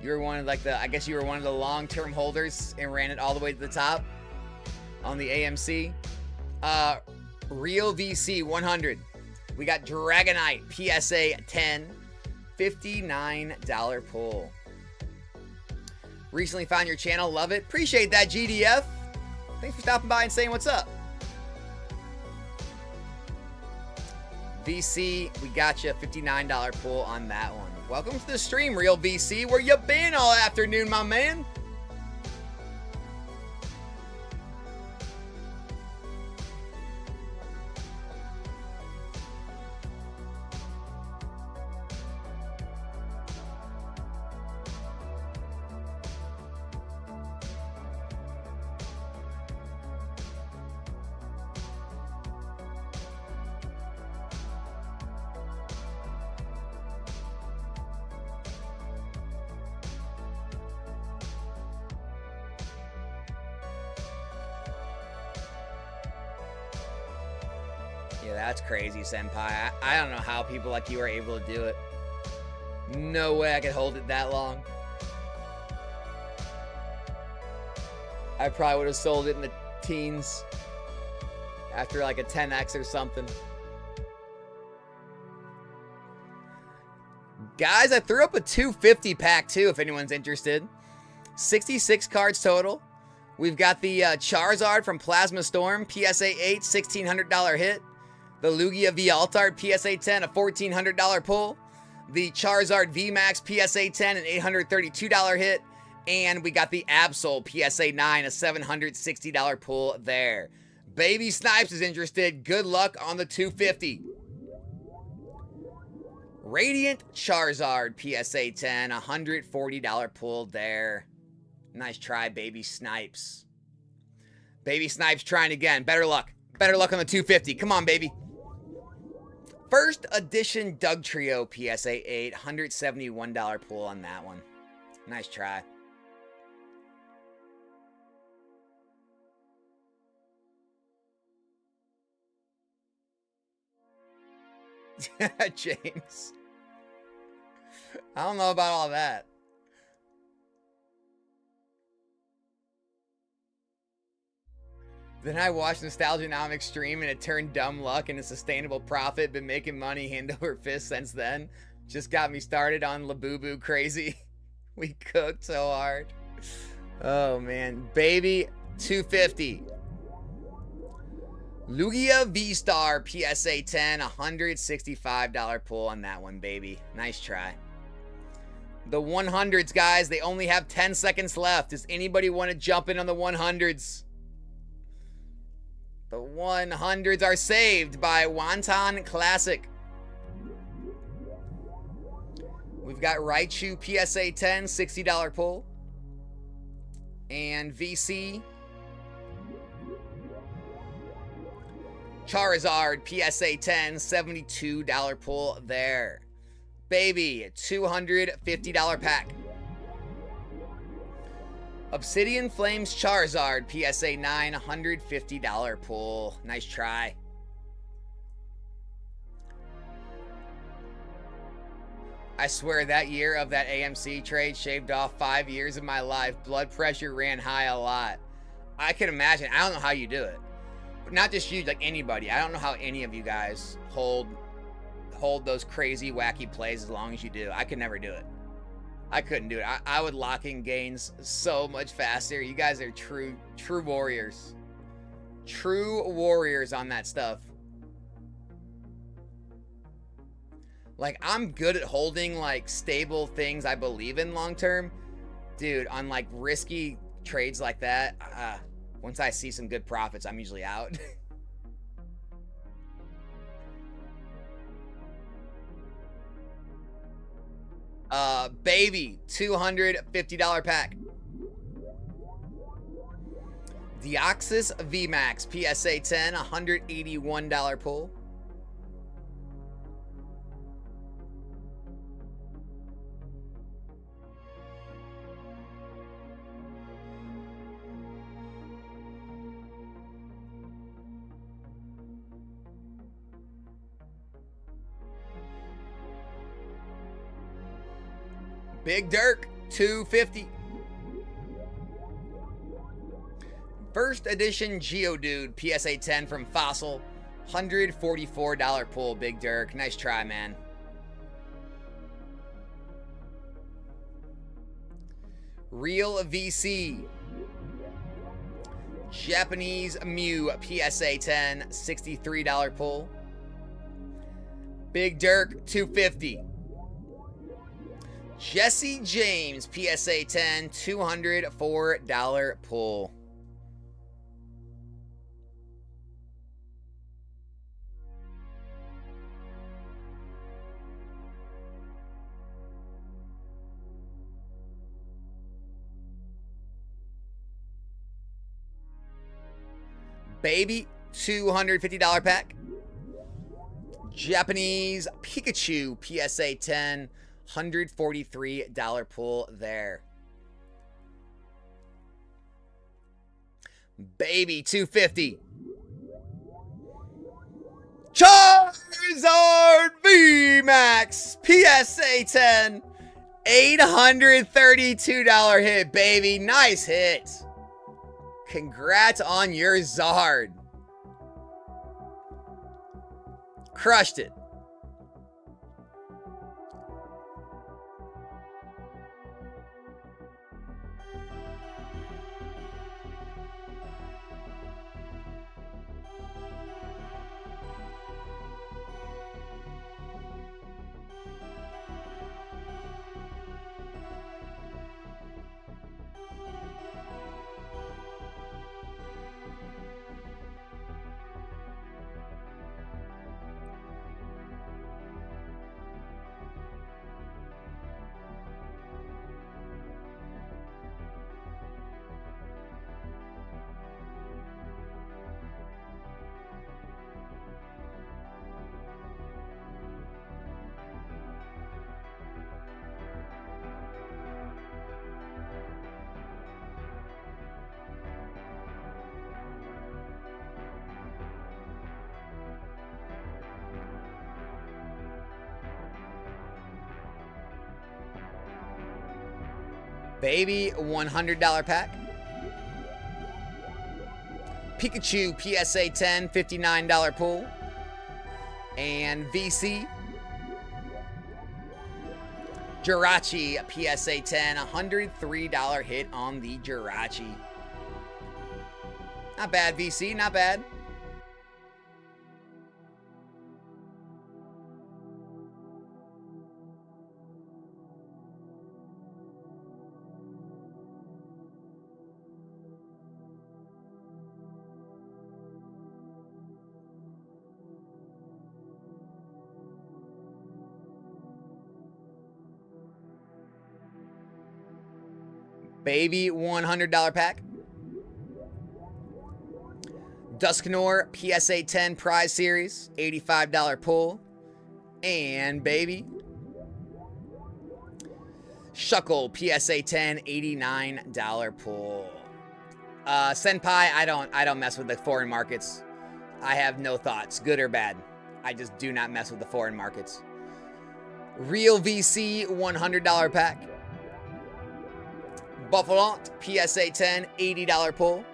You were one of I guess you were one of the long-term holders and ran it all the way to the top on the AMC. Real VC 100. We got Dragonite PSA 10, $59 pull. Recently found your channel, love it. Appreciate that, GDF. Thanks for stopping by and saying what's up. VC, we got you $59 pull on that one. Welcome to the stream, Real VC. Where you been all afternoon, my man? Yeah, that's crazy, Senpai. I don't know how people like you are able to do it. No way I could hold it that long. I probably would have sold it in the teens after like a 10x or something. Guys, I threw up a 250 pack too if anyone's interested. 66 cards total. We've got the Charizard from Plasma Storm, PSA 8, $1,600 hit. The Lugia V-Altart, PSA 10, a $1,400 pull. The Charizard VMAX, PSA 10, an $832 hit. And we got the Absol, PSA 9, a $760 pull there. Baby Snipes is interested. Good luck on the 250. Radiant Charizard, PSA 10, a $140 pull there. Nice try, Baby Snipes. Baby Snipes trying again. Better luck. Better luck on the 250. Come on, baby. First edition Doug Trio, PSA 8, $171 pull on that one. Nice try. James. I don't know about all that. Then I watched Nostalgianomics stream and it turned dumb luck into sustainable profit. Been making money hand over fist since then. Just got me started on Labubu crazy. We cooked so hard. Oh man. Baby 250. Lugia V-Star PSA 10, $165 pull on that one, baby. Nice try. The 100s, guys, they only have 10 seconds left. Does anybody want to jump in on the 100s? The 100s are saved by Wonton Classic. We've got Raichu PSA 10, $60 pull. And VC. Charizard PSA 10, $72 pull there. Baby, $250 pack. Obsidian Flames Charizard PSA 9, $150 pull. Nice try. I swear that year of that AMC trade shaved off 5 years of my life. Blood pressure ran high a lot. I can imagine. I don't know how you do it. But not just you, like anybody. I don't know how any of you guys hold those crazy, wacky plays as long as you do. I could never do it. I couldn't do it. I would lock in gains so much faster. You guys are true warriors. True warriors on that stuff. Like, I'm good at holding, like, stable things I believe in long term. Dude, on, like, risky trades like that, once I see some good profits, I'm usually out. Baby, $250 pack. Deoxys VMAX PSA 10, $181 pull. Big Dirk, $250. First edition Geodude, PSA 10 from Fossil, $144 pull, Big Dirk. Nice try, man. Real VC. Japanese Mew, PSA 10, $63 pull. Big Dirk, $250. Jesse James, PSA 10, $204 pull. Baby, $250 pack. Japanese Pikachu, PSA 10, $143 pull there. Baby, $250. Charizard VMAX, PSA 10, $832 hit, baby. Nice hit. Congrats on your Zard. Crushed it. Baby, $100 pack. Pikachu, PSA 10, $59 pull. And VC. Jirachi, PSA 10, $103 hit on the Jirachi. Not bad, VC, not bad. Baby, $100 pack. Dusknoir, PSA 10 Prize Series, $85 pull. And baby, Shuckle, PSA 10, $89 pull. Senpai, I don't mess with the foreign markets. I have no thoughts, good or bad. I just do not mess with the foreign markets. Real VC, $100 pack. Buffalont, PSA 10, $80 pull.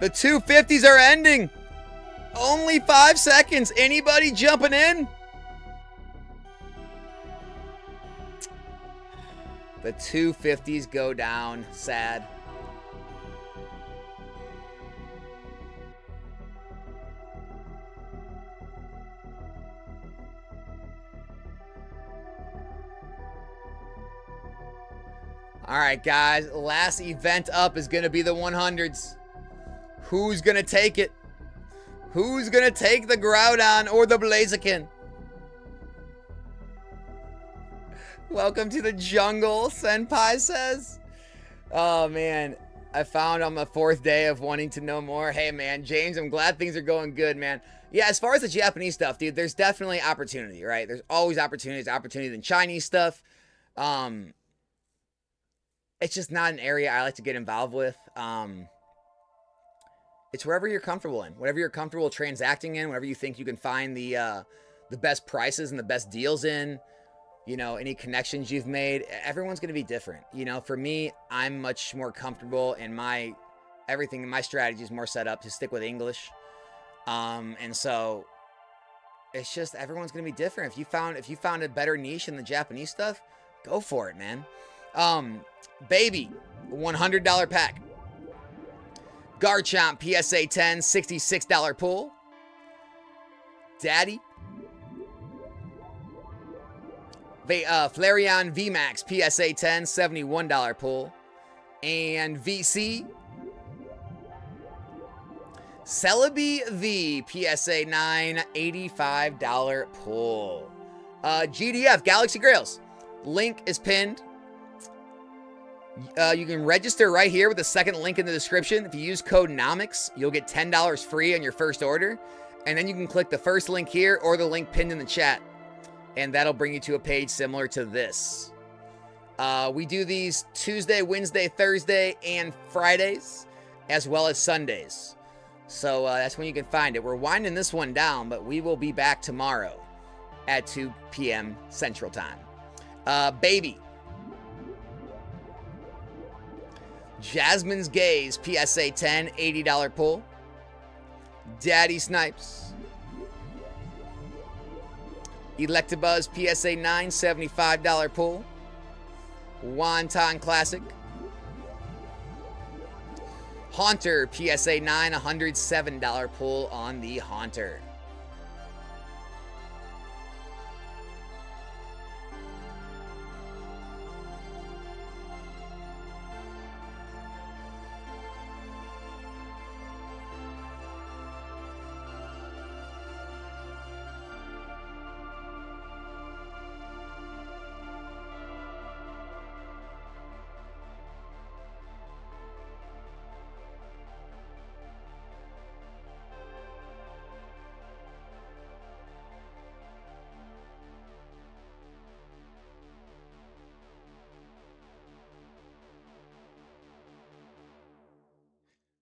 The 250s are ending. Only 5 seconds. Anybody jumping in? The 250s go down. Sad. All right, guys. Last event up is going to be the 100s. Who's going to take it? Who's going to take the Groudon or the Blaziken? Welcome to the jungle, Senpai says. Oh, man. I found on the 4th day of wanting to know more. Hey, man, James, I'm glad things are going good, man. Yeah, as far as the Japanese stuff, dude, there's definitely opportunity, right? There's always opportunities, opportunity in Chinese stuff. It's just not an area I like to get involved with. It's wherever you're comfortable in, whatever you're comfortable transacting in, wherever you think you can find the best prices and the best deals in, you know, any connections you've made. Everyone's going to be different. You know, for me, I'm much more comfortable in everything in my strategy is more set up to stick with English. And so it's just, everyone's going to be different. If you found a better niche in the Japanese stuff, go for it, man. Baby, $100 pack. Garchomp, PSA 10, $66 pull. Daddy. Flareon VMAX, PSA 10, $71 pull. And VC. Celebi V, PSA 9, $85 pull. GDF, Galaxy Grails. Link is pinned. You can register right here with the second link in the description. If you use code NOMICS, you'll get $10 free on your first order. And then you can click the first link here or the link pinned in the chat. And that'll bring you to a page similar to this. We do these Tuesday, Wednesday, Thursday, and Fridays, as well as Sundays. So that's when you can find it. We're winding this one down, but we will be back tomorrow at 2 p.m. Central Time. Baby. Jasmine's Gaze, PSA 10, $80 pull. Daddy Snipes. Electabuzz, PSA 9, $75 pull. Wonton Classic. Haunter, PSA 9, $107 pull on the Haunter.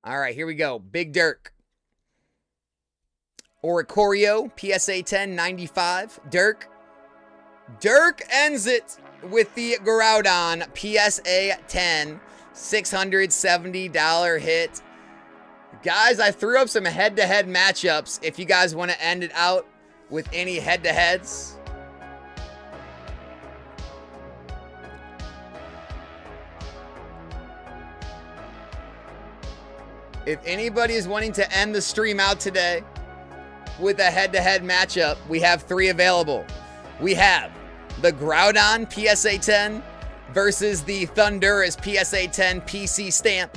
All right, here we go. Big Dirk. Oricorio, PSA 10, 95. Dirk ends it with the Groudon, PSA 10, $670 hit. Guys, I threw up some head-to-head matchups if you guys want to end it out with any head-to-heads. If anybody is wanting to end the stream out today with a head-to-head matchup, we have 3 available. We have the Groudon PSA 10 versus the Thunderous PSA 10 PC stamp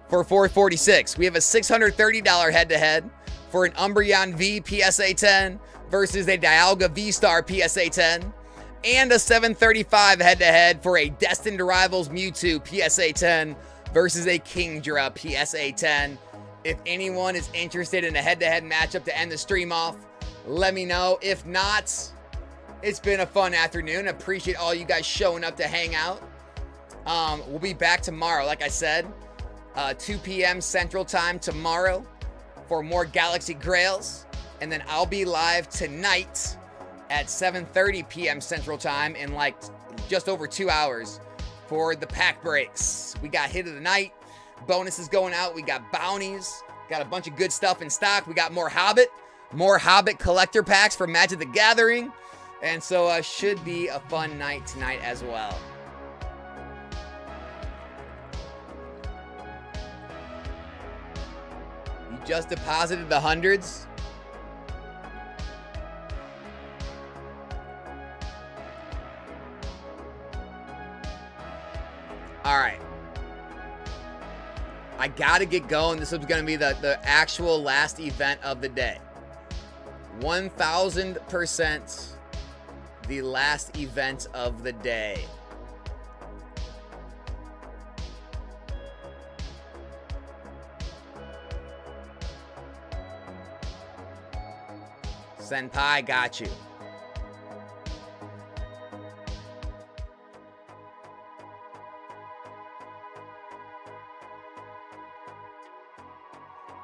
for $446. We have a $630 head-to-head for an Umbreon V PSA 10 versus a Dialga V-Star PSA 10, and a $735 head-to-head for a Destined Rivals Mewtwo PSA 10 versus a Kingdra PSA 10. If anyone is interested in a head-to-head matchup to end the stream off, let me know. If not, it's been a fun afternoon. Appreciate all you guys showing up to hang out. We'll be back tomorrow, like I said, 2 p.m. Central Time tomorrow for more Galaxy Grails. And then I'll be live tonight at 7:30 p.m. Central Time in like just over 2 hours for the pack breaks. We got hit of the night, bonuses going out, we got bounties, got a bunch of good stuff in stock. We got more Hobbit collector packs for Magic the Gathering, and so should be a fun night tonight as well. You just deposited the hundreds. All right. I got to get going. This is going to be the actual last event of the day. 1,000% the last event of the day. Senpai, got you.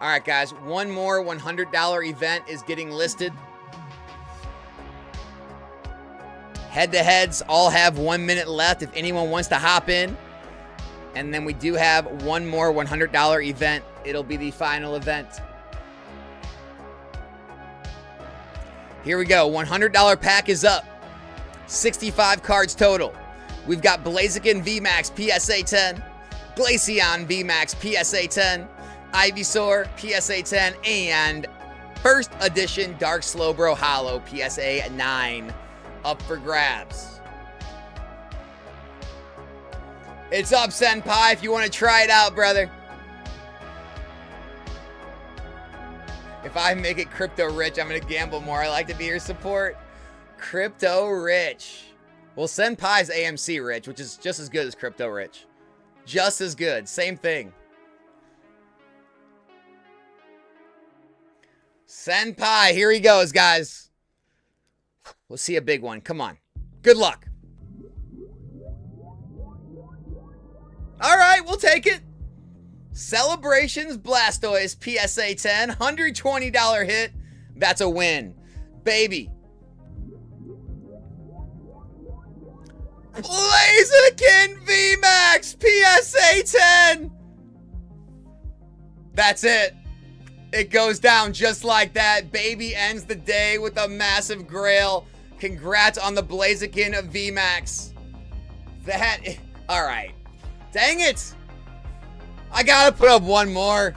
All right, guys, one more $100 event is getting listed. Head-to-heads all have 1 minute left if anyone wants to hop in. And then we do have one more $100 event. It'll be the final event. Here we go. $100 pack is up. 65 cards total. We've got Blaziken VMAX PSA 10, Glaceon VMAX PSA 10, Ivysaur PSA 10, and first edition Dark Slowbro Hollow PSA 9 up for grabs. It's up, Senpai, if you want to try it out, brother. If I make it crypto rich, I'm going to gamble more. I like to be your support. Crypto rich. Well, Senpai's AMC rich, which is just as good as crypto rich. Just as good. Same thing. Senpai, here he goes, guys. We'll see a big one. Come on. Good luck. All right, we'll take it. Celebrations Blastoise PSA 10, $120 hit. That's a win. Baby. Blaziken VMAX PSA 10. That's it. It goes down just like that. Baby ends the day with a massive grail. Congrats on the Blaziken VMAX. All right. Dang it. I gotta put up one more.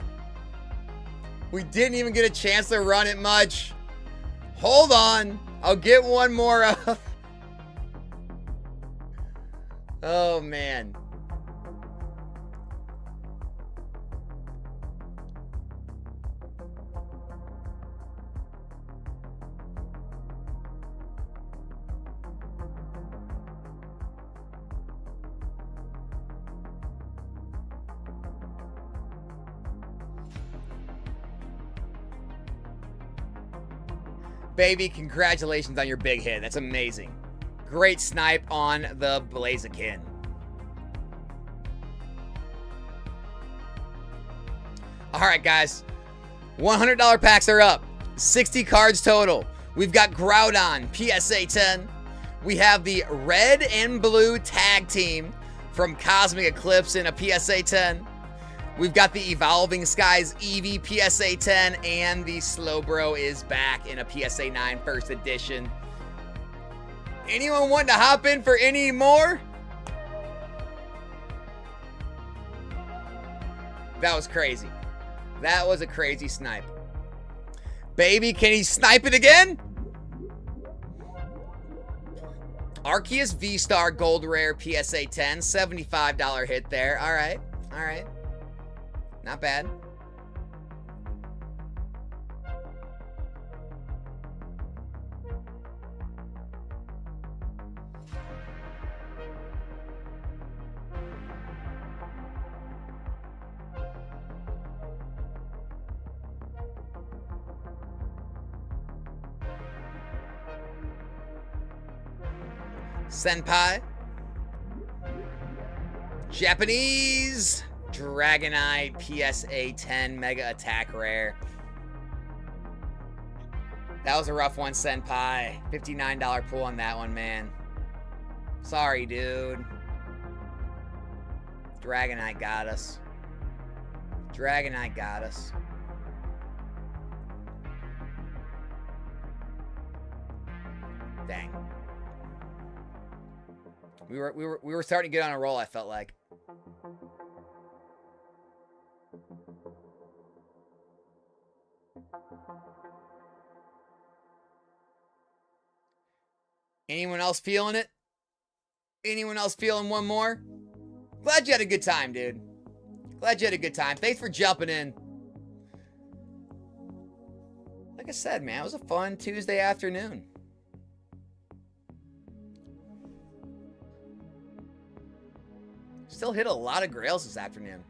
We didn't even get a chance to run it much. Hold on. I'll get one more up. Oh, man. Baby, congratulations on your big hit. That's amazing. Great snipe on the Blaziken. All right, guys. $100 packs are up. 60 cards total. We've got Groudon, PSA 10. We have the red and blue tag team from Cosmic Eclipse in a PSA 10. We've got the Evolving Skies Eevee PSA 10, and the Slowbro is back in a PSA 9 first edition. Anyone want to hop in for any more? That was crazy. That was a crazy snipe. Baby, can he snipe it again? Arceus V-Star Gold Rare PSA 10, $75 hit there. All right, all right. Not bad. Senpai. Japanese Dragonite PSA 10 Mega Attack Rare. That was a rough one, Senpai. $59 pull on that one, man. Sorry, dude. Dragonite got us. Dragonite got us. Dang. We were starting to get on a roll, I felt like. Anyone else feeling it? Anyone else feeling one more? Glad you had a good time, dude. Glad you had a good time. Thanks for jumping in. Like I said, man, it was a fun Tuesday afternoon. Still hit a lot of grails this afternoon.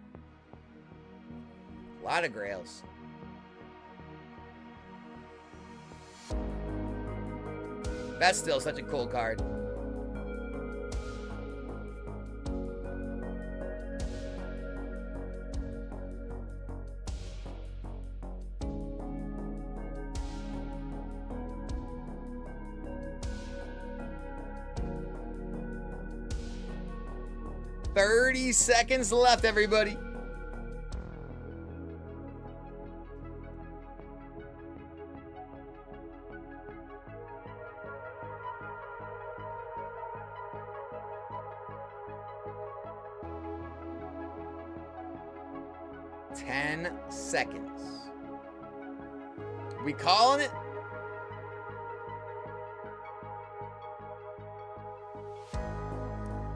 A lot of grails. That's still such a cool card. $30 seconds left, everybody. $10 seconds. We calling it?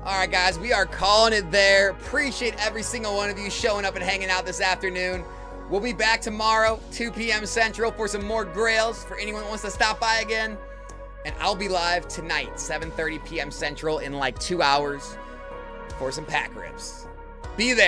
All right, guys, we are calling it there. Appreciate every single one of you showing up and hanging out this afternoon. We'll be back tomorrow, 2 p.m. Central, for some more grails for anyone who wants to stop by again. And I'll be live tonight, 7:30 p.m. Central, in like 2 hours for some pack rips. Be there.